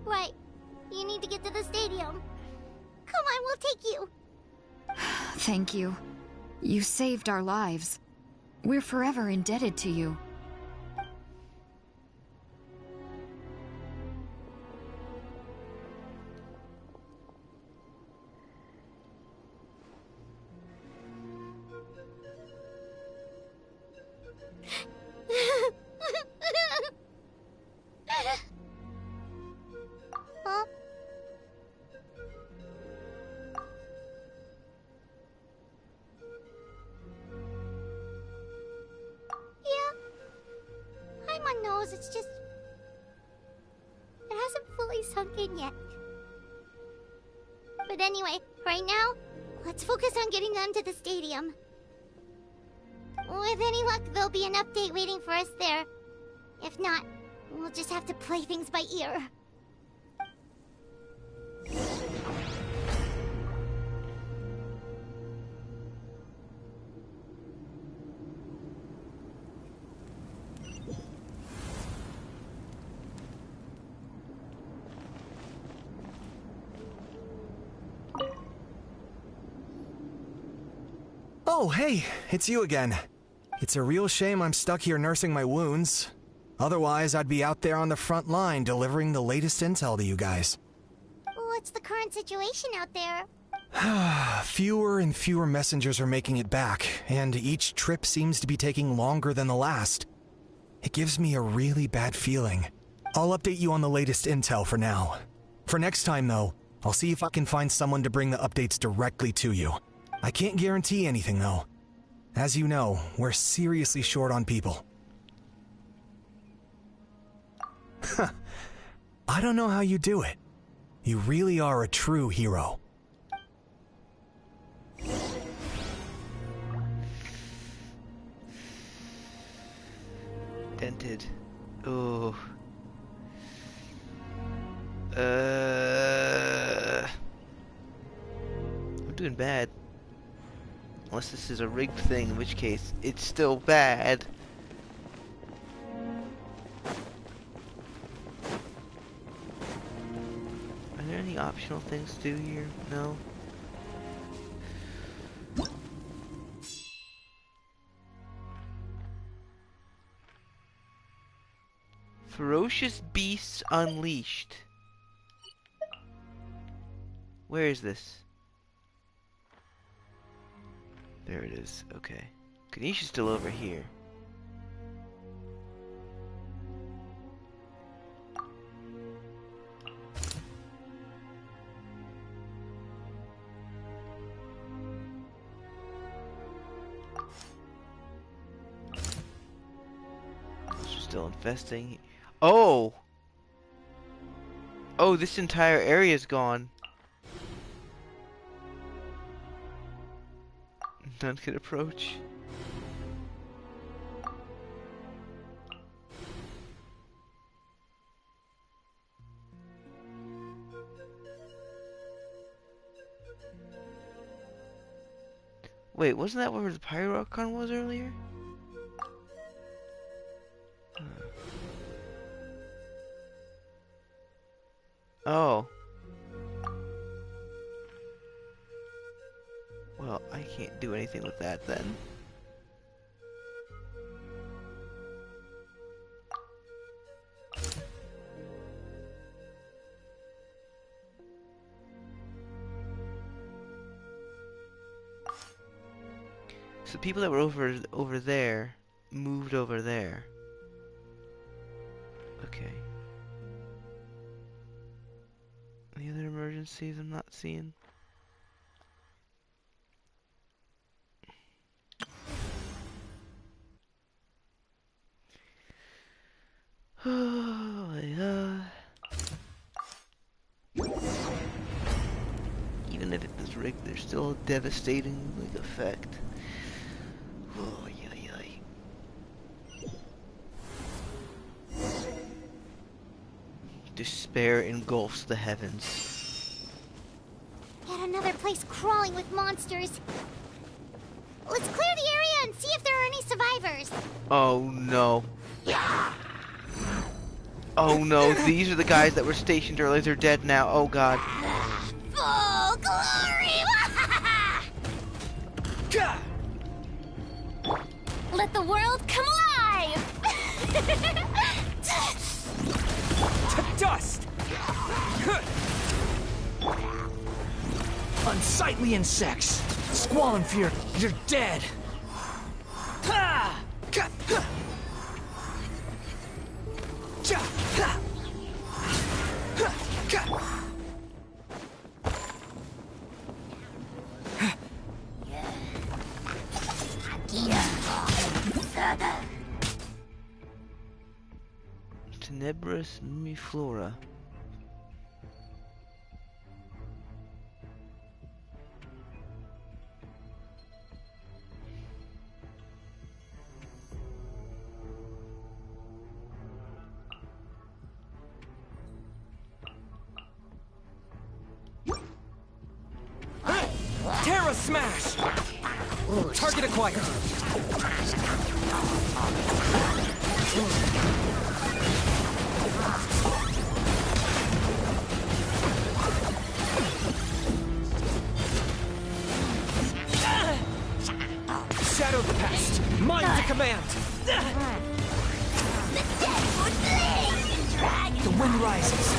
Right. You need to get to the stadium. Come on, we'll take you. Thank you. You saved our lives. We're forever indebted to you. Huh? Yeah. Paimon knows, it's just... it hasn't fully sunk in yet. But anyway, right now, let's focus on getting them to the stadium. With any luck, there'll be an update waiting for us there. If not, we'll just have to play things by ear. Oh, hey, it's you again. It's a real shame I'm stuck here nursing my wounds. Otherwise, I'd be out there on the front line delivering the latest intel to you guys. What's the current situation out there? Fewer and fewer messengers are making it back, and each trip seems to be taking longer than the last. It gives me a really bad feeling. I'll update you on the latest intel for now. For next time, though, I'll see if I can find someone to bring the updates directly to you. I can't guarantee anything, though. As you know, we're seriously short on people. I don't know how you do it. You really are a true hero. Dented. Oh. I'm doing bad. Unless this is a rigged thing, in which case it's still bad. Are there any optional things to do here? No. Ferocious beasts unleashed. Where is this? There it is. Okay. Ganesha's still over here. She's still infesting. Oh! Oh, this entire area's gone. None can approach. Wait, wasn't that where the Pyrocon was earlier? Oh. Well, I can't do anything with that then. So people that were over there moved over there. Okay. Any other emergencies I'm not seeing? Oh, yeah. Even if it was rigged, there's still a devastating effect. Oh, yeah, yeah. Despair engulfs the heavens. Yet another place crawling with monsters. Let's clear the area and see if there are any survivors. Oh no. Oh no, these are the guys that were stationed earlier. They're dead now. Oh god. Full glory! Let the world come alive! To dust! Unsightly insects! Squall and fear, you're dead! Ha! Tenebrous Muflora. Terra Smash! Target acquired. Shadow the past. Mind to command. The wind rises.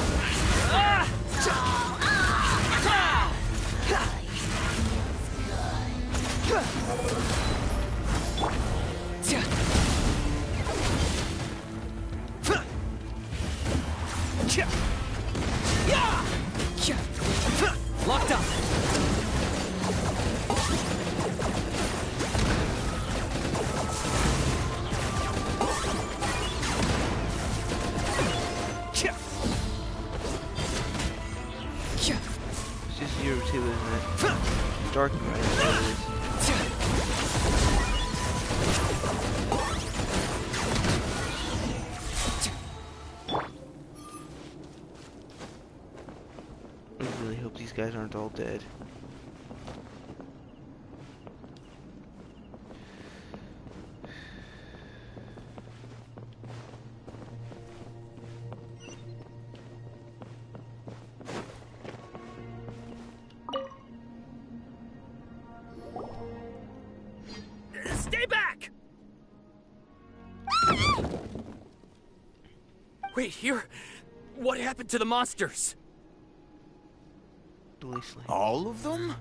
Locked up. It's just you two, isn't it? Dark right? I really hope these guys aren't all dead. Stay back! Wait, here? What happened to the monsters? All of them?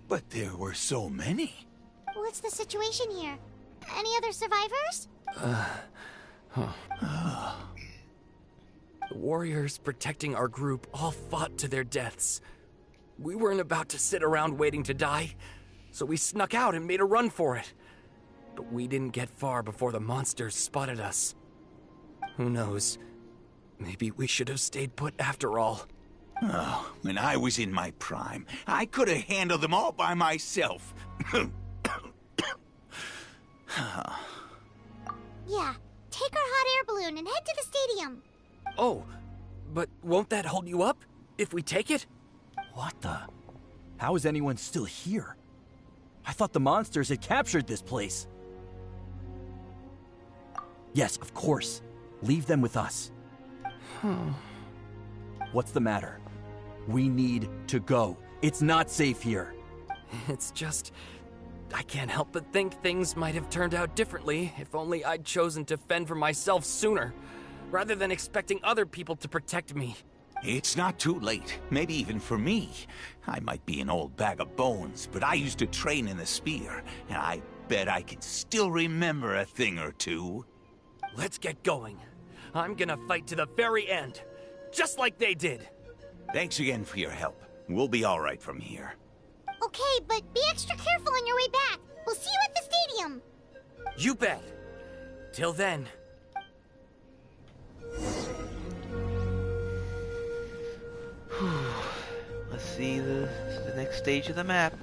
But there were so many. What's the situation here? Any other survivors? The warriors protecting our group all fought to their deaths. We weren't about to sit around waiting to die, so we snuck out and made a run for it. But we didn't get far before the monsters spotted us. Who knows? Maybe we should have stayed put after all. Oh, when I was in my prime, I could have handled them all by myself. Yeah, take our hot air balloon and head to the stadium. Oh, but won't that hold you up if we take it? What the? How is anyone still here? I thought the monsters had captured this place. Yes, of course. Leave them with us. What's the matter? We need to go. It's not safe here. It's just... I can't help but think things might have turned out differently if only I'd chosen to fend for myself sooner, rather than expecting other people to protect me. It's not too late, maybe even for me. I might be an old bag of bones, but I used to train in the spear, and I bet I can still remember a thing or two. Let's get going. I'm gonna fight to the very end, just like they did. Thanks again for your help. We'll be all right from here. Okay, but be extra careful on your way back. We'll see you at the stadium. You bet. Till then. Let's see the next stage of the map.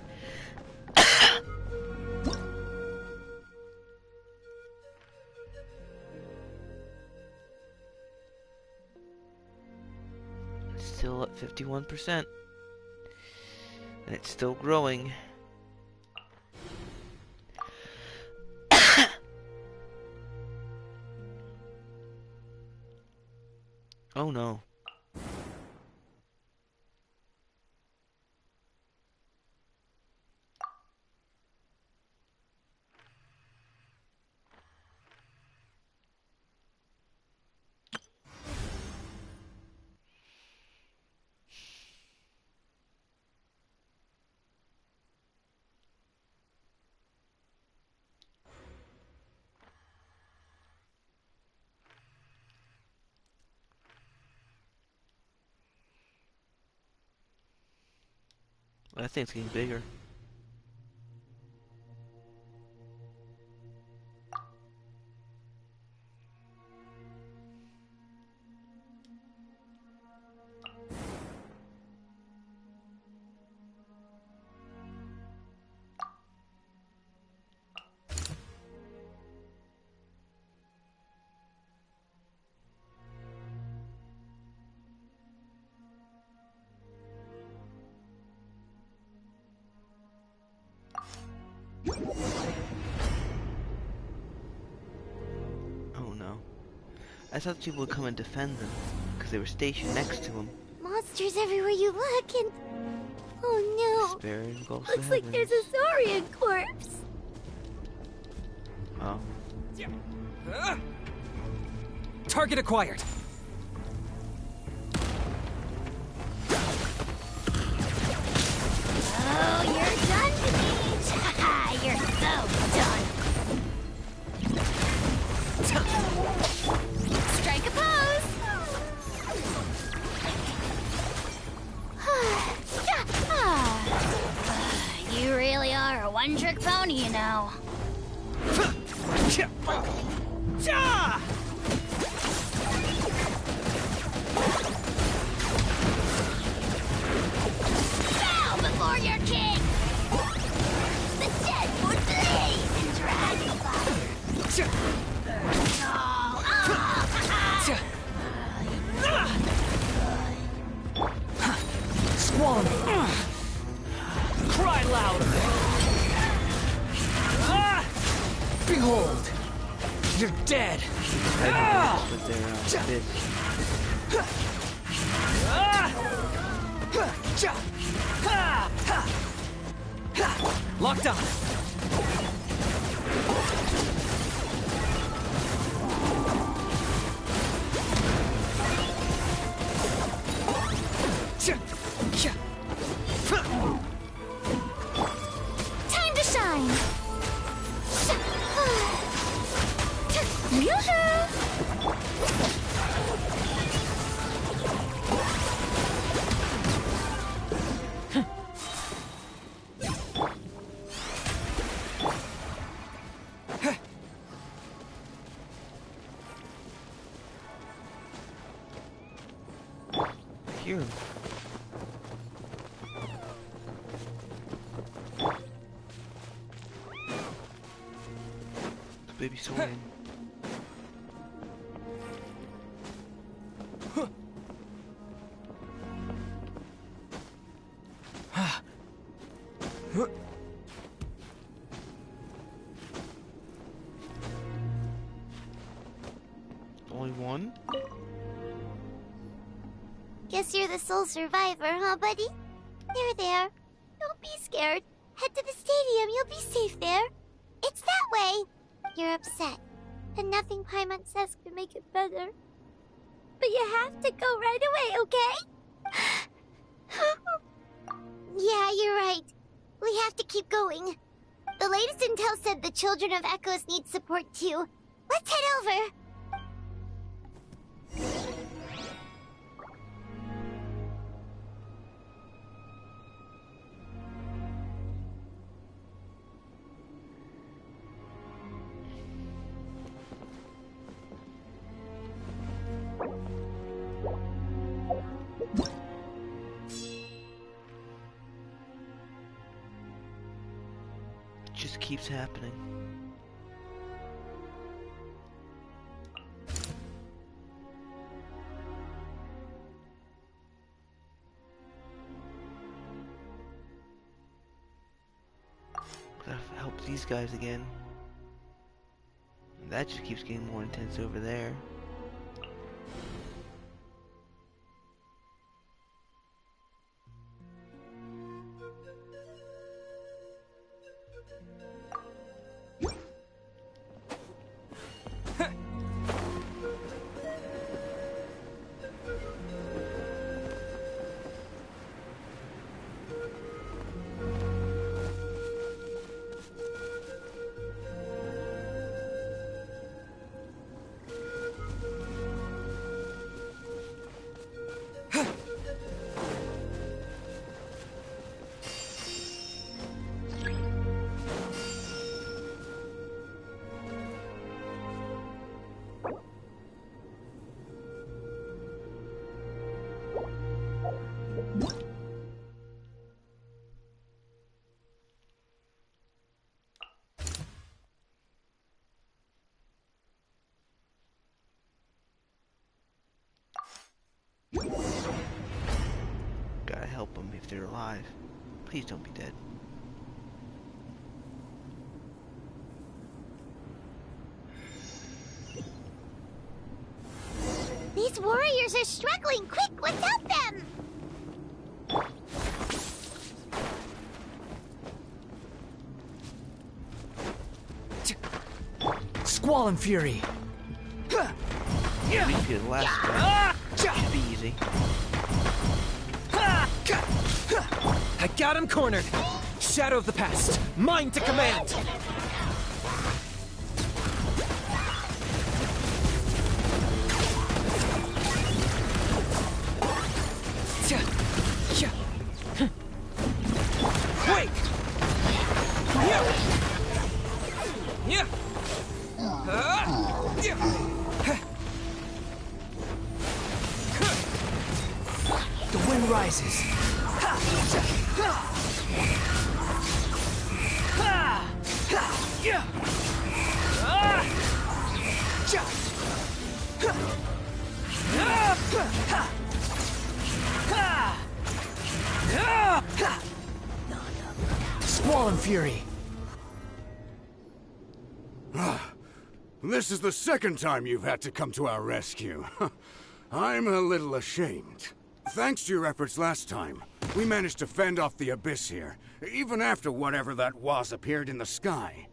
Still at 51%. And it's still growing. Oh no. I think it's getting bigger. Oh no. I thought people would come and defend them, because they were stationed next to him. Monsters everywhere you look, and... Oh no! Despair engulfs Looks the like there's a Saurian corpse! Oh. Target acquired. Oh, you're done, Peach! Haha, you're so done! Strike a pose! You really are a one-trick pony, you know. Bow before your king! The dead would blaze in dragon fire! Squall. Cry louder. Behold, you're dead. Locked on. Time to shine! Yoo-hoo! Hear him. The baby Saurian. Only one? Guess you're the sole survivor, huh, buddy? There. Don't be scared. Head to the stadium, you'll be safe there. It's that way. You're upset, and nothing Paimon says can make it better. But you have to go right away, okay? Yeah, you're right. We have to keep going. The latest intel said the Children of Echoes need support too. Let's head over. It just keeps happening. Gotta help these guys again. And that just keeps getting more intense over there. help them if they're alive. Please don't be dead. These warriors are struggling. Quick, let's help them! Squall and Fury! Repeat the last one. Should be easy. I got him cornered! Shadow of the past, mine to command! Quake! The wind rises. Squall and Fury. This is the second time you've had to come to our rescue. I'm a little ashamed. Thanks to your efforts last time, we managed to fend off the Abyss here, even after whatever that was appeared in the sky.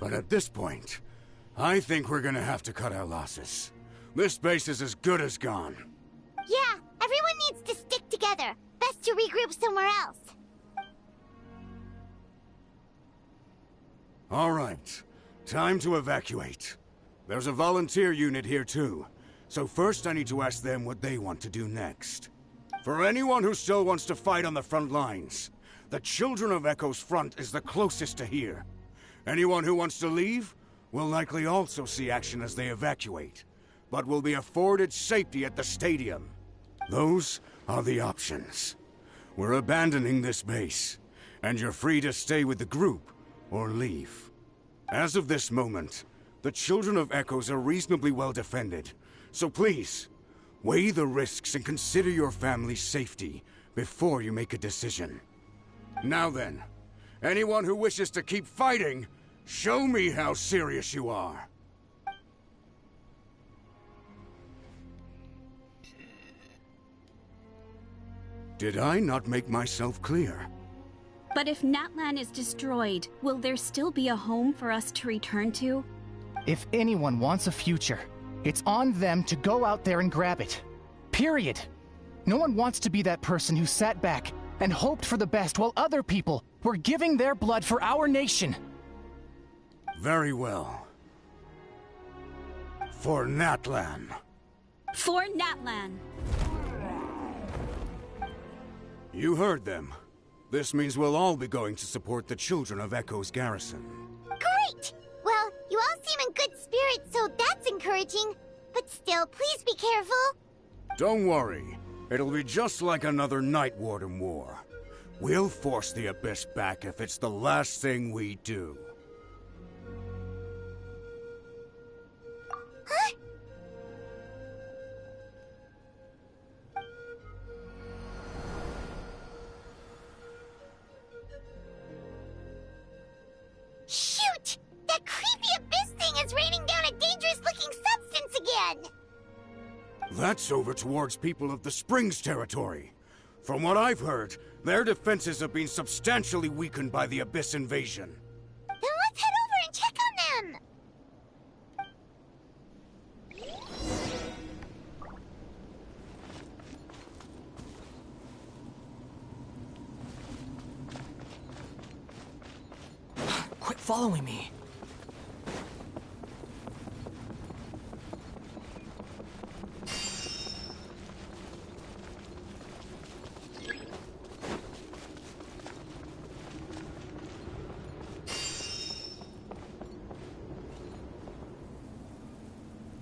But at this point, I think we're gonna have to cut our losses. This base is as good as gone. Yeah, everyone needs to stick together. Best to regroup somewhere else. All right, time to evacuate. There's a volunteer unit here too, so first I need to ask them what they want to do next. For anyone who still wants to fight on the front lines, the Children of Echo's front is the closest to here. Anyone who wants to leave will likely also see action as they evacuate, but will be afforded safety at the stadium. Those are the options. We're abandoning this base, and you're free to stay with the group or leave. As of this moment, the Children of Echoes are reasonably well defended, so please, weigh the risks and consider your family's safety before you make a decision. Now then, anyone who wishes to keep fighting, show me how serious you are. Did I not make myself clear? But if Natlan is destroyed, will there still be a home for us to return to? If anyone wants a future, it's on them to go out there and grab it. Period. No one wants to be that person who sat back and hoped for the best while other people were giving their blood for our nation. Very well. For Natlan. For Natlan. You heard them. This means we'll all be going to support the Children of Echo's garrison. Great! Well, you all seem in good spirits, so that's encouraging. But still, please be careful. Don't worry. It'll be just like another Night Warden war. We'll force the Abyss back if it's the last thing we do. Huh? Shoot! That creepy Abyss thing is raining down a dangerous-looking substance again! That's over towards people of the Springs territory. From what I've heard, their defenses have been substantially weakened by the Abyss invasion. Then let's head over and check on them! Quit following me.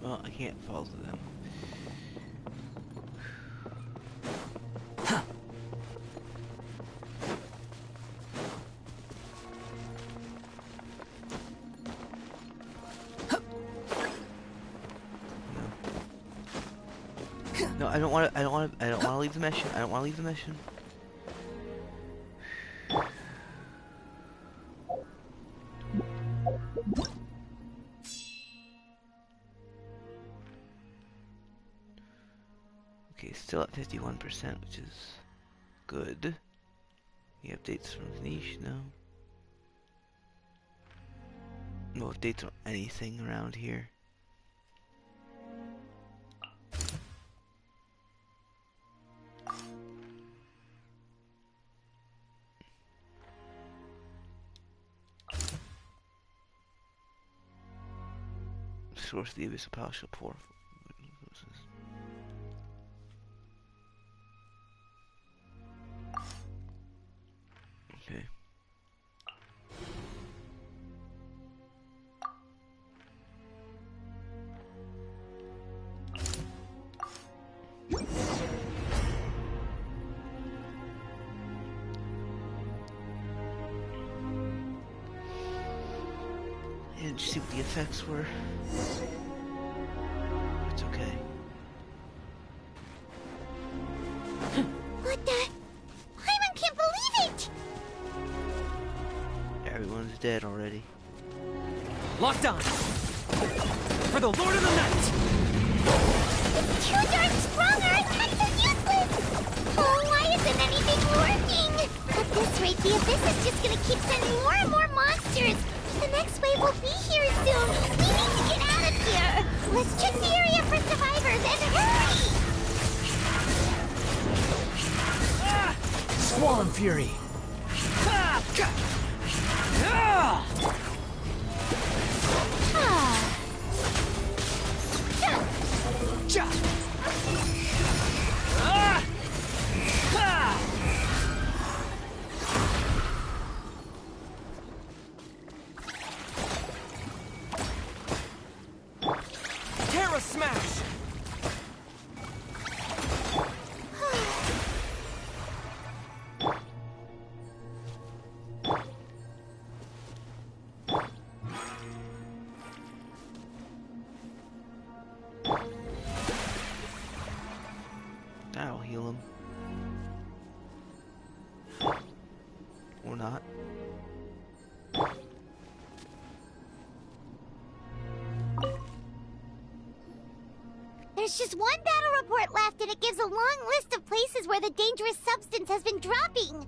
Well, I can't follow them. No, I don't want to leave the mission. I don't want to leave the mission. Still at 51%, which is good. Any updates from Niche? No. No updates on anything around here. Source of the Abyss of Power shall pour. Okay. Didn't see what the effects were. It's okay. What the? Hyman can't believe it! Everyone's dead already. Locked on! For the Lord of the Night! It's too darn strong, our attacks are useless! Oh, why isn't anything working? At this rate, the Abyss is just gonna keep sending more and more monsters! The next wave will be here soon! We need to get out of here! Let's check the area for survivors and hurry! Squall and Fury! Terra Smash! That'll heal him. Or not. There's just one battle report left, and it gives a long list of places where the dangerous substance has been dropping.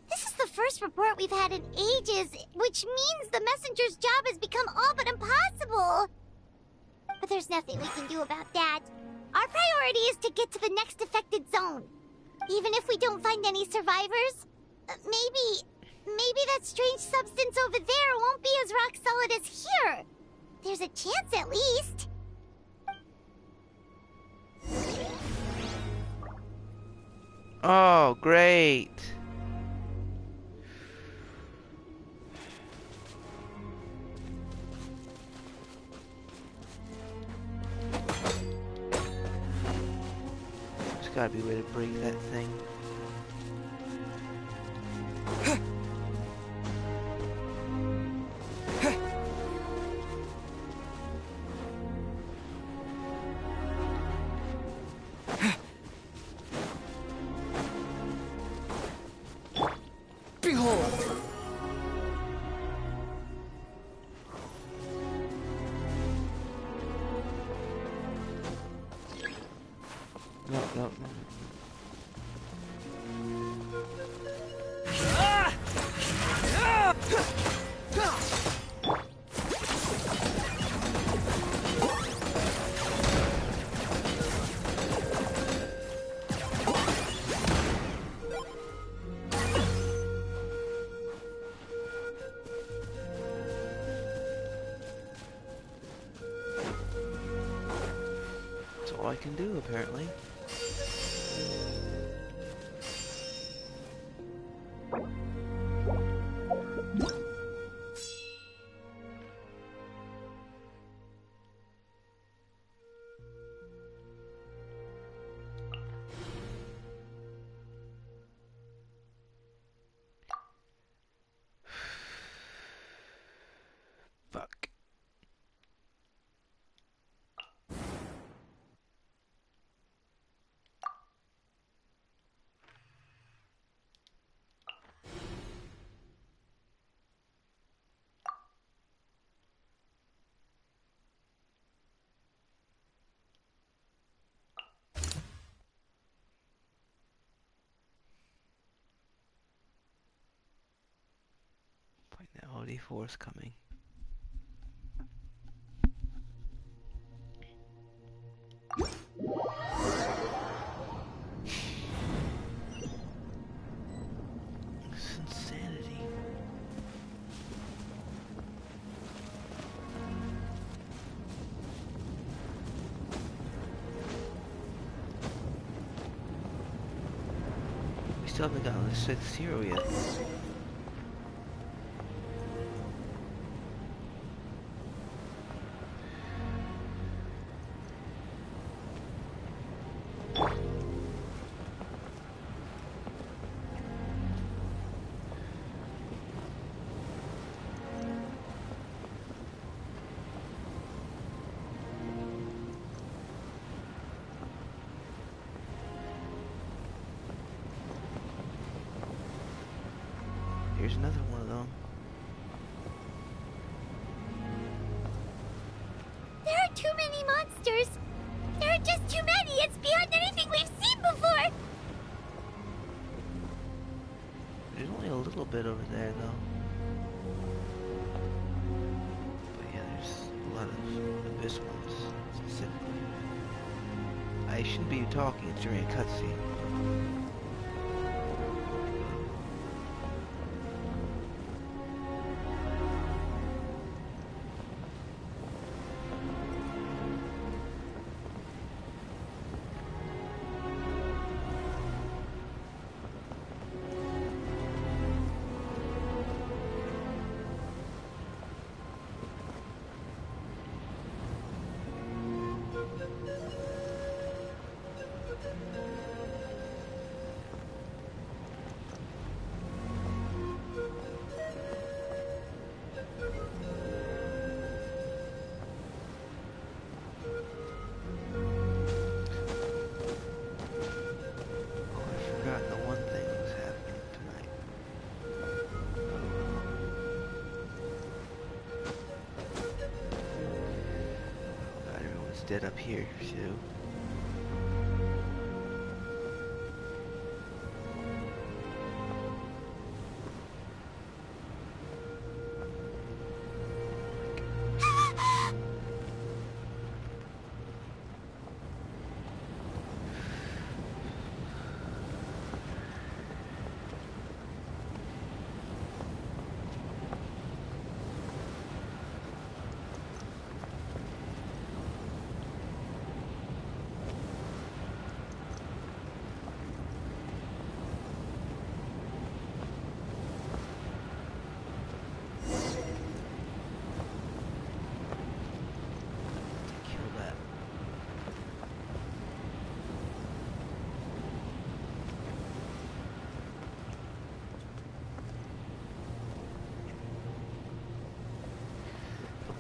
This is the first report we've had in ages, which means the messenger's job has become all but impossible. But there's nothing we can do about that. Our priority is to get to the next affected zone. Even if we don't find any survivors, maybe that strange substance over there won't be as rock solid as here. There's a chance at least. Oh, great. There's gotta be a way to break that thing. Behold! No. That's all I can do, apparently. Fuck. Oh, D4 is coming. It's insanity. We still haven't gotten the 6th hero yet. Here's another one of them. There are too many monsters. There are just too many. It's beyond anything we've seen before. There's only a little bit over there, though. But yeah, there's a lot of abyss ones, specifically. I shouldn't be talking during a cutscene. Dead up here, too.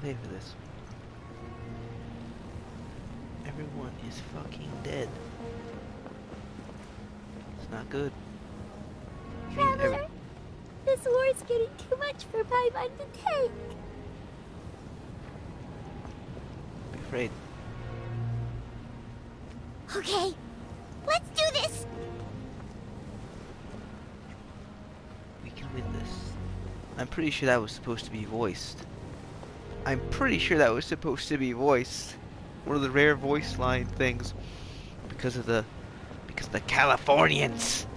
Pay for this. Everyone is fucking dead. It's not good. Traveler, this war is getting too much for my mind to take. Be afraid. Okay, let's do this. We can win this. I'm pretty sure that was supposed to be voiced. I'm pretty sure that was supposed to be voiced. One of the rare voice line things. Because of the Californians.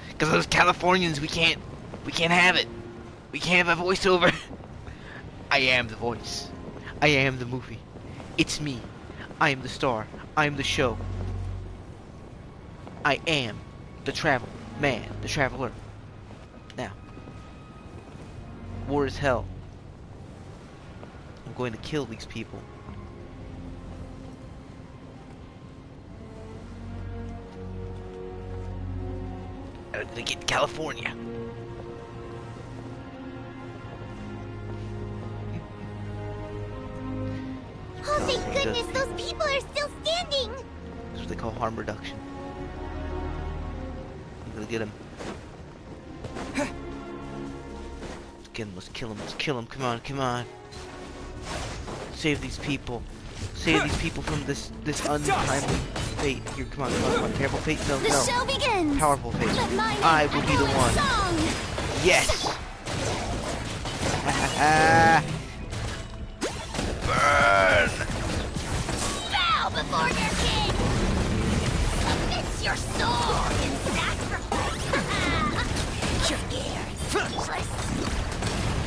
Because of those Californians, we can't have it. We can't have a voiceover. I am the voice. I am the movie. It's me. I am the star. I am the show. I am the travel man, the traveler. Now, war is hell. I'm going to kill these people. I'm gonna get California. Oh, thank goodness those people are still standing. That's what they call harm reduction. I'm gonna get him. Let's get him, let's kill him, let's kill him. Come on, come on. Save these people. Save these people from this untimely fate. Here, come on, come on, come on. Terrible fate? No, The no. show begins. Powerful fate. Let my I will be the one. song. Yes! Ah! Burn! Bow before your king! Submit your soul in sacrifice! Your gear is speechless!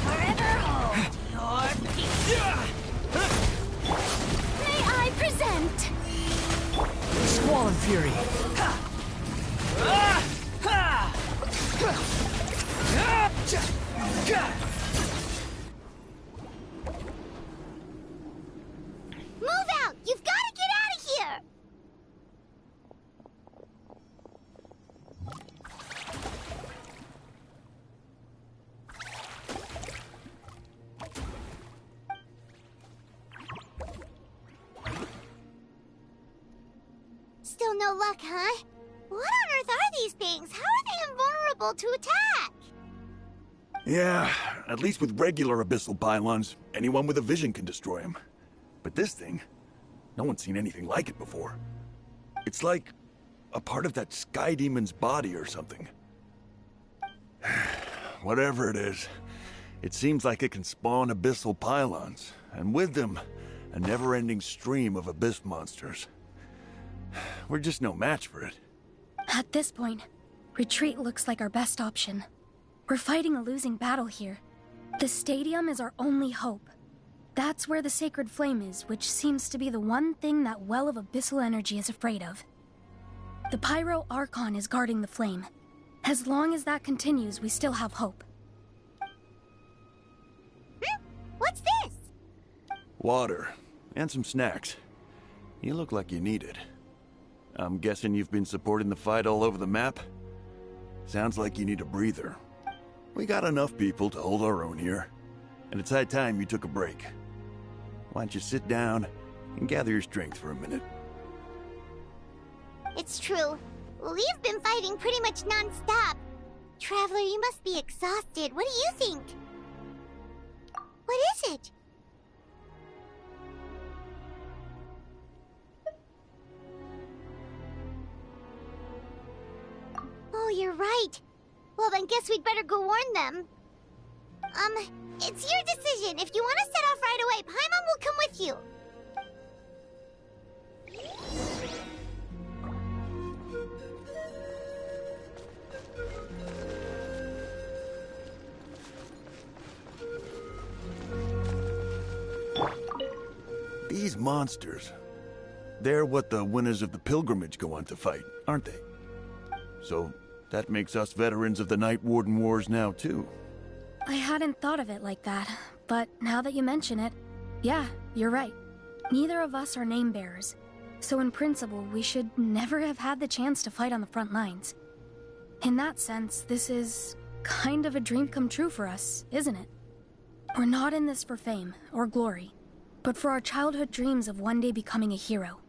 Forever hold your peace! May I present? Squall Fury. Move out! You've got to get out of here! Still no luck, huh? What on earth are these things? How are they invulnerable to attack? Yeah, at least with regular abyssal pylons, anyone with a vision can destroy them. But this thing, no one's seen anything like it before. It's like a part of that sky demon's body or something. Whatever it is, it seems like it can spawn abyssal pylons, and with them, a never-ending stream of abyss monsters. We're just no match for it. At this point, retreat looks like our best option. We're fighting a losing battle here. The stadium is our only hope. That's where the sacred flame is, which seems to be the one thing that well of abyssal energy is afraid of. The Pyro Archon is guarding the flame. As long as that continues, we still have hope. What's this? Water, and some snacks. You look like you need it. I'm guessing you've been supporting the fight all over the map? Sounds like you need a breather. We got enough people to hold our own here, and it's high time you took a break. Why don't you sit down and gather your strength for a minute? It's true. We've been fighting pretty much non-stop. Traveler, you must be exhausted. What do you think? What is it? Oh, you're right. Well, then guess we'd better go warn them. It's your decision. If you want to set off right away, Paimon will come with you. These monsters, they're what the winners of the pilgrimage go on to fight, aren't they? So that makes us veterans of the Night Warden Wars now, too. I hadn't thought of it like that, but now that you mention it, yeah, you're right. Neither of us are name bearers, so in principle, we should never have had the chance to fight on the front lines. In that sense, this is kind of a dream come true for us, isn't it? We're not in this for fame or glory, but for our childhood dreams of one day becoming a hero.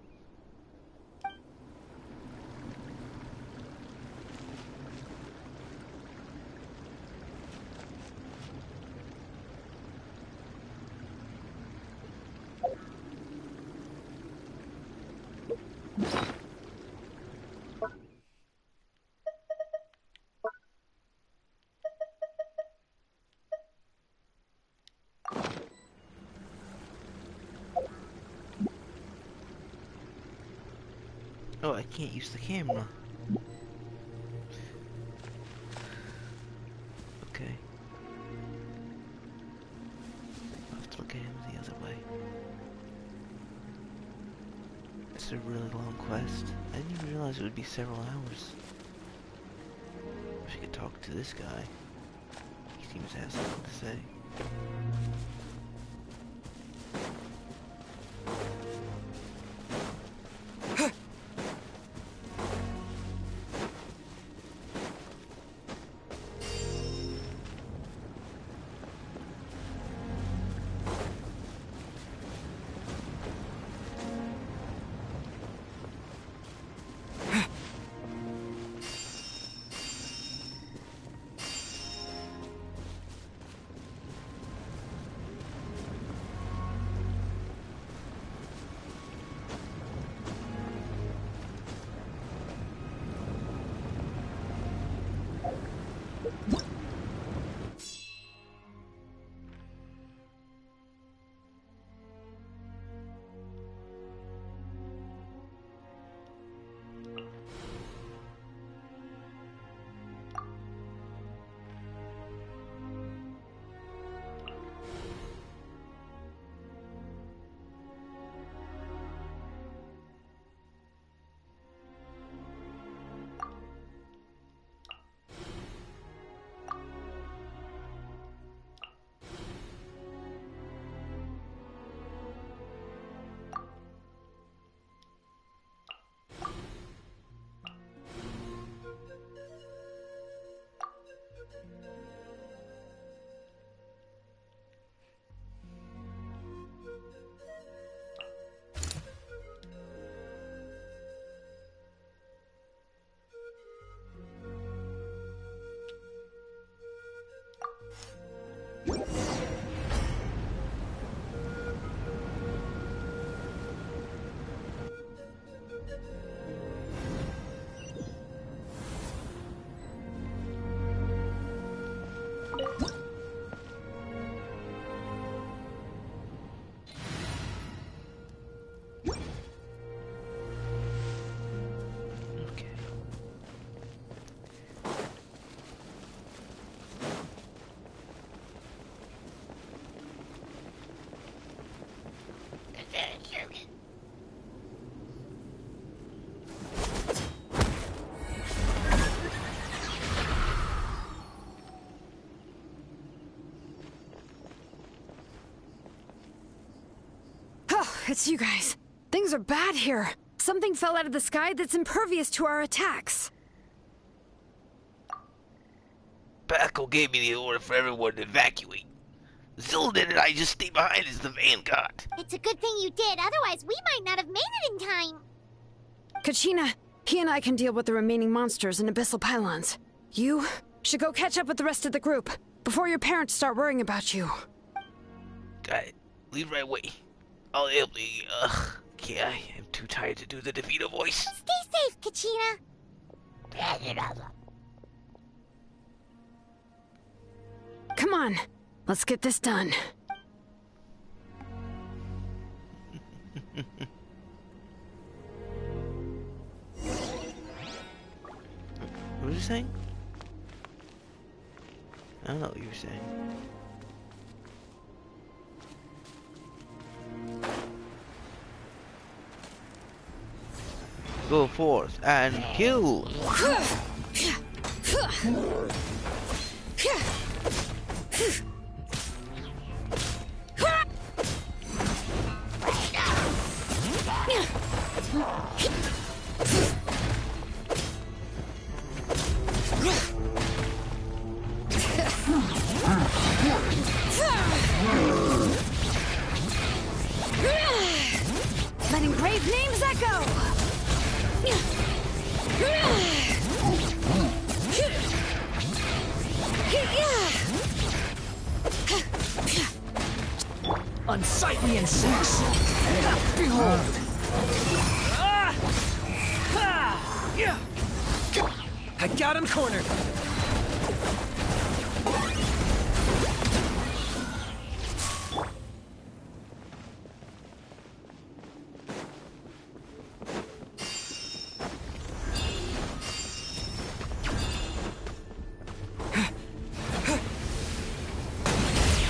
Oh, I can't use the camera. Okay. I'll have to look at him the other way. It's a really long quest. I didn't even realize it would be several hours. Wish I could talk to this guy. He seems to have something to say. it's you guys. Things are bad here. Something fell out of the sky that's impervious to our attacks. Paco gave me the order for everyone to evacuate. Zildan and I just stay behind as the vanguard. It's a good thing you did, otherwise we might not have made it in time. Kachina, he and I can deal with the remaining monsters and abyssal pylons. You should go catch up with the rest of the group before your parents start worrying about you. Got it. Leave right away. I'll help you. Okay, I am too tired to do the DeVito voice. Stay safe, Kachina. Come on, let's get this done. What was you saying? I don't know what you were saying. Go forth and kill! Letting brave names echo! Unsightly insects! Behold! I got him cornered!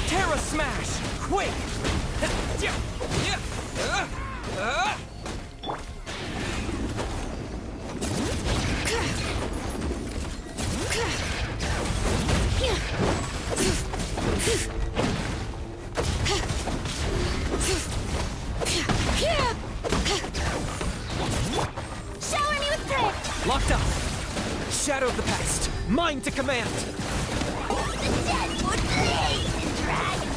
Terra Smash! Quick! Shower me with grit! Locked up! Shadow of the past! Mine to command! The dead would bleed in dragon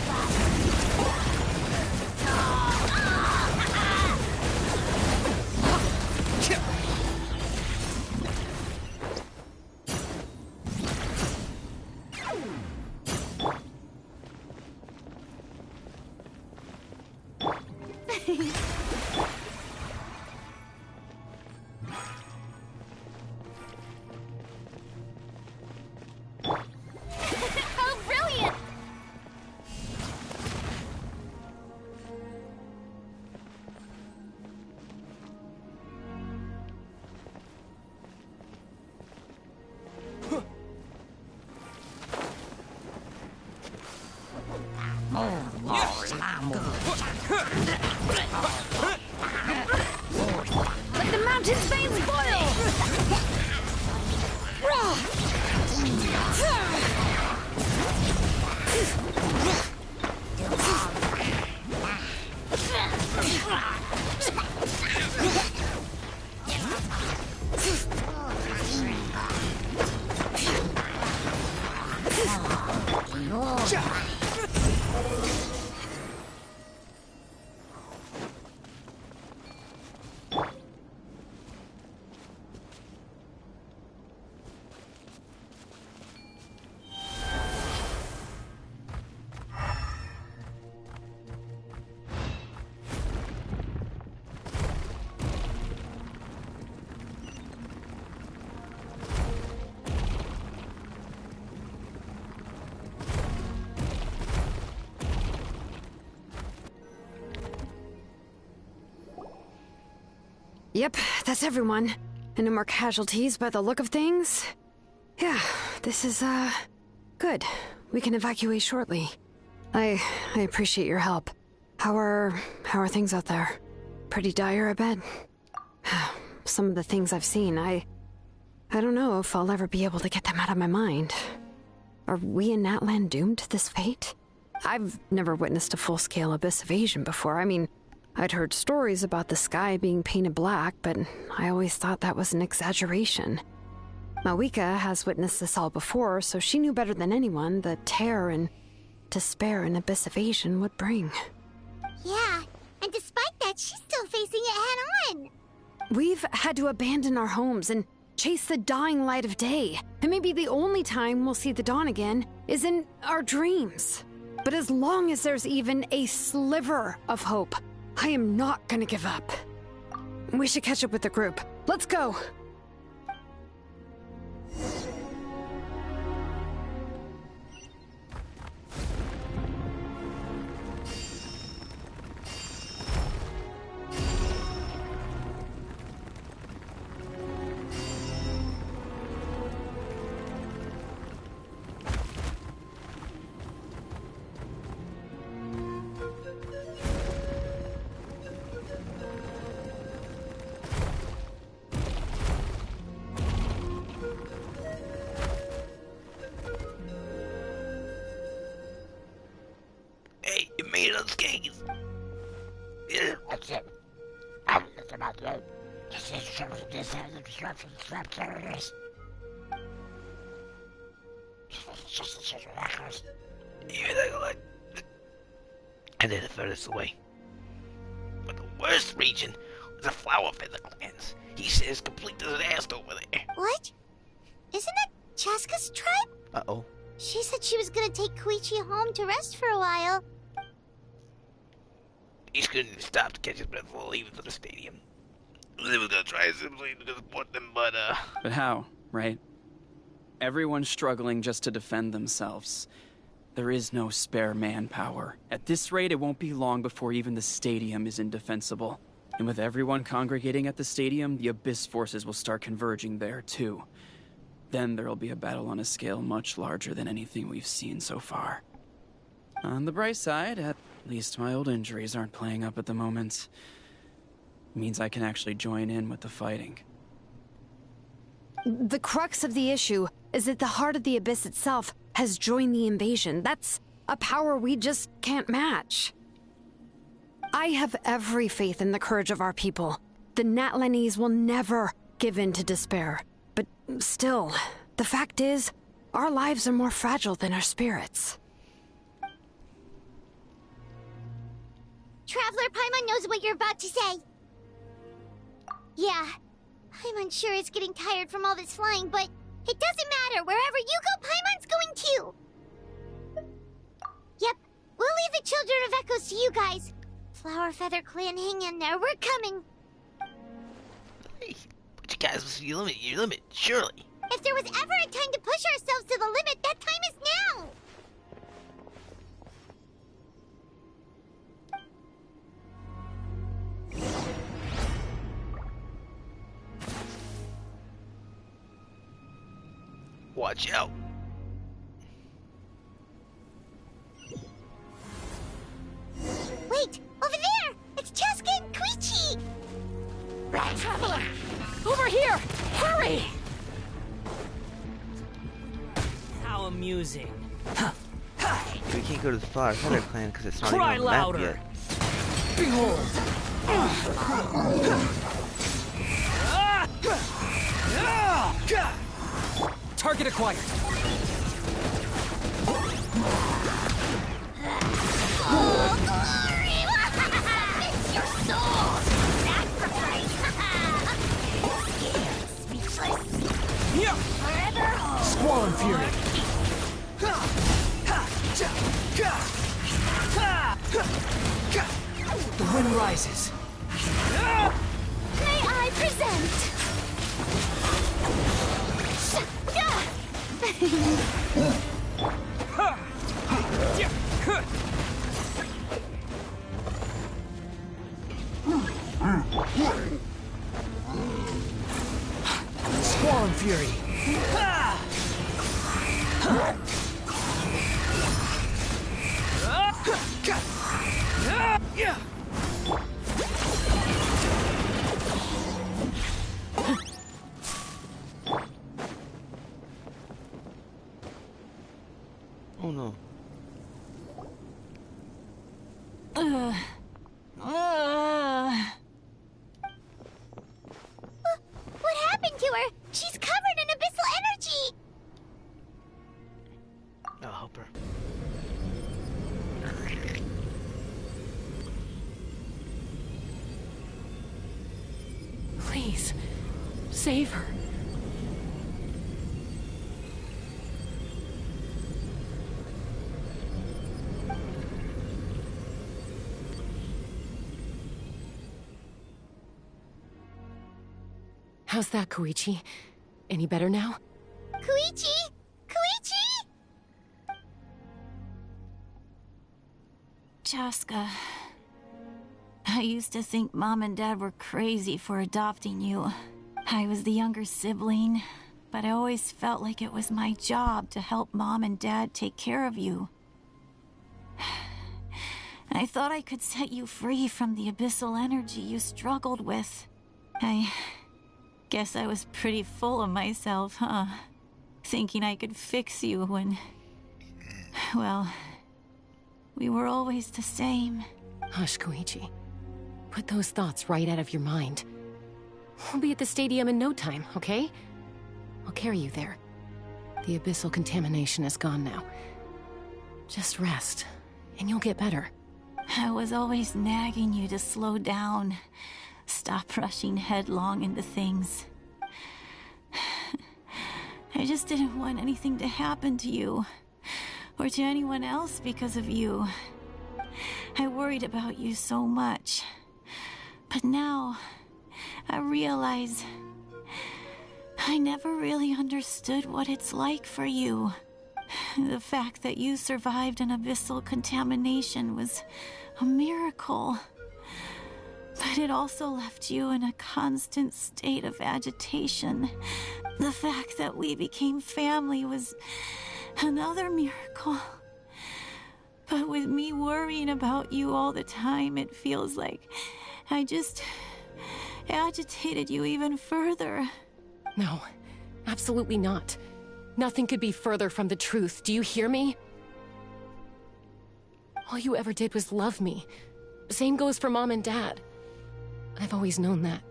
Oh, brilliant! Let the mountain's veins boil! Yep, that's everyone. And no more casualties by the look of things. Yeah, this is, good. We can evacuate shortly. I appreciate your help. How are things out there? Pretty dire, I bet. Some of the things I've seen, I don't know if I'll ever be able to get them out of my mind. Are we in Natlan doomed to this fate? I've never witnessed a full-scale abyss invasion before. I mean, I'd heard stories about the sky being painted black, but I always thought that was an exaggeration. Mawika has witnessed this all before, so she knew better than anyone the terror and despair an abyss of Asian would bring. Yeah, and despite that, she's still facing it head-on. We've had to abandon our homes and chase the dying light of day, and maybe the only time we'll see the dawn again is in our dreams. But as long as there's even a sliver of hope, I am not gonna give up. We should catch up with the group. Let's go! Hey, you made it unscathed. Yeah. That's it. I'm just about to. This is disruptions. You hear that? Like, and then the furthest away. But the worst region was the flower feather clans. He says complete disaster over there. What? Isn't that Chaska's tribe? Uh-oh. She said she was gonna take Koichi home to rest for a while. He couldn't even stop to catch his breath before leaving for the stadium. They was gonna try simply to support them, but But how, right? Everyone's struggling just to defend themselves. There is no spare manpower. At this rate, it won't be long before even the stadium is indefensible. And with everyone congregating at the stadium, the Abyss forces will start converging there, too. Then there'll be a battle on a scale much larger than anything we've seen so far. On the bright side, at least my old injuries aren't playing up at the moment. Means I can actually join in with the fighting. The crux of the issue is that the heart of the Abyss itself has joined the invasion. That's a power we just can't match. I have every faith in the courage of our people. The Natlanese will never give in to despair. But still, the fact is, our lives are more fragile than our spirits. Traveler Paimon knows what you're about to say. Yeah, Paimon's sure is getting tired from all this flying, but it doesn't matter. Wherever you go, Paimon's going too. Yep, we'll leave the Children of Echoes to you guys. Flower Feather Clan, hang in there. We're coming. hey, but you guys must your limit, surely. If there was ever a time to push ourselves to the limit, that time is now. Watch out. Wait, over there! It's Chaska and Koichi! Traveler! Over here! Hurry! How amusing. We can't go to the Flower Feather Clan because it's not Cry even on the map louder. yet. Behold! Target acquired. Oh, glory! It's your soul! Sacrifice! Scared, speechless. Forever home. Squall and Fury. The wind rises. May I present? Squall and Fury. Oh no. Please, save her. How's that, Koichi? Any better now? Koichi! Koichi! Chaska, I used to think Mom and Dad were crazy for adopting you. I was the younger sibling, but I always felt like it was my job to help Mom and Dad take care of you. I thought I could set you free from the abyssal energy you struggled with. I guess I was pretty full of myself, huh? Thinking I could fix you when... well, we were always the same. Hush, Koichi. Put those thoughts right out of your mind. We'll be at the stadium in no time, okay? I'll carry you there. The abyssal contamination is gone now. Just rest, and you'll get better. I was always nagging you to slow down. Stop rushing headlong into things. I just didn't want anything to happen to you, or to anyone else because of you. I worried about you so much. But now, I realize I never really understood what it's like for you. The fact that you survived an abyssal contamination was a miracle. But it also left you in a constant state of agitation. The fact that we became family was another miracle. But with me worrying about you all the time, it feels like I just agitated you even further. No, absolutely not. Nothing could be further from the truth. Do you hear me? All you ever did was love me. Same goes for Mom and Dad. I've always known that.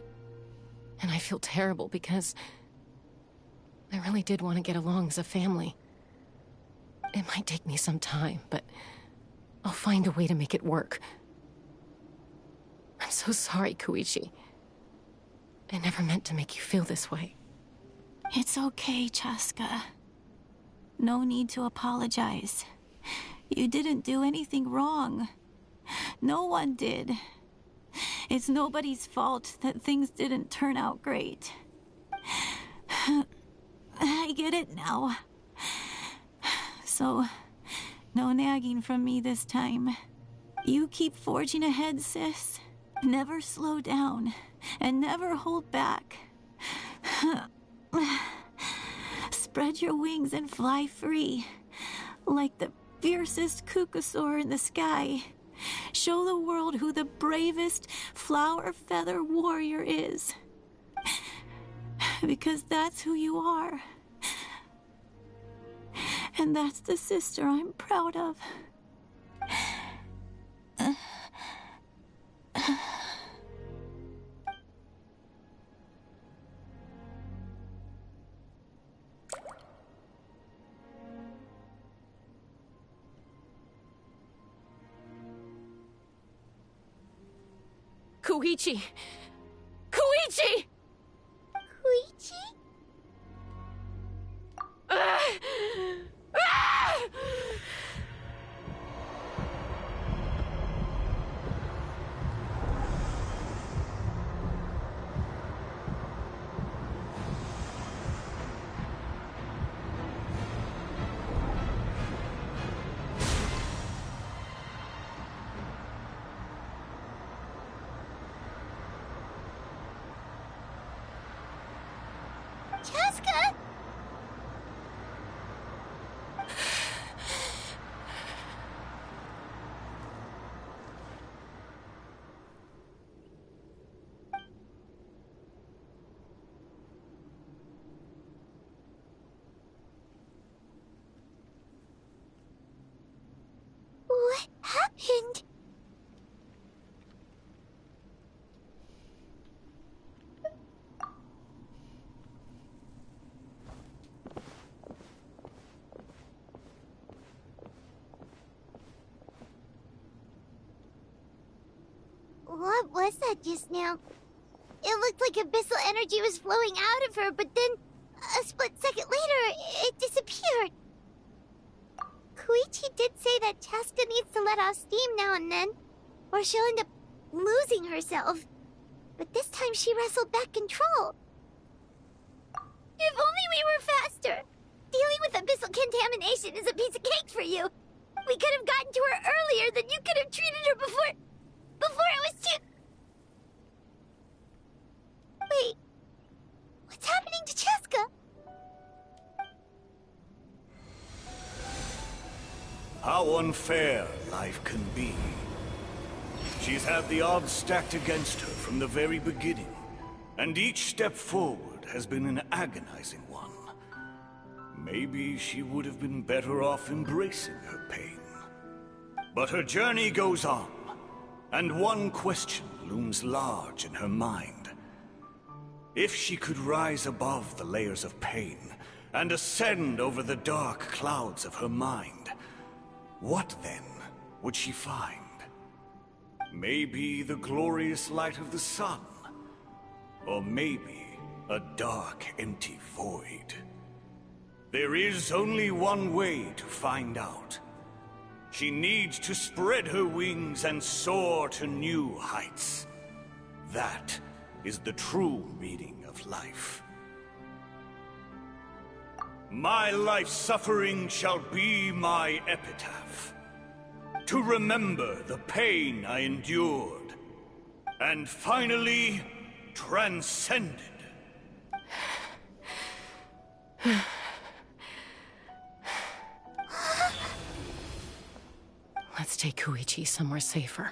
And I feel terrible because I really did want to get along as a family. It might take me some time, but I'll find a way to make it work. I'm so sorry, Koichi. I never meant to make you feel this way. It's okay, Chaska. No need to apologize. You didn't do anything wrong. No one did. It's nobody's fault that things didn't turn out great. I get it now. So, no nagging from me this time. You keep forging ahead, sis. Never slow down, and never hold back. Spread your wings and fly free, like the fiercest kukasaur in the sky. Show the world who the bravest flower feather warrior is. Because that's who you are. And that's the sister I'm proud of. Koichi! Koichi! Koichi? Chaska! What happened? What was that just now? It looked like abyssal energy was flowing out of her, but then, a split second later, it disappeared. Koichi did say that Chaska needs to let off steam now and then, or she'll end up losing herself. But this time she wrestled back control. If only we were faster! Dealing with abyssal contamination is a piece of cake for you. We could have gotten to her earlier, then you could have treated her before it was too... Wait, what's happening to Chaska? How unfair life can be. She's had the odds stacked against her from the very beginning, and each step forward has been an agonizing one. Maybe she would have been better off embracing her pain. But her journey goes on, and one question looms large in her mind. If she could rise above the layers of pain and ascend over the dark clouds of her mind, what then would she find? Maybe the glorious light of the sun, or maybe a dark, empty void. There is only one way to find out. She needs to spread her wings and soar to new heights. That is the true meaning of life. My life's suffering shall be my epitaph. To remember the pain I endured, and finally transcended. Let's take Koichi somewhere safer.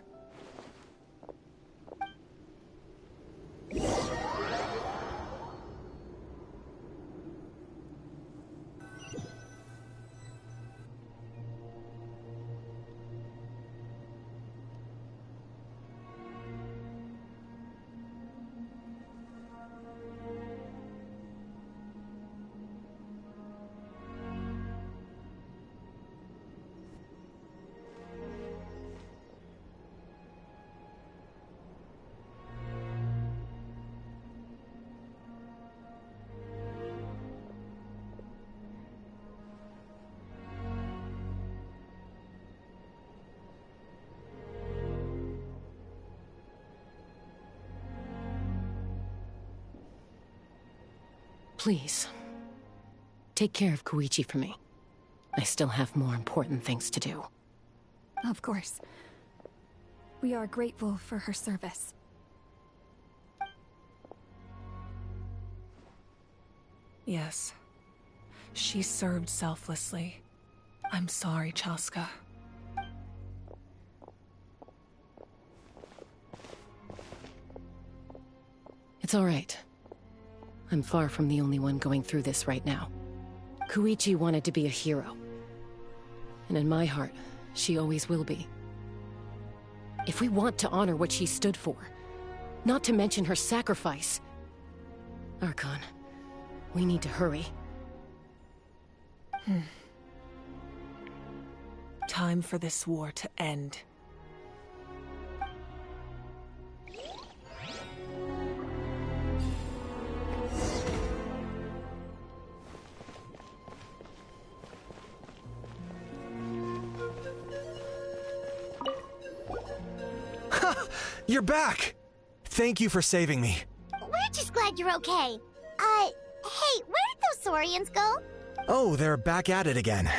Please, take care of Koichi for me. I still have more important things to do. Of course. We are grateful for her service. Yes. She served selflessly. I'm sorry, Chaska. It's all right. I'm far from the only one going through this right now. Koichi wanted to be a hero. And in my heart, she always will be. If we want to honor what she stood for, not to mention her sacrifice, Archon, we need to hurry. Time for this war to end. You're back! Thank you for saving me. We're just glad you're okay. Hey, where did those Saurians go? Oh, they're back at it again.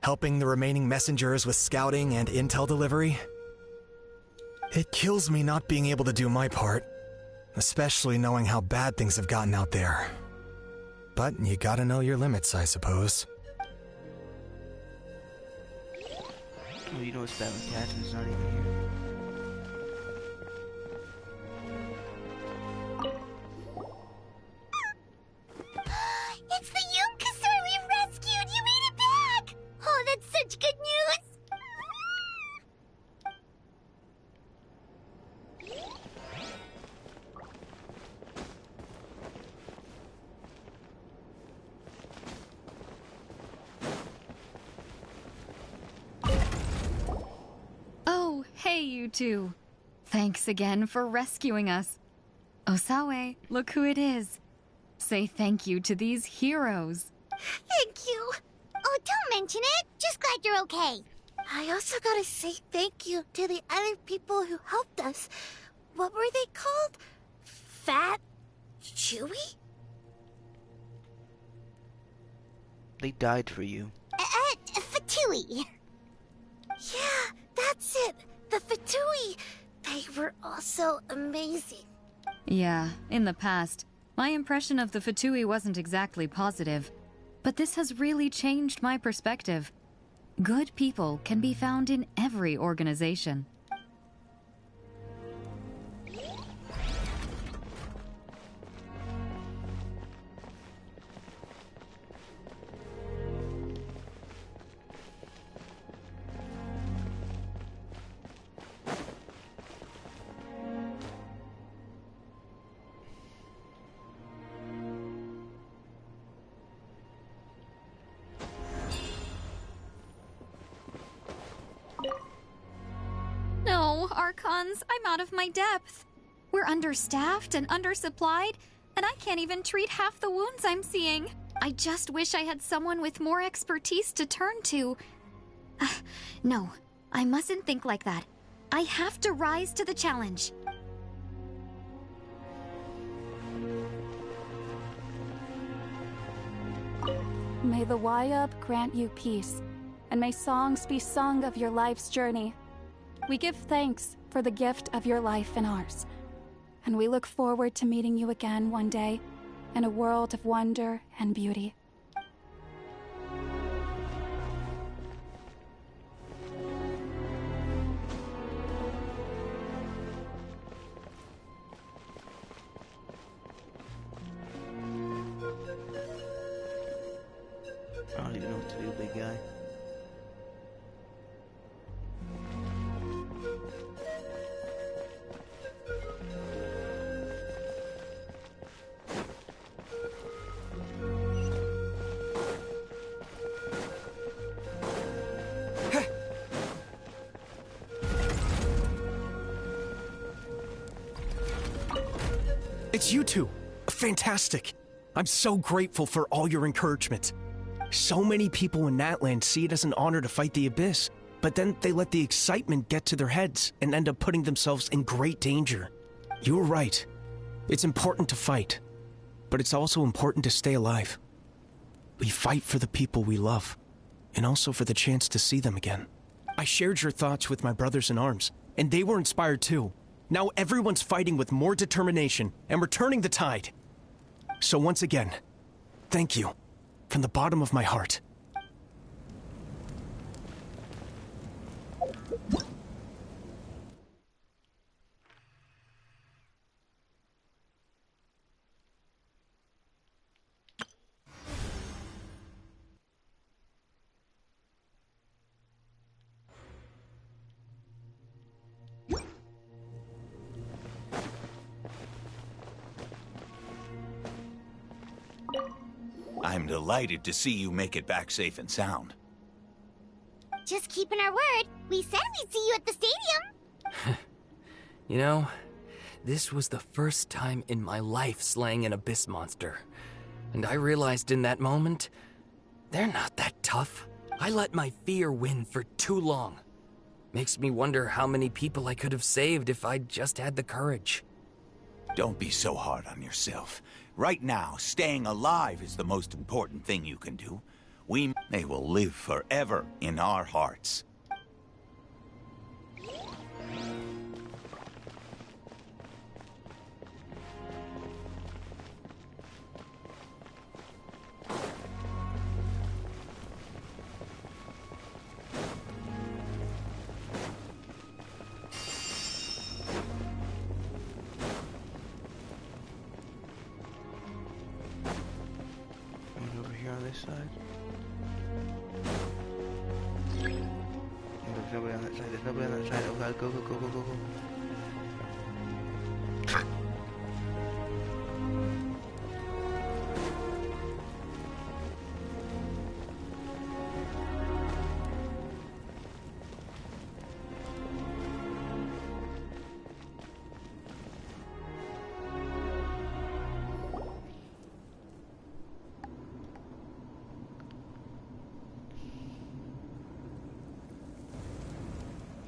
Helping the remaining messengers with scouting and intel delivery. It kills me not being able to do my part. Especially knowing how bad things have gotten out there. But you gotta know your limits, I suppose. Oh, you know what's bad when Catherine is not even here? It's the Yunkasaur we rescued! You made it back! Oh, that's such good news! Oh, hey you two. Thanks again for rescuing us. Osawe, look who it is. Say thank you to these heroes. Thank you. Oh, don't mention it. Just glad you're okay. I also gotta say thank you to the other people who helped us. What were they called? Fat? Chewy? They died for you. Fatui. Yeah, that's it. The Fatui. They were also amazing. Yeah, in the past, my impression of the Fatui wasn't exactly positive. But this has really changed my perspective. Good people can be found in every organization. No, Archons, I'm out of my depth. We're understaffed and undersupplied, and I can't even treat half the wounds I'm seeing. I just wish I had someone with more expertise to turn to. No, I mustn't think like that. I have to rise to the challenge. May the Wayub grant you peace, and may songs be sung of your life's journey. We give thanks for the gift of your life and ours, and we look forward to meeting you again one day in a world of wonder and beauty. I don't even know what to do, big guy. It's you two! Fantastic! I'm so grateful for all your encouragement. So many people in Natland see it as an honor to fight the Abyss, but then they let the excitement get to their heads and end up putting themselves in great danger. You're right. It's important to fight, but it's also important to stay alive. We fight for the people we love, and also for the chance to see them again. I shared your thoughts with my brothers in arms, and they were inspired too. Now everyone's fighting with more determination and we're turning the tide. So once again, thank you. From the bottom of my heart. I'm delighted to see you make it back safe and sound. Just keeping our word. We said we'd see you at the stadium. You know, this was the first time in my life slaying an abyss monster. And I realized in that moment, they're not that tough. I let my fear win for too long. Makes me wonder how many people I could have saved if I'd just had the courage. Don't be so hard on yourself. Right now, staying alive is the most important thing you can do. They will live forever in our hearts. Over here on this side. There's nobody on that side. There's nobody on that side. Oh god, go, go, go, go, go, go.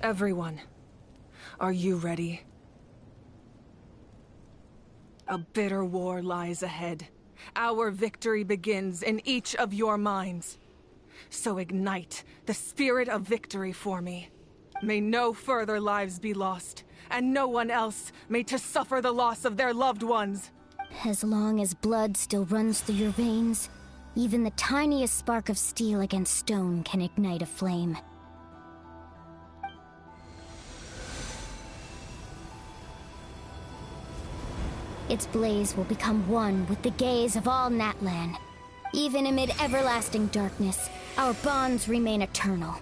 Everyone, are you ready? A bitter war lies ahead. Our victory begins in each of your minds. So ignite the spirit of victory for me. May no further lives be lost, and no one else may to suffer the loss of their loved ones. As long as blood still runs through your veins, even the tiniest spark of steel against stone can ignite a flame. Its blaze will become one with the gaze of all Natlan. Even amid everlasting darkness, our bonds remain eternal.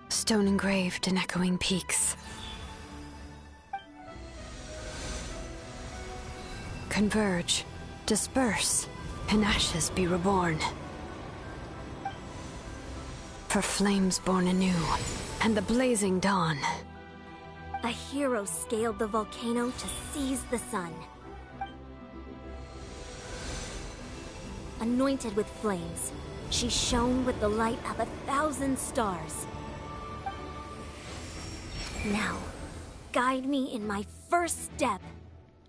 Stone engraved in echoing peaks. Converge, disperse, in ashes be reborn. For flames born anew, and the blazing dawn. A hero scaled the volcano to seize the sun. Anointed with flames, she shone with the light of 1,000 stars. Now, guide me in my first step.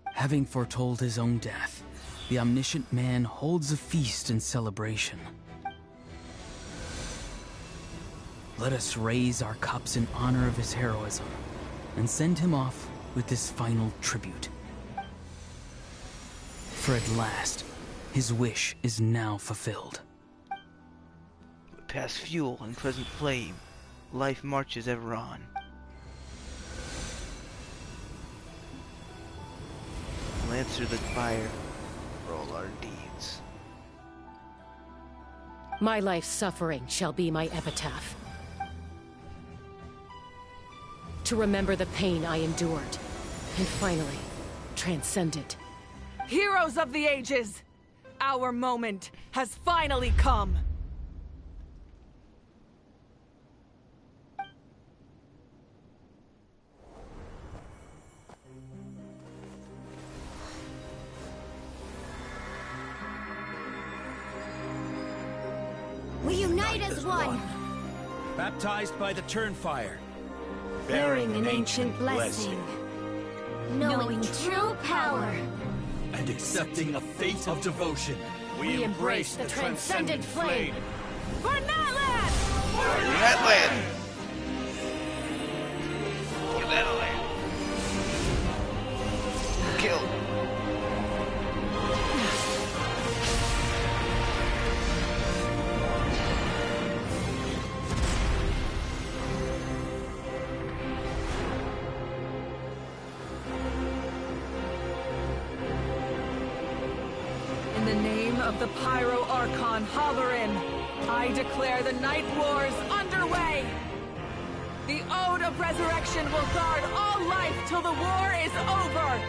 Having foretold his own death, the omniscient man holds a feast in celebration. Let us raise our cups in honor of his heroism, and send him off with this final tribute. For at last, his wish is now fulfilled. Past fuel and present flame, life marches ever on. Lancer the fire for all our deeds. My life's suffering shall be my epitaph. To remember the pain I endured, and finally, transcend it. Heroes of the ages! Our moment has finally come! We unite as one! Baptized by the Turnfire. Bearing an ancient blessing. Knowing true power. And accepting a fate of devotion. We embrace the transcendent flame. For Natlan! For Natlan! For Natlan! Kill. In the name of the Pyro Archon Halloran, I declare the Night Wars underway! The Ode of Resurrection will guard all life till the war is over!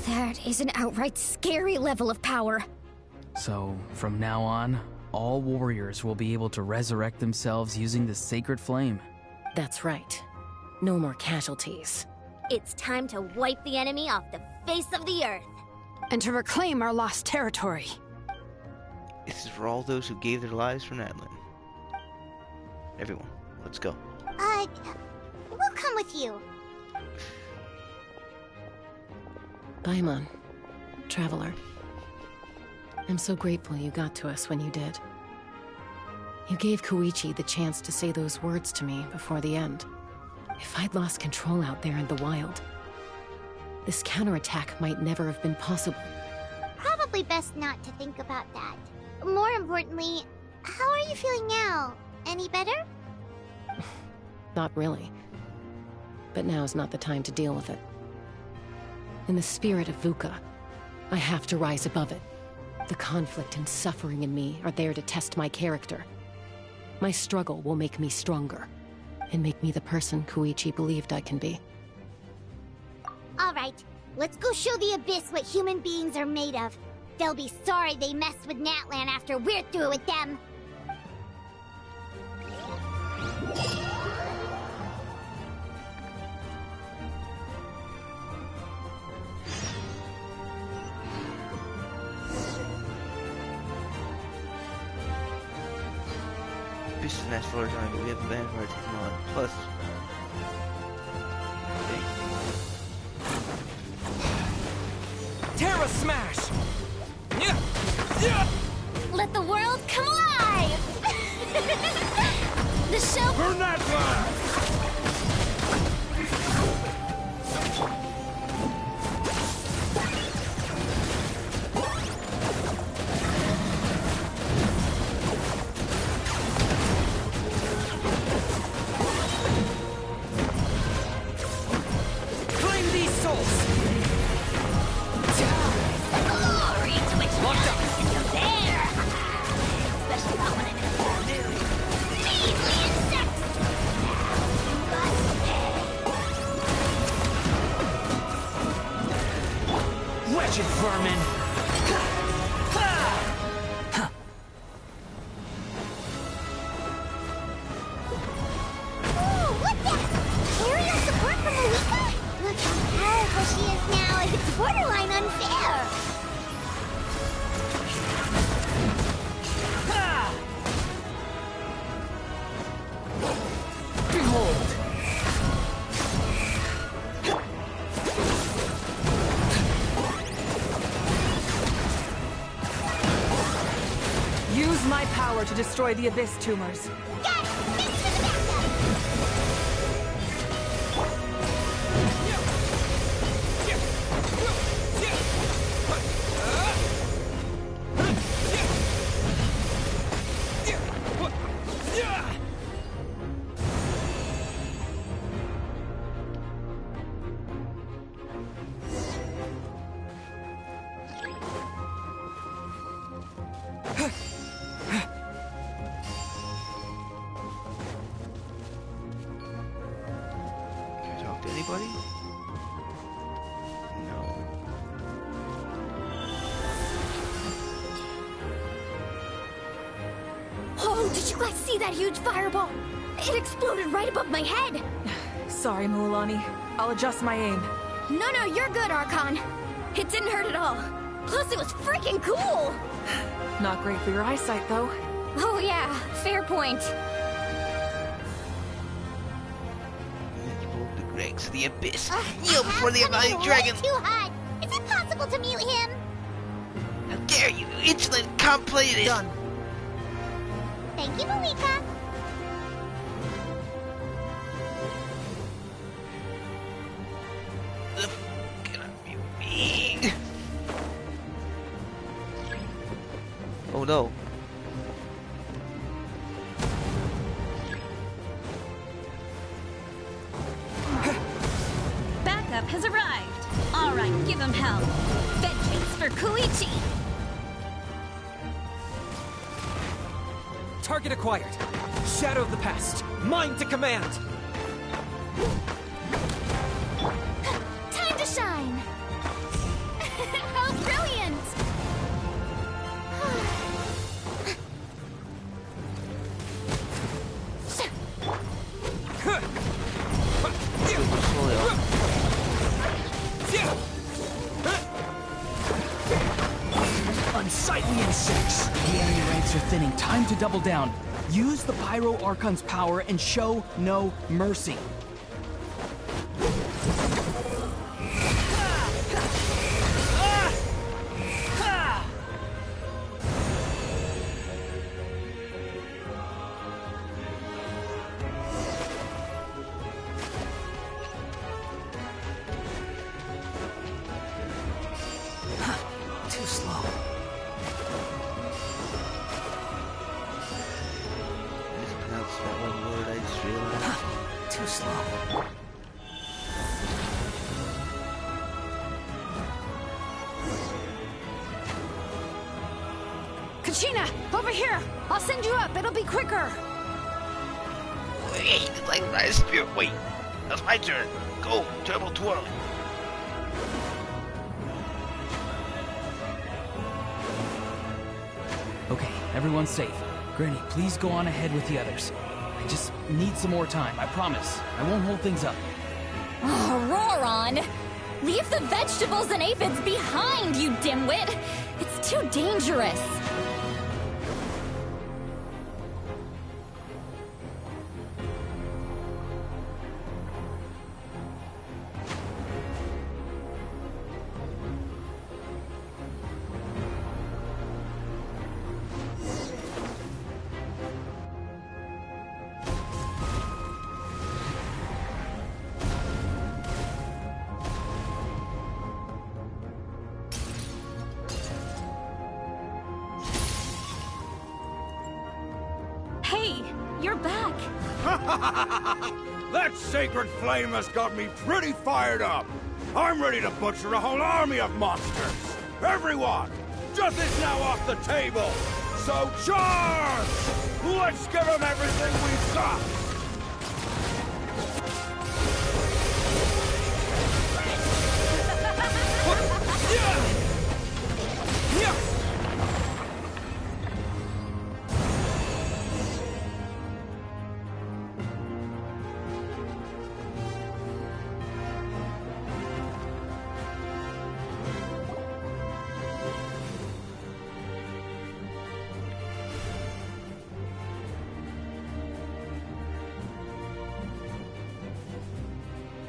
That is an outright scary level of power. So, from now on, all warriors will be able to resurrect themselves using the sacred flame. That's right. No more casualties. It's time to wipe the enemy off the face of the earth. And to reclaim our lost territory. This is for all those who gave their lives for Natlan. Everyone, let's go. We'll come with you. Paimon, Traveler. I'm so grateful you got to us when you did. You gave Koichi the chance to say those words to me before the end. If I'd lost control out there in the wild, this counterattack might never have been possible. Probably best not to think about that. More importantly, how are you feeling now? Any better? Not really. But now's not the time to deal with it. In the spirit of VUCA, I have to rise above it. The conflict and suffering in me are there to test my character. My struggle will make me stronger, and make me the person Koichi believed I can be. Alright, let's go show the Abyss what human beings are made of. They'll be sorry they messed with Natlan after we're through with them. Abyss smash floors on, but we have a band where I take them on. Plus. Terra Smash! Let the world come alive! The show... Burn that flag! Claim these souls! Glory to which none can compare! Especially not when I'm in a bad mood. Measly insects! Wretched vermin! Ooh, what's that? Aerial support from Malika? Look how powerful she is now. It's borderline unfair. Behold! Use my power to destroy the Abyss tumors. Got it! Thanks for the backup! Can I talk to anybody? No. Oh, did you guys see that huge fireball? It exploded right above my head! Sorry, Mualani. I'll adjust my aim. No, you're good, Archon. It didn't hurt at all. Plus, it was freaking cool! Not great for your eyesight, though. Oh yeah, fair point. The Gregs of the Abyss. Kneel before the Avenging Dragon. Too hot. Is it possible to mute him? How dare you, insolent completist! Done. Thank you, Malika. The f cannot mute me. Oh no. Backup has arrived. All right, give him hell. Vengeance for Koichi. Target acquired. Shadow of the past. Mine to command. Time to shine! How brilliant! Unsightly insects! The enemy ranks are thinning. Time to double down. Use the Pyro Archon's power and show no mercy. Too slow. Mispronounced that one word, I just realized. Too slow. Kachina, over here! I'll send you up, it'll be quicker! Wait, like my spirit. Wait, that's my turn. Go, turbo twirl. Okay, everyone's safe. Granny, please go on ahead with the others. I just need some more time, I promise. I won't hold things up. Oh, Roron! Leave the vegetables and aphids behind, you dimwit! It's too dangerous! Hey, you're back. That sacred flame has got me pretty fired up. I'm ready to butcher a whole army of monsters. Everyone, justice now off the table. So charge! Let's give them everything we've got.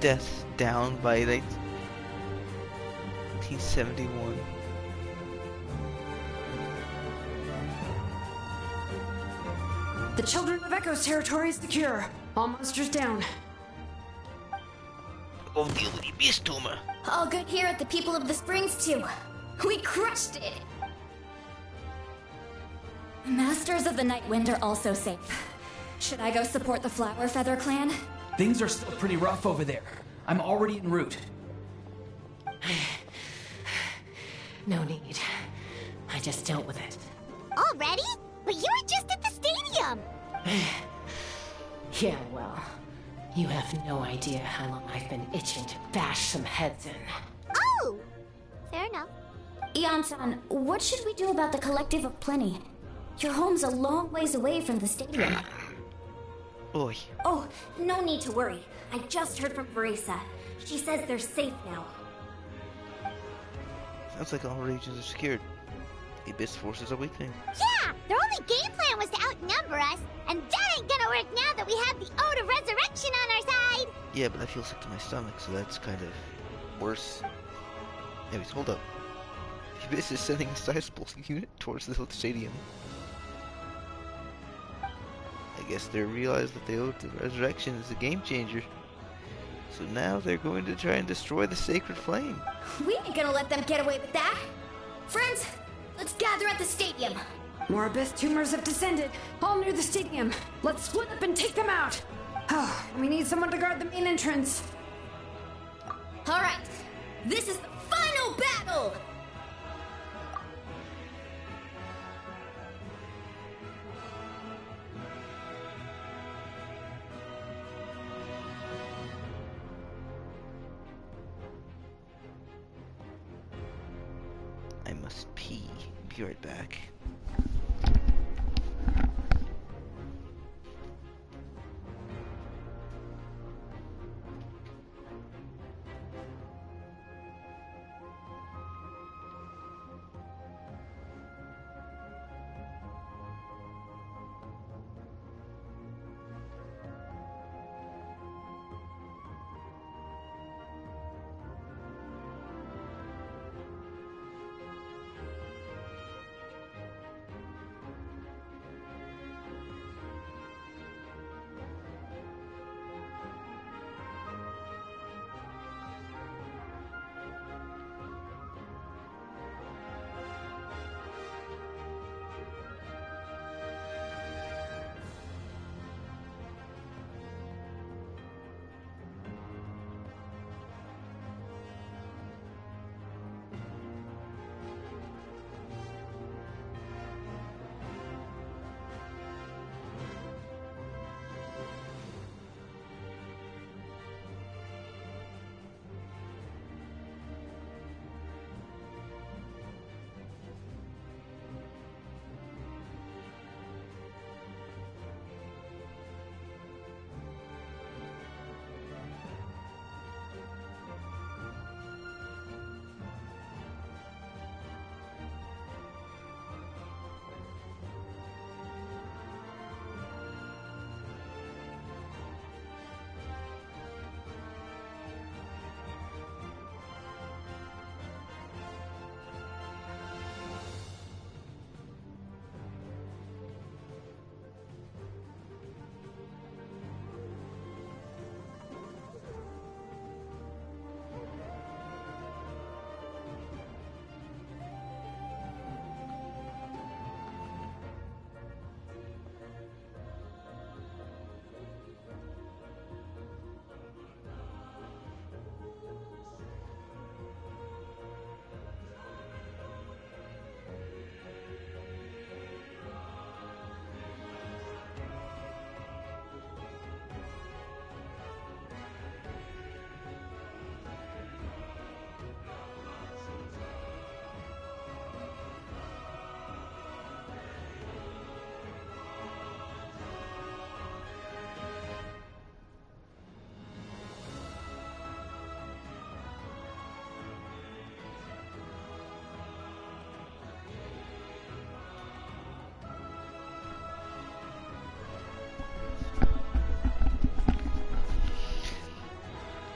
Death down by 1971. The Children of Echo's territory is secure. All monsters down. Go deal with the beast tumor. All good here at the People of the Springs, too. We crushed it! Masters of the Night Wind are also safe. Should I go support the Flower Feather clan? Things are still pretty rough over there. I'm already en route. No need. I just dealt with it. Already? But you were just at the stadium! Yeah, well, you have no idea how long I've been itching to bash some heads in. Oh! Fair enough. Ian-san, what should we do about the Collective of Plenty? Your home's a long ways away from the stadium. Oi. Oh, no need to worry. I just heard from Veresa. She says they're safe now. Sounds like all regions are secured. The Abyss forces are weakening. Yeah! Their only game plan was to outnumber us, and that ain't gonna work now that we have the Ode of Resurrection on our side! Yeah, but I feel sick to my stomach, so that's kind of worse. Anyways, hold up. The Abyss is sending a sizable unit towards the stadium. I guess they realized that the Ode of Resurrection is a game changer. So now they're going to try and destroy the sacred flame. We ain't gonna let them get away with that! Friends, let's gather at the stadium! More Abyss tumors have descended, all near the stadium. Let's split up and take them out! Oh, we need someone to guard the main entrance. Alright, this is the final battle! I must pee. Be right back.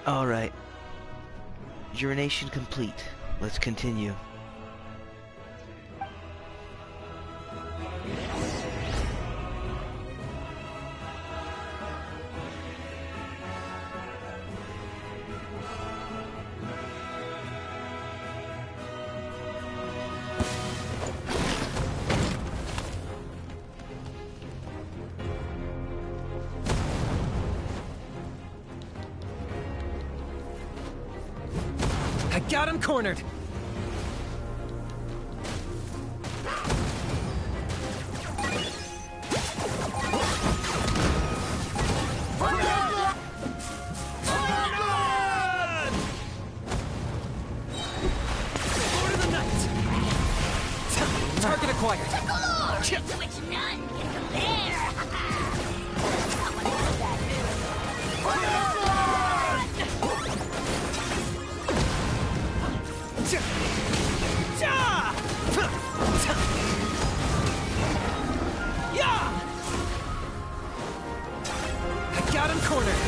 Alright. Urination complete. Let's continue. I got him cornered! Target acquired! Glory to which none can compare! Someone in that I got him cornered!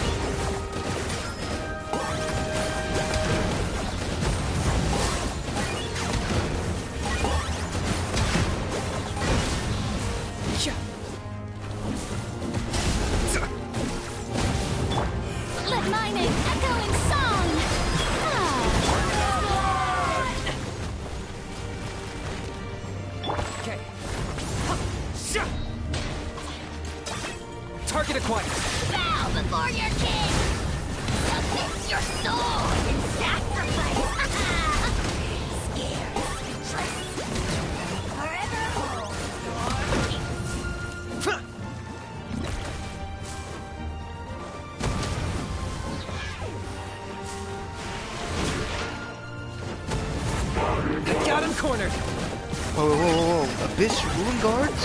Let my name echo in song! Okay. Target acquired! Bow before your king! Submit your soul in sacrifice! Scared, speechless. Forever hold your peace. I got him cornered! Whoa, whoa, whoa, whoa. Abyss Ruin Guards?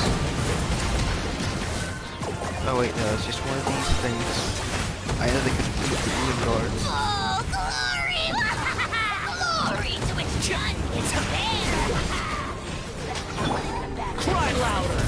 Oh wait, no, it's just one of these things. I know they could beat the Ruin Guards. Oh, glory! Glory to which none can compare! Cry louder!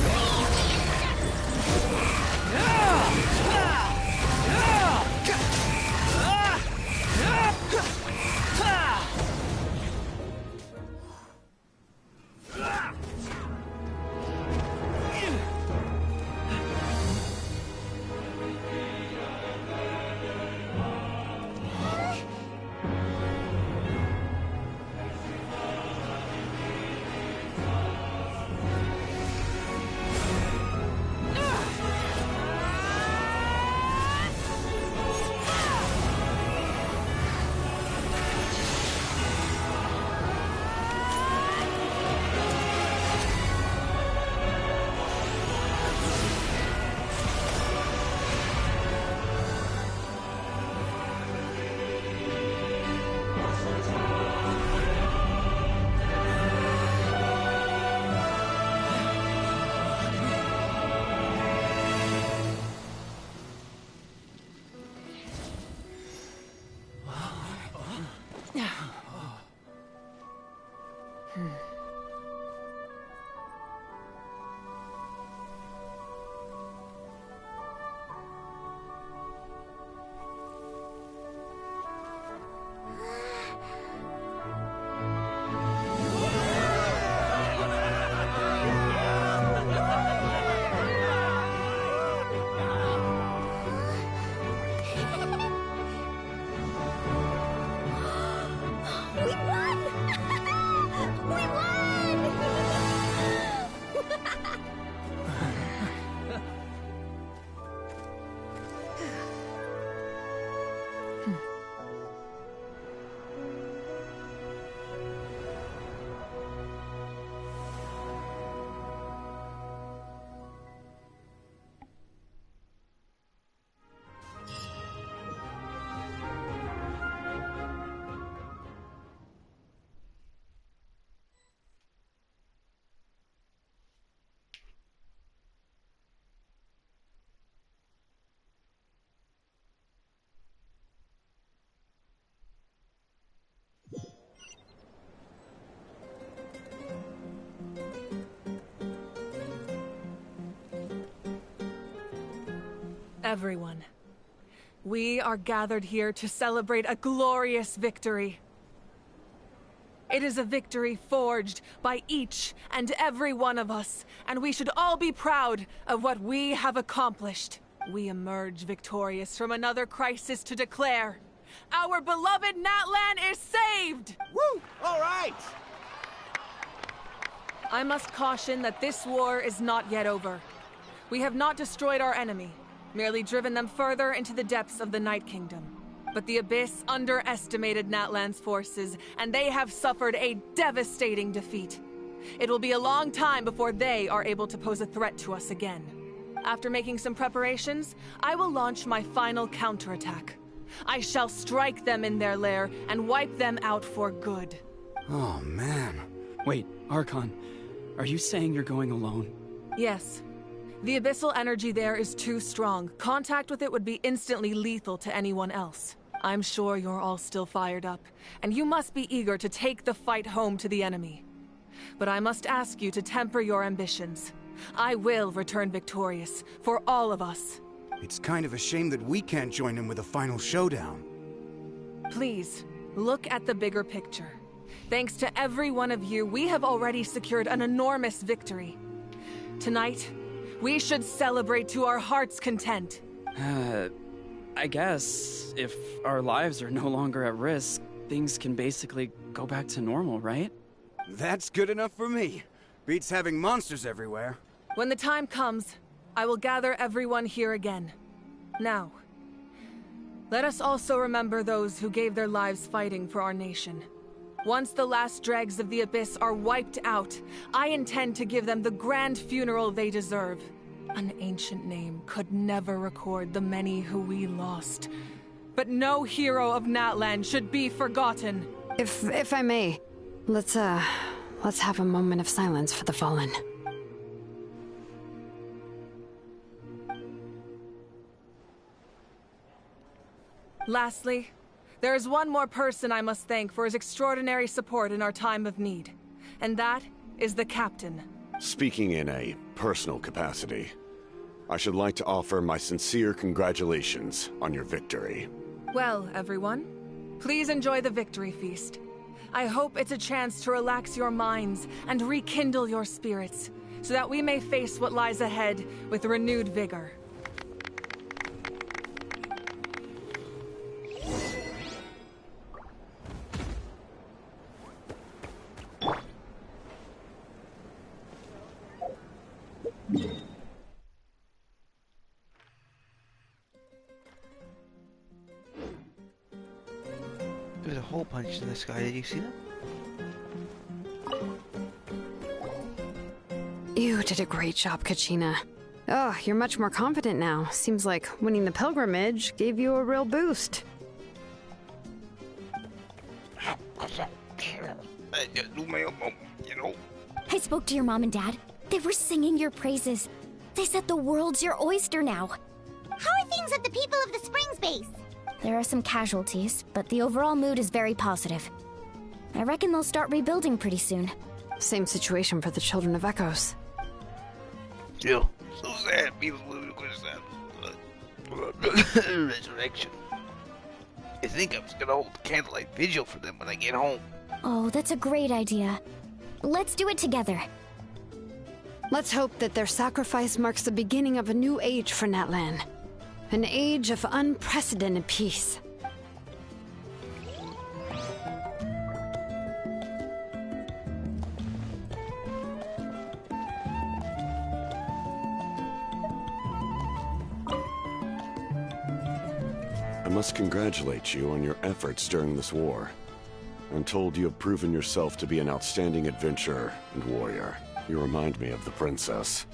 Everyone, We are gathered here to celebrate a glorious victory. It is a victory forged by each and every one of us, and we should all be proud of what we have accomplished. We emerge victorious from another crisis to declare, our beloved Natlan is saved! Woo! All right! I must caution that this war is not yet over. We have not destroyed our enemy, merely driven them further into the depths of the Night Kingdom. But the Abyss underestimated Natlan's forces, and they have suffered a devastating defeat. It will be a long time before they are able to pose a threat to us again. After making some preparations, I will launch my final counterattack. I shall strike them in their lair and wipe them out for good. Oh, man. Wait, Archon, are you saying you're going alone? Yes. The abyssal energy there is too strong. Contact with it would be instantly lethal to anyone else. I'm sure you're all still fired up, and you must be eager to take the fight home to the enemy. But I must ask you to temper your ambitions. I will return victorious, for all of us. It's kind of a shame that we can't join in with a final showdown. Please, look at the bigger picture. Thanks to every one of you, we have already secured an enormous victory. Tonight, we should celebrate to our heart's content. I guess if our lives are no longer at risk, things can basically go back to normal, right? That's good enough for me. Beats having monsters everywhere. When the time comes, I will gather everyone here again. Now, let us also remember those who gave their lives fighting for our nation. Once the last dregs of the Abyss are wiped out, I intend to give them the grand funeral they deserve. An ancient name could never record the many who we lost. But no hero of Natlan should be forgotten. If I may, let's have a moment of silence for the fallen. Lastly, there is one more person I must thank for his extraordinary support in our time of need. And that is the Captain. Speaking in a personal capacity, I should like to offer my sincere congratulations on your victory. Well, everyone, please enjoy the victory feast. I hope it's a chance to relax your minds and rekindle your spirits, so that we may face what lies ahead with renewed vigor. There's a hole punched in the sky. Did you see that? You did a great job, Kachina. Oh, you're much more confident now. Seems like winning the pilgrimage gave you a real boost. I spoke to your mom and dad. They were singing your praises. They said the world's your oyster now. How are things at the people of the Springs base? There are some casualties, but the overall mood is very positive. I reckon they'll start rebuilding pretty soon. Same situation for the Children of Echoes. Still, so sad. People resurrection. I think I'm just gonna hold candlelight vigil for them when I get home. Oh, that's a great idea. Let's do it together. Let's hope that their sacrifice marks the beginning of a new age for Natlan. An age of unprecedented peace. I must congratulate you on your efforts during this war. I'm told you have proven yourself to be an outstanding adventurer and warrior. You remind me of the princess.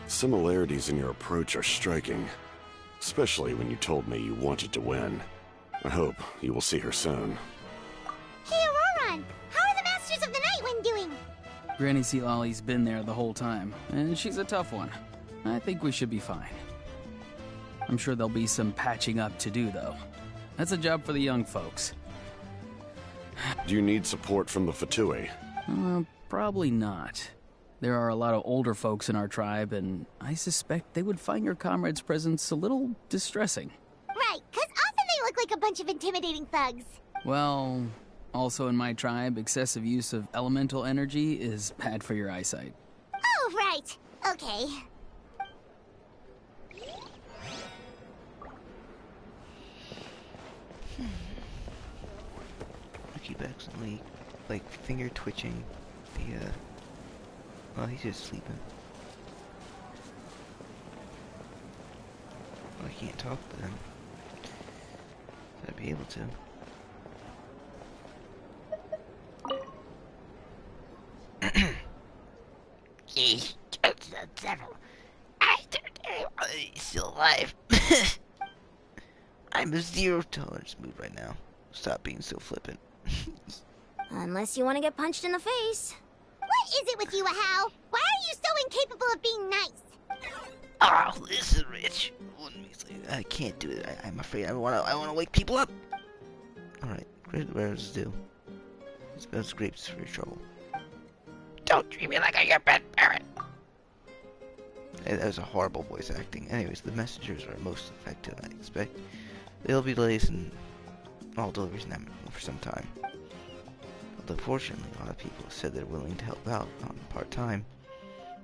Similarities in your approach are striking, especially when you told me you wanted to win. I hope you will see her soon. Hey, Auroran! How are the Masters of the Nightwind doing? Granny Sealolly's been there the whole time, and she's a tough one. I think we should be fine. I'm sure there'll be some patching up to do, though. That's a job for the young folks. Do you need support from the Fatui? Probably not. There are a lot of older folks in our tribe, and I suspect they would find your comrade's presence a little distressing. Right, bunch of intimidating thugs. Well, also in my tribe, excessive use of elemental energy is bad for your eyesight. Oh, right. Okay. I keep accidentally, like, finger twitching the, well, he's just sleeping. Well, I can't talk to him. I'd be able to. He's just the devil. I don't know he's still alive. I'm a zero tolerance mood right now. Stop being so flippant. Unless you want to get punched in the face. What is it with you, Ahau? Why are you so incapable of being nice? Oh, listen, Rich. I can't do it. I'm afraid I wanna wake people up. Alright, what does it do? Those grapes for your trouble. Don't treat me like I'm a pet parrot. That was a horrible voice acting. Anyways, the messengers are most effective, I expect. There'll be delays in all deliveries now for some time. Although fortunately, a lot of people said they're willing to help out on part-time.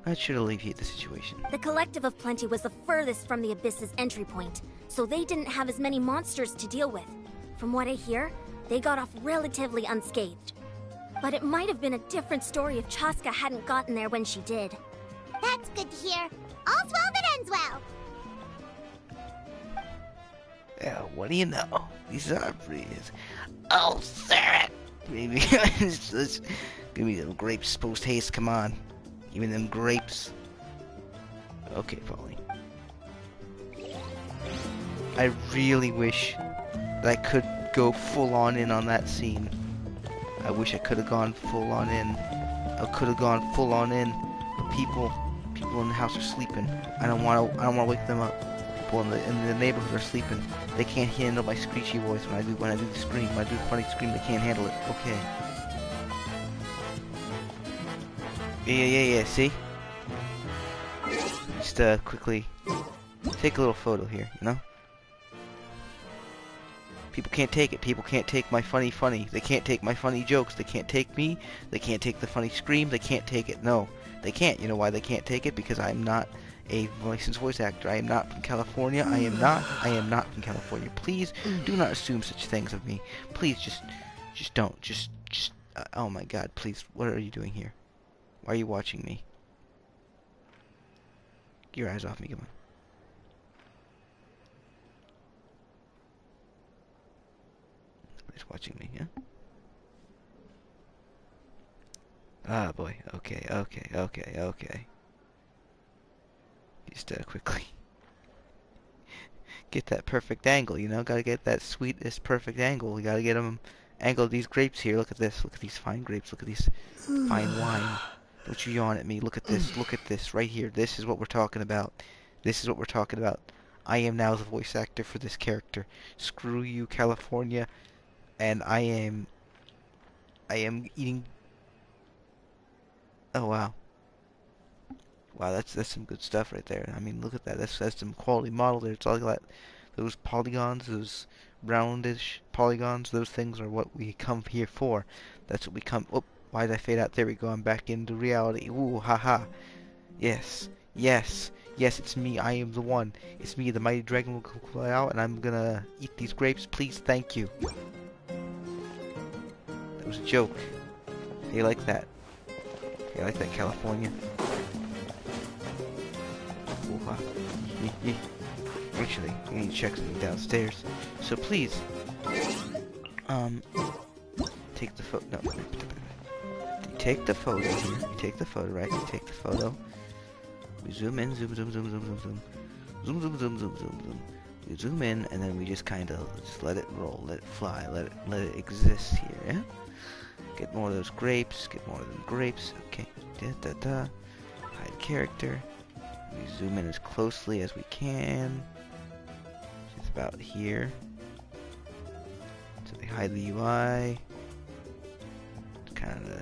That should alleviate the situation. The Collective of Plenty was the furthest from the Abyss's entry point, so they didn't have as many monsters to deal with. From what I hear, they got off relatively unscathed. But it might have been a different story if Chaska hadn't gotten there when she did. That's good to hear. All's well that ends well. Yeah, what do you know? These are pretty. Oh, Sarah! Maybe let's give me them grapes post haste. Come on, give me them grapes. Okay, Polly. I really wish that I could go full on in on that scene. I wish I could have gone full on in. I could have gone full on in. But people in the house are sleeping. I don't want to wake them up. People in the neighborhood are sleeping. They can't handle my screechy voice when I do the scream. When I do the funny scream, they can't handle it. Okay. Yeah. See? Just quickly take a little photo here. You know? People can't take it. People can't take my funny. They can't take my funny jokes. They can't take me. They can't take the funny scream. They can't take it. No, they can't. You know why they can't take it? Because I'm not a licensed voice actor. I am not from California. I am not from California. Please do not assume such things of me. Please just don't. Just oh my God, please. What are you doing here? Why are you watching me? Get your eyes off me. Come on. Nobody's watching me, yeah? Ah, boy. Okay. Just quickly get that perfect angle, you know? Gotta get that sweetest perfect angle. We gotta get them angle these grapes here. Look at this. Look at these fine grapes. Look at these fine wine. Don't you yawn at me. Look at this. Look at this right here. This is what we're talking about. This is what we're talking about. I am now the voice actor for this character. Screw you, California. And I am eating. Oh wow. Wow, that's some good stuff right there. I mean, look at that. That's some quality model there. It's all that. Those polygons, those roundish polygons, those things are what we come here for. That's what we come. Oh, why did I fade out? There we go. I'm back into reality. Ooh, haha. Yes. It's me. I am the one. It's me, the mighty dragon will fly out, and I'm gonna eat these grapes. Please, thank you. That was a joke. You like that? You like that, California? Actually, we need to check something downstairs. So please, take the photo. No, you take the photo here. You take the photo, right? You take the photo. We zoom in, zoom. We zoom in, and then we just kind of just let it roll, let it fly, let it exist here. Yeah. Get more of those grapes. Get more of them grapes. Okay. Hide character. We zoom in as closely as we can. It's about here. So they hide the UI. Kind of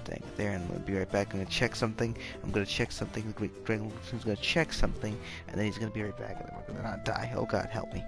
staying there, and I'm gonna be right back. I'm gonna check something. The Great Dragon is gonna check something, and then he's gonna be right back, and then we're gonna not die. Oh God, help me.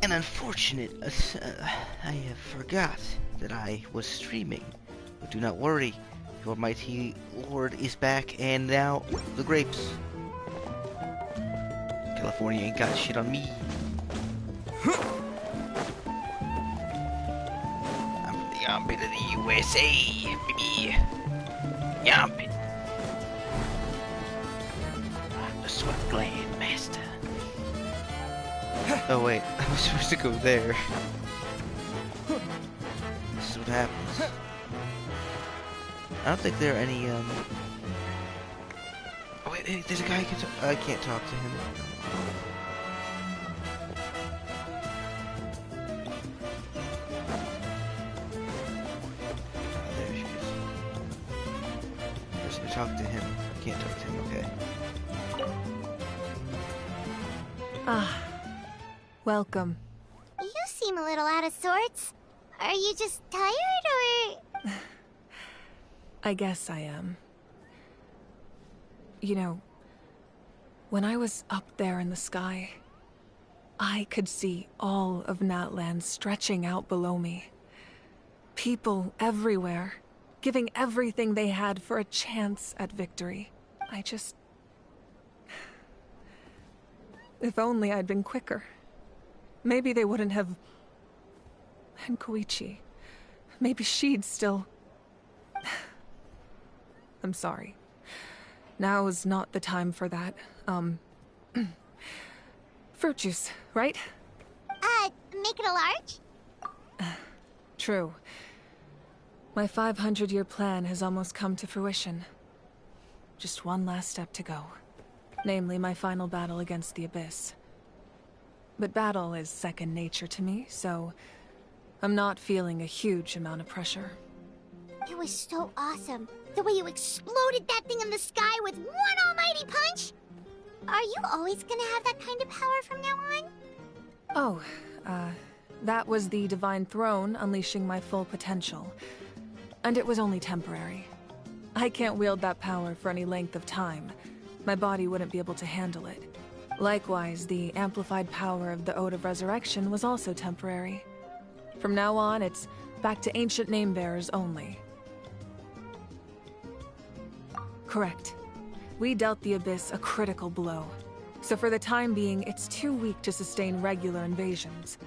An unfortunate, I have forgot that I was streaming. But do not worry, your mighty lord is back, and now the grapes. California ain't got shit on me. I'm from the armpit of the USA, baby. Armpit. I'm the sweat gland master. Oh wait, I was supposed to go there. This is what happens. I don't think there are any, Oh wait, hey, there's a guy I can't talk to him. Oh, there she is. Just talk to him. I can't talk to him, okay. Ah. Welcome. You seem a little out of sorts. Are you just tired, or...? I guess I am. You know, when I was up there in the sky, I could see all of Natlan stretching out below me. People everywhere, giving everything they had for a chance at victory. If only I'd been quicker. Maybe they wouldn't have... And Koichi. Maybe she'd still... I'm sorry. Now is not the time for that. Fruit juice, right? Make it a large? True. My 500-year plan has almost come to fruition. Just one last step to go. Namely, my final battle against the Abyss. But battle is second nature to me, so I'm not feeling a huge amount of pressure. It was so awesome. The way you exploded that thing in the sky with one almighty punch! Are you always gonna have that kind of power from now on? Oh, that was the Divine Throne unleashing my full potential. And it was only temporary. I can't wield that power for any length of time. My body wouldn't be able to handle it. Likewise, the amplified power of the Ode of Resurrection was also temporary. From now on, it's back to ancient name-bearers only. Correct. We dealt the Abyss a critical blow. So for the time being, it's too weak to sustain regular invasions.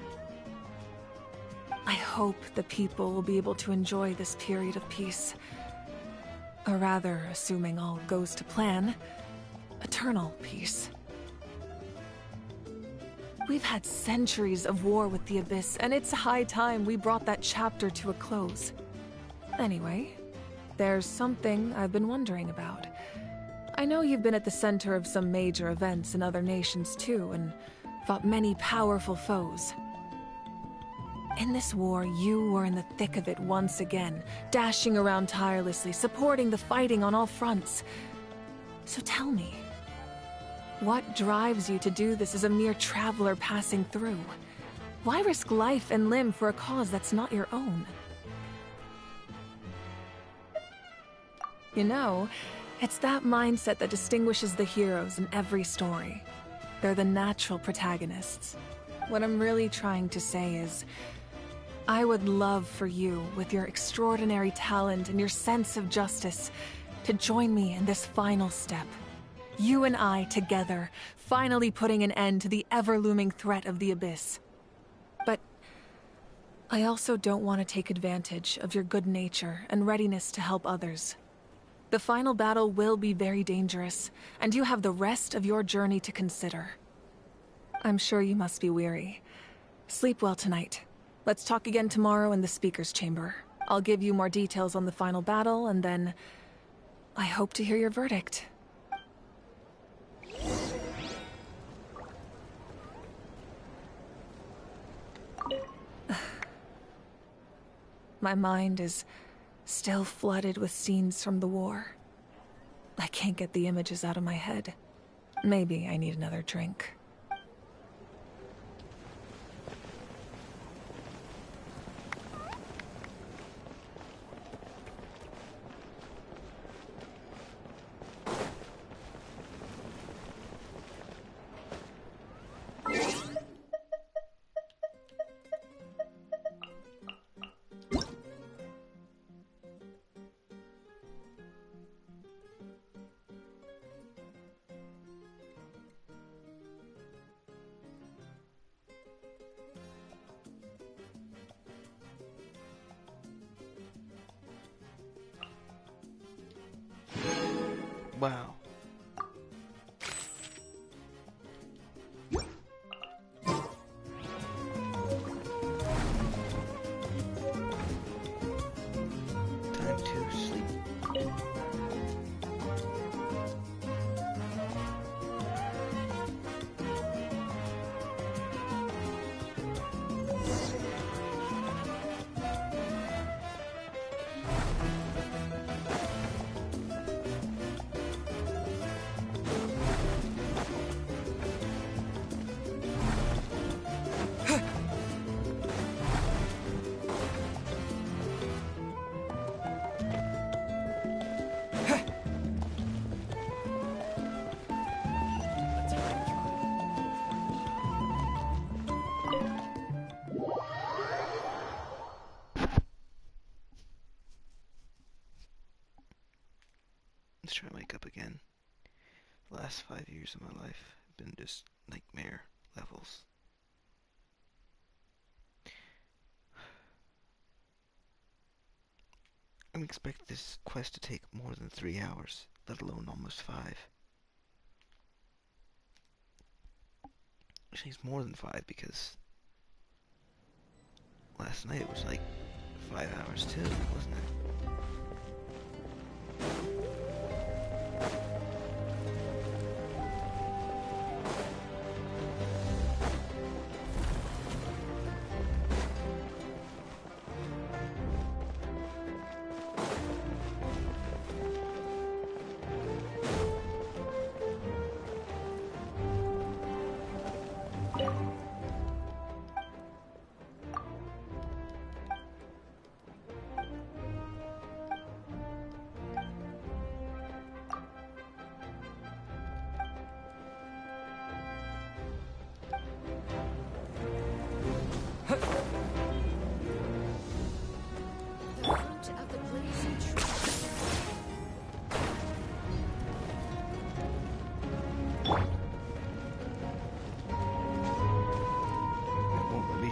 I hope the people will be able to enjoy this period of peace. Or rather, assuming all goes to plan, eternal peace. We've had centuries of war with the Abyss, and it's high time we brought that chapter to a close. Anyway, there's something I've been wondering about. I know you've been at the center of some major events in other nations too, and fought many powerful foes. In this war, you were in the thick of it once again, dashing around tirelessly, supporting the fighting on all fronts. So tell me, what drives you to do this as a mere traveler passing through? Why risk life and limb for a cause that's not your own? You know, it's that mindset that distinguishes the heroes in every story. They're the natural protagonists. What I'm really trying to say is, I would love for you, with your extraordinary talent and your sense of justice, to join me in this final step. You and I together, finally putting an end to the ever-looming threat of the Abyss. But I also don't want to take advantage of your good nature and readiness to help others. The final battle will be very dangerous, and you have the rest of your journey to consider. I'm sure you must be weary. Sleep well tonight. Let's talk again tomorrow in the Speaker's Chamber. I'll give you more details on the final battle, and then I hope to hear your verdict. My mind is still flooded with scenes from the war. I can't get the images out of my head. Maybe I need another drink. Wow. Time to sleep. Let's try to wake up again. The last 5 years of my life have been just nightmare levels. I didn't expect this quest to take more than 3 hours, let alone almost 5. Actually, it's more than 5 because last night it was like 5 hours too, wasn't it?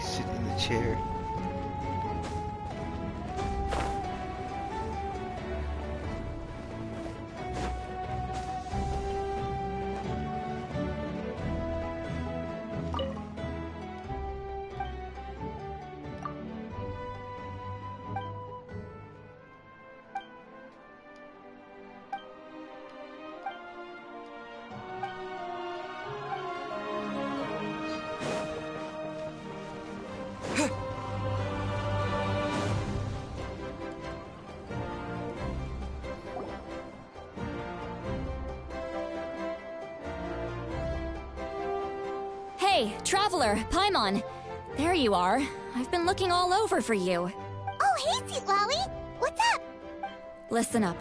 Sit in the chair. Hey, Traveler, Paimon. There you are. I've been looking all over for you. Oh, hey, Sweet Lolly! What's up? Listen up.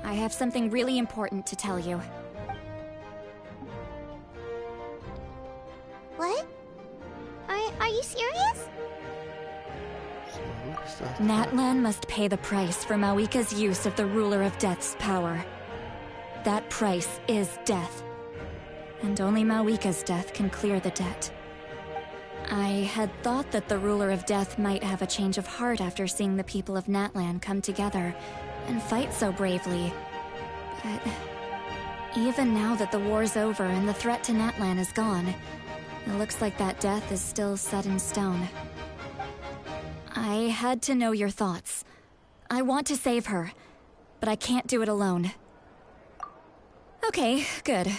I have something really important to tell you. What? Are you serious? Natlan must pay the price for Mawika's use of the Ruler of Death's power. That price is death. And only Mawika's death can clear the debt. I had thought that the Ruler of Death might have a change of heart after seeing the people of Natlan come together and fight so bravely. But even now that the war's over and the threat to Natlan is gone, it looks like that death is still set in stone. I had to know your thoughts. I want to save her, but I can't do it alone. Okay, good.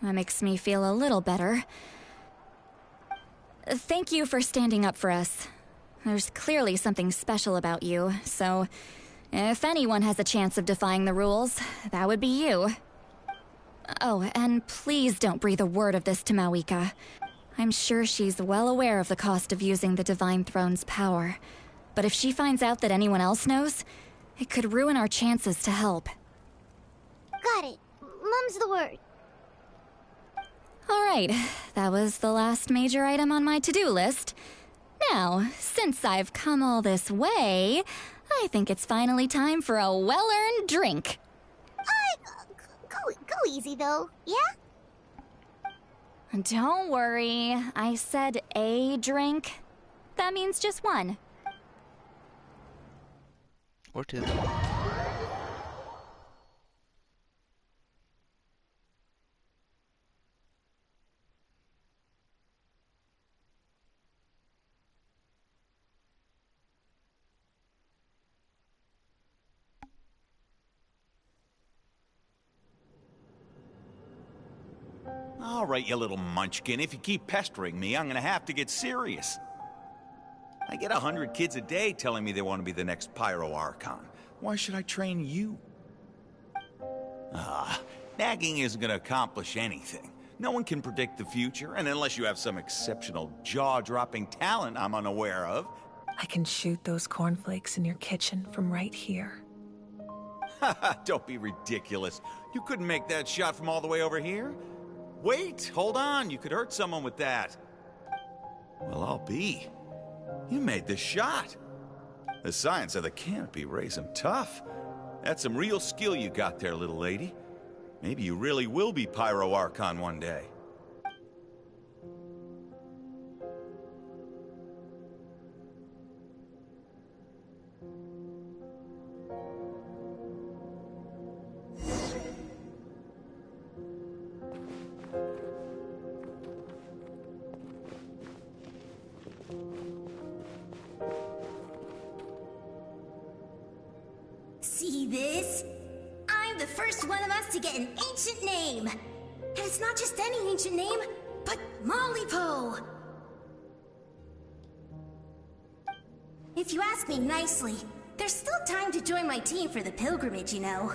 That makes me feel a little better. Thank you for standing up for us. There's clearly something special about you, so if anyone has a chance of defying the rules, that would be you. Oh, and please don't breathe a word of this to Mawika. I'm sure she's well aware of the cost of using the Divine Throne's power. But if she finds out that anyone else knows, it could ruin our chances to help. Got it. Mum's the word. Alright, that was the last major item on my to-do list. Now, since I've come all this way, I think it's finally time for a well-earned drink. Go easy, though, yeah? Don't worry, I said a drink. That means just one. Or two. All right, you little munchkin. If you keep pestering me, I'm gonna have to get serious. I get 100 kids a day telling me they want to be the next Pyro Archon. Why should I train you? Nagging isn't gonna accomplish anything. No one can predict the future, and unless you have some exceptional jaw-dropping talent I'm unaware of... I can shoot those cornflakes in your kitchen from right here. Don't be ridiculous. You couldn't make that shot from all the way over here? Wait, hold on. You could hurt someone with that. Well, I'll be. You made the shot. The science of the canopy raised him tough. That's some real skill you got there, little lady. Maybe you really will be Pyro Archon one day. See this? I'm the first one of us to get an ancient name. And it's not just any ancient name, but Mollypo. If you ask me nicely, there's still time to join my team for the pilgrimage, you know.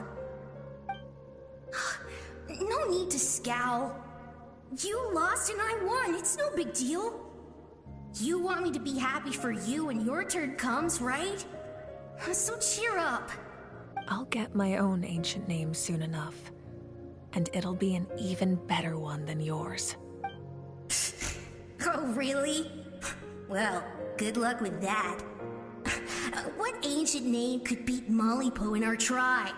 No need to scowl. You lost and I won, it's no big deal. You want me to be happy for you when your turn comes, right? So cheer up. I'll get my own ancient name soon enough. And it'll be an even better one than yours. Oh, really? Well, good luck with that. What ancient name could beat Mollypo in our tribe?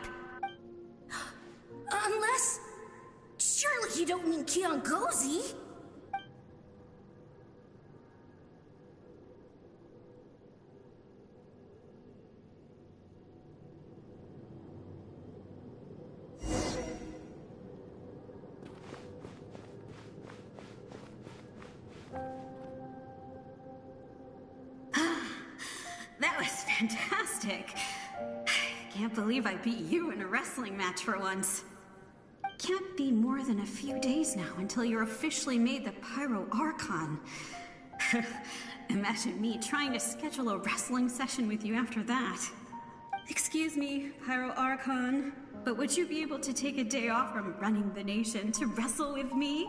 Unless... Surely you don't mean Kiangozi? That was fantastic. Can't believe I beat you in a wrestling match for once. Can't be more than a few days now until you're officially made the Pyro Archon. Imagine me trying to schedule a wrestling session with you after that. Excuse me, Pyro Archon, but would you be able to take a day off from running the nation to wrestle with me?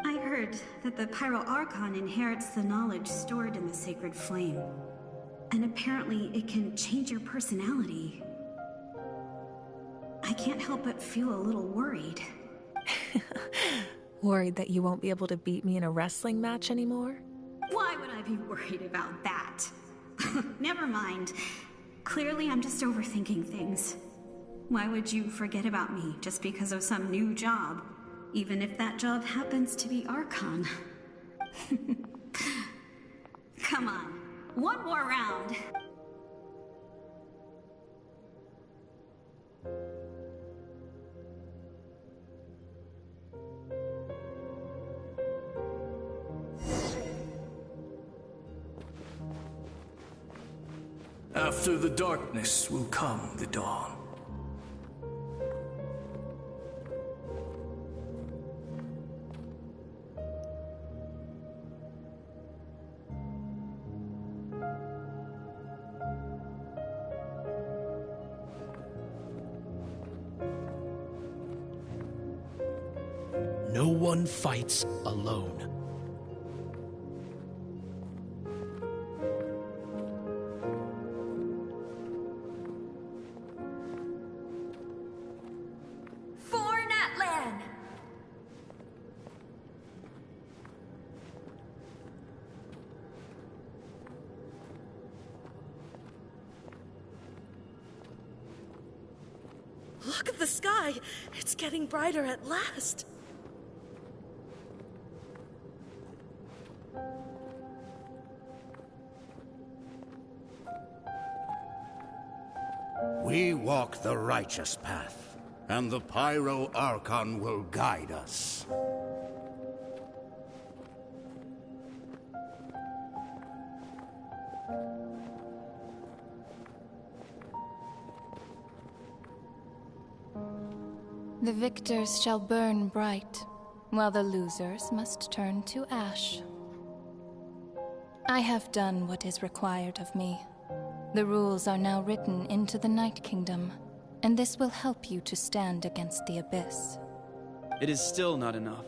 I heard that the Pyro Archon inherits the knowledge stored in the sacred flame. And apparently it can change your personality. I can't help but feel a little worried. Worried that you won't be able to beat me in a wrestling match anymore? Why would I be worried about that? Never mind. Clearly I'm just overthinking things. Why would you forget about me just because of some new job? Even if that job happens to be Archon. Come on, one more round. After the darkness will come the dawn. No one fights alone. For Natlan! Look at the sky! It's getting brighter at last! We walk the righteous path, and the Pyro Archon will guide us. The victors shall burn bright, while the losers must turn to ash. I have done what is required of me. The rules are now written into the Night Kingdom, and this will help you to stand against the Abyss. It is still not enough.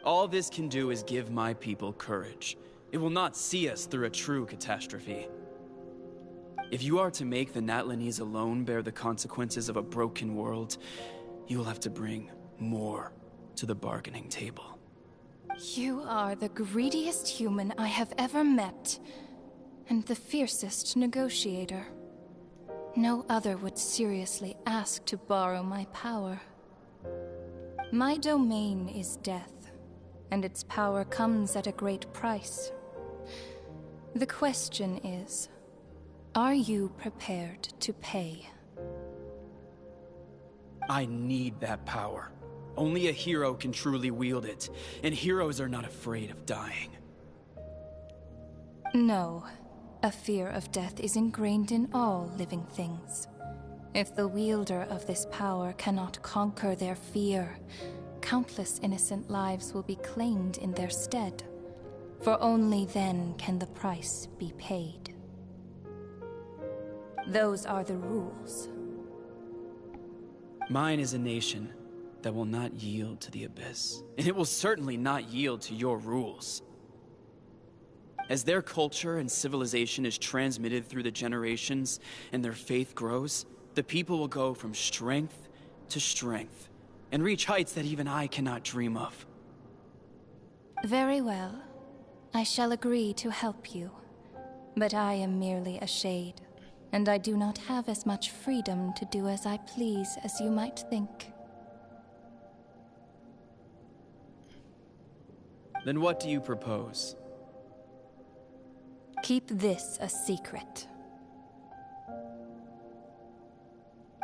All this can do is give my people courage. It will not see us through a true catastrophe. If you are to make the Natlanese alone bear the consequences of a broken world, you will have to bring more to the bargaining table. You are the greediest human I have ever met, and the fiercest negotiator. No other would seriously ask to borrow my power. My domain is death, and its power comes at a great price. The question is, are you prepared to pay? I need that power. Only a hero can truly wield it, and heroes are not afraid of dying. No. A fear of death is ingrained in all living things. If the wielder of this power cannot conquer their fear, countless innocent lives will be claimed in their stead. For only then can the price be paid. Those are the rules. Mine is a nation that will not yield to the Abyss, and it will certainly not yield to your rules. As their culture and civilization is transmitted through the generations and their faith grows, the people will go from strength to strength and reach heights that even I cannot dream of. Very well. I shall agree to help you. But I am merely a shade, and I do not have as much freedom to do as I please as you might think. Then what do you propose? Keep this a secret.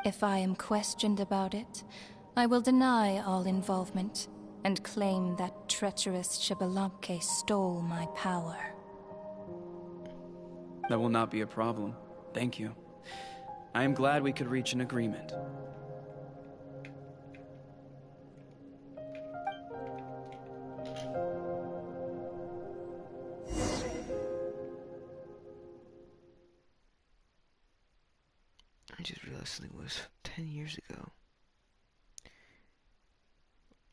If I am questioned about it, I will deny all involvement and claim that treacherous Xbalanque stole my power. That will not be a problem. Thank you. I am glad we could reach an agreement. I just realized something was 10 years ago.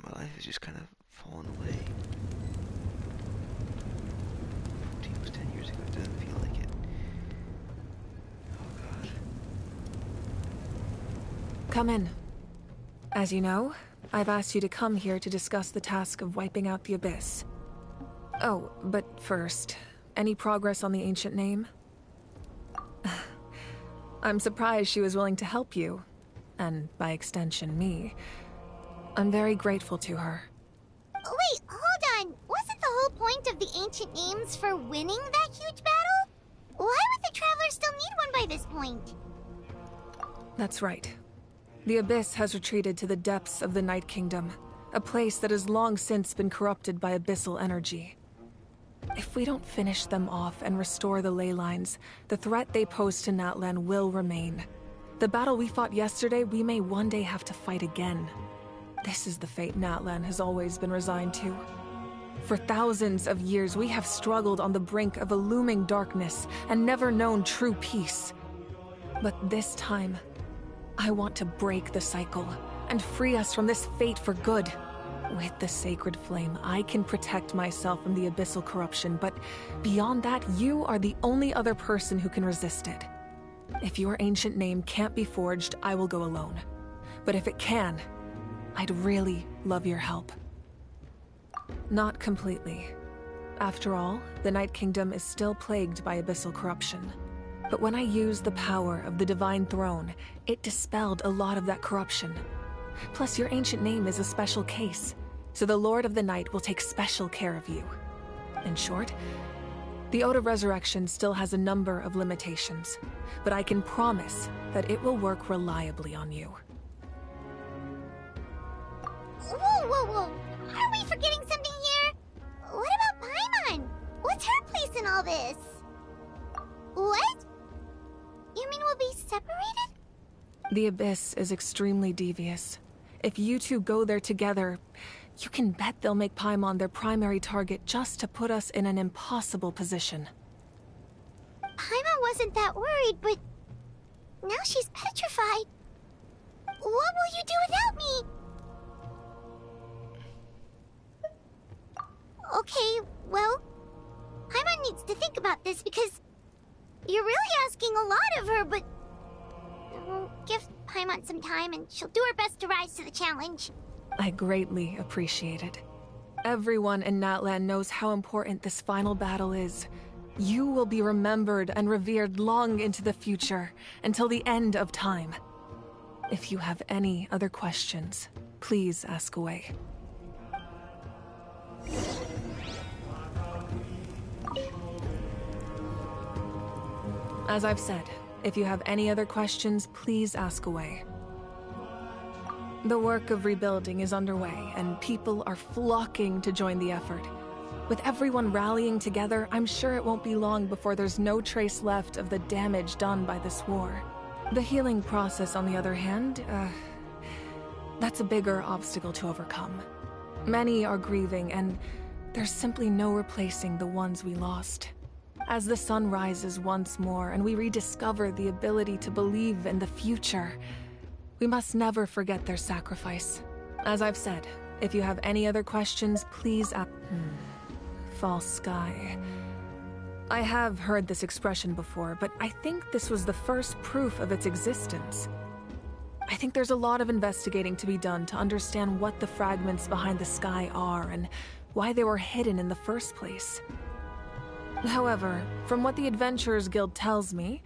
My life has just kind of fallen away. 14 was 10 years ago. It doesn't feel like it. Oh god. Come in. As you know, I've asked you to come here to discuss the task of wiping out the Abyss. Oh, but first, any progress on the ancient name? I'm surprised she was willing to help you, and by extension, me. I'm very grateful to her. Wait, hold on. Wasn't the whole point of the ancient names for winning that huge battle? Why would the Travelers still need one by this point? That's right. The Abyss has retreated to the depths of the Night Kingdom, a place that has long since been corrupted by abyssal energy. If we don't finish them off and restore the ley lines, the threat they pose to Natlan will remain. The battle we fought yesterday, we may one day have to fight again. This is the fate Natlan has always been resigned to. For thousands of years, we have struggled on the brink of a looming darkness and never known true peace. But this time, I want to break the cycle and free us from this fate for good. With the sacred flame, I can protect myself from the abyssal corruption, but beyond that, you are the only other person who can resist it. If your ancient name can't be forged, I will go alone. But if it can, I'd really love your help. Not completely. After all, the Night Kingdom is still plagued by abyssal corruption. But when I used the power of the Divine Throne, it dispelled a lot of that corruption. Plus, your ancient name is a special case, so the Lord of the Night will take special care of you. In short, the Ode of Resurrection still has a number of limitations, but I can promise that it will work reliably on you. Whoa. Are we forgetting something here? What about Paimon? What's her place in all this? What? You mean we'll be separated? The Abyss is extremely devious. If you two go there together, you can bet they'll make Paimon their primary target just to put us in an impossible position. Paimon wasn't that worried, but now she's petrified. What will you do without me? Okay, well, Paimon needs to think about this because you're really asking a lot of her, but we'll give Paimon some time and she'll do her best to rise to the challenge. I greatly appreciate it. Everyone in Natlan knows how important this final battle is. You will be remembered and revered long into the future, until the end of time. If you have any other questions, please ask away. As I've said, if you have any other questions, please ask away. The work of rebuilding is underway, and people are flocking to join the effort. With everyone rallying together, I'm sure it won't be long before there's no trace left of the damage done by this war. The healing process, on the other hand, that's a bigger obstacle to overcome. Many are grieving, and there's simply no replacing the ones we lost. As the sun rises once more and we rediscover the ability to believe in the future, we must never forget their sacrifice. As I've said, if you have any other questions, please ask. False sky. I have heard this expression before, but I think this was the first proof of its existence. I think there's a lot of investigating to be done to understand what the fragments behind the sky are and why they were hidden in the first place. However, from what the Adventurers Guild tells me,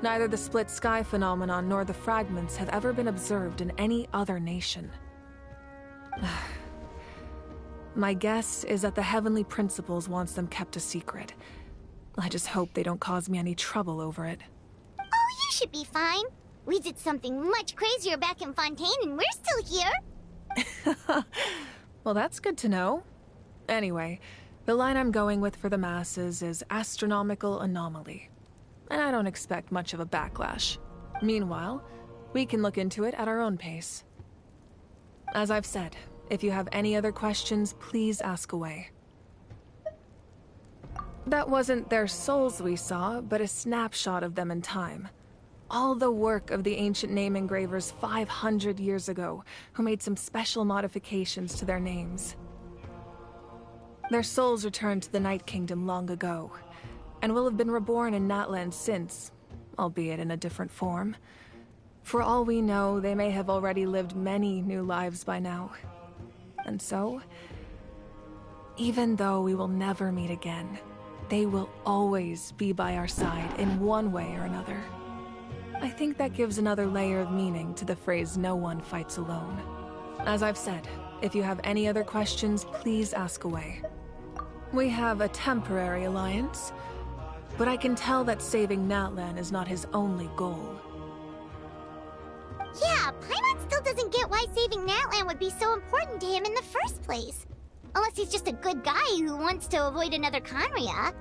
neither the split sky phenomenon nor the fragments have ever been observed in any other nation. My guess is that the Heavenly Principles wants them kept a secret. I just hope they don't cause me any trouble over it. Oh, you should be fine. We did something much crazier back in Fontaine and we're still here. Well, that's good to know. Anyway, the line I'm going with for the masses is astronomical anomaly. And I don't expect much of a backlash. Meanwhile, we can look into it at our own pace. As I've said, if you have any other questions, please ask away. That wasn't their souls we saw, but a snapshot of them in time. All the work of the ancient name engravers 500 years ago, who made some special modifications to their names. Their souls returned to the Night Kingdom long ago, and will have been reborn in Natlan since, albeit in a different form. For all we know, they may have already lived many new lives by now. And so, even though we will never meet again, they will always be by our side in one way or another. I think that gives another layer of meaning to the phrase, "No one fights alone." As I've said, if you have any other questions, please ask away. We have a temporary alliance, but I can tell that saving Natlan is not his only goal. Yeah, Paimon still doesn't get why saving Natlan would be so important to him in the first place. Unless he's just a good guy who wants to avoid another Conria.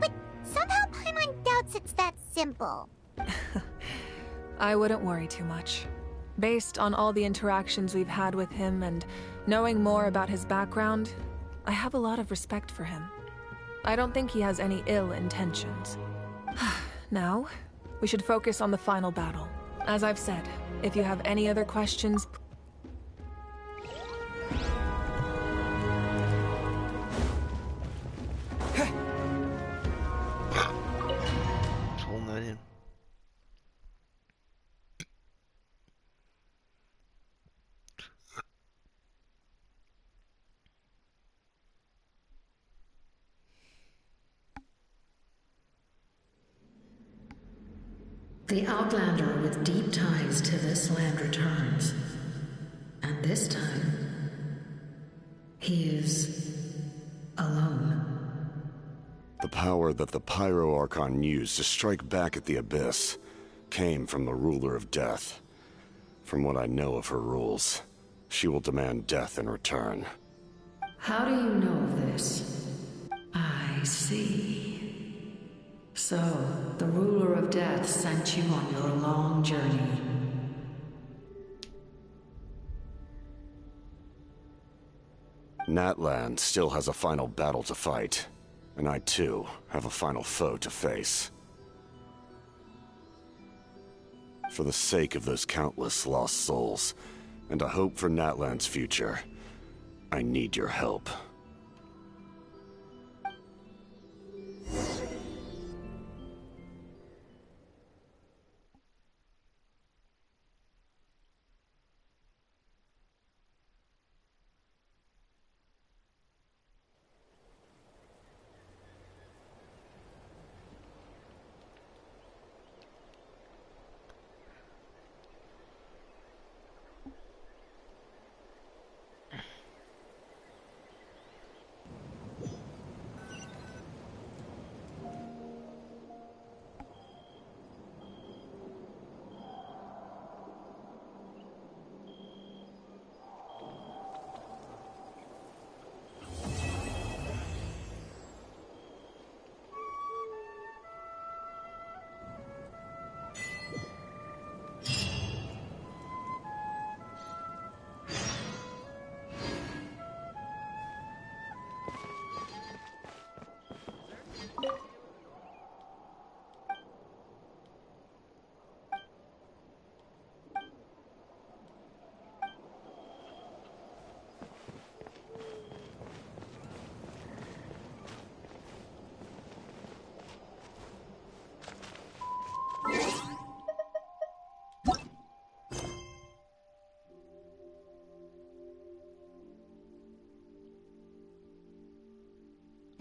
But somehow Paimon doubts it's that simple. I wouldn't worry too much. Based on all the interactions we've had with him and knowing more about his background, I have a lot of respect for him. I don't think he has any ill intentions. Now, we should focus on the final battle. As I've said, if you have any other questions... Just holding that in. The Outlander with deep ties to this land returns. And this time, he is alone. The power that the Pyro Archon used to strike back at the Abyss came from the Ruler of Death. From what I know of her rules, she will demand death in return. How do you know of this? I see. So, the Ruler of Death sent you on your long journey. Natlan still has a final battle to fight, and I too have a final foe to face. For the sake of those countless lost souls, and a hope for Natlan's future, I need your help.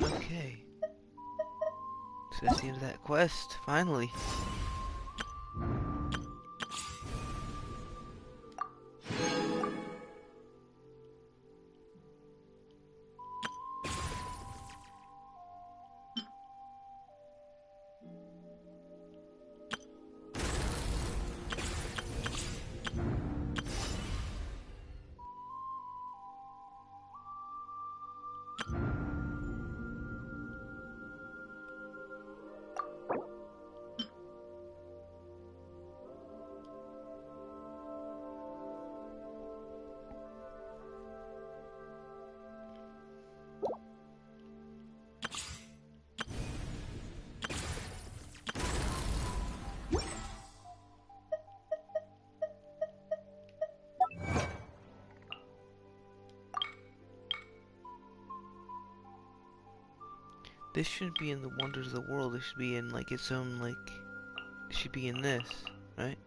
Okay. So that's the end of that quest, finally. This shouldn't be in the Wonders of the World. It should be in, like, its own, like... It should be in this, right?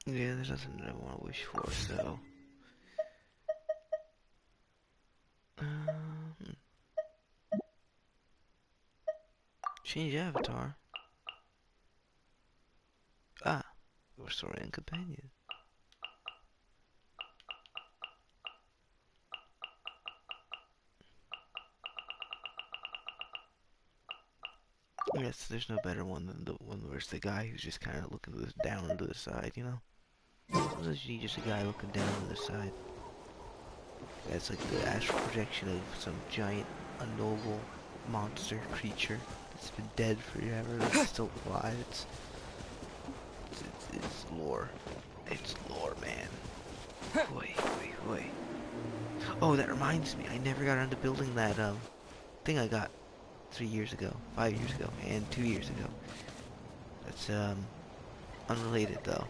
Yeah, there's nothing that I want to wish for, so... Change avatar. Ah, your Saurian companion. Yes, there's no better one than the one where it's the guy who's just kind of looking to down to the side, you know? Sometimes you need just a guy looking down to the side. That's like the astral projection of some giant, unknowable monster creature that's been dead forever that's still alive. It's lore. It's lore, man. Wait. Oh, that reminds me. I never got around to building that thing I got 3 years ago, 5 years ago, and 2 years ago. That's unrelated though.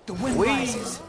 The wind rises.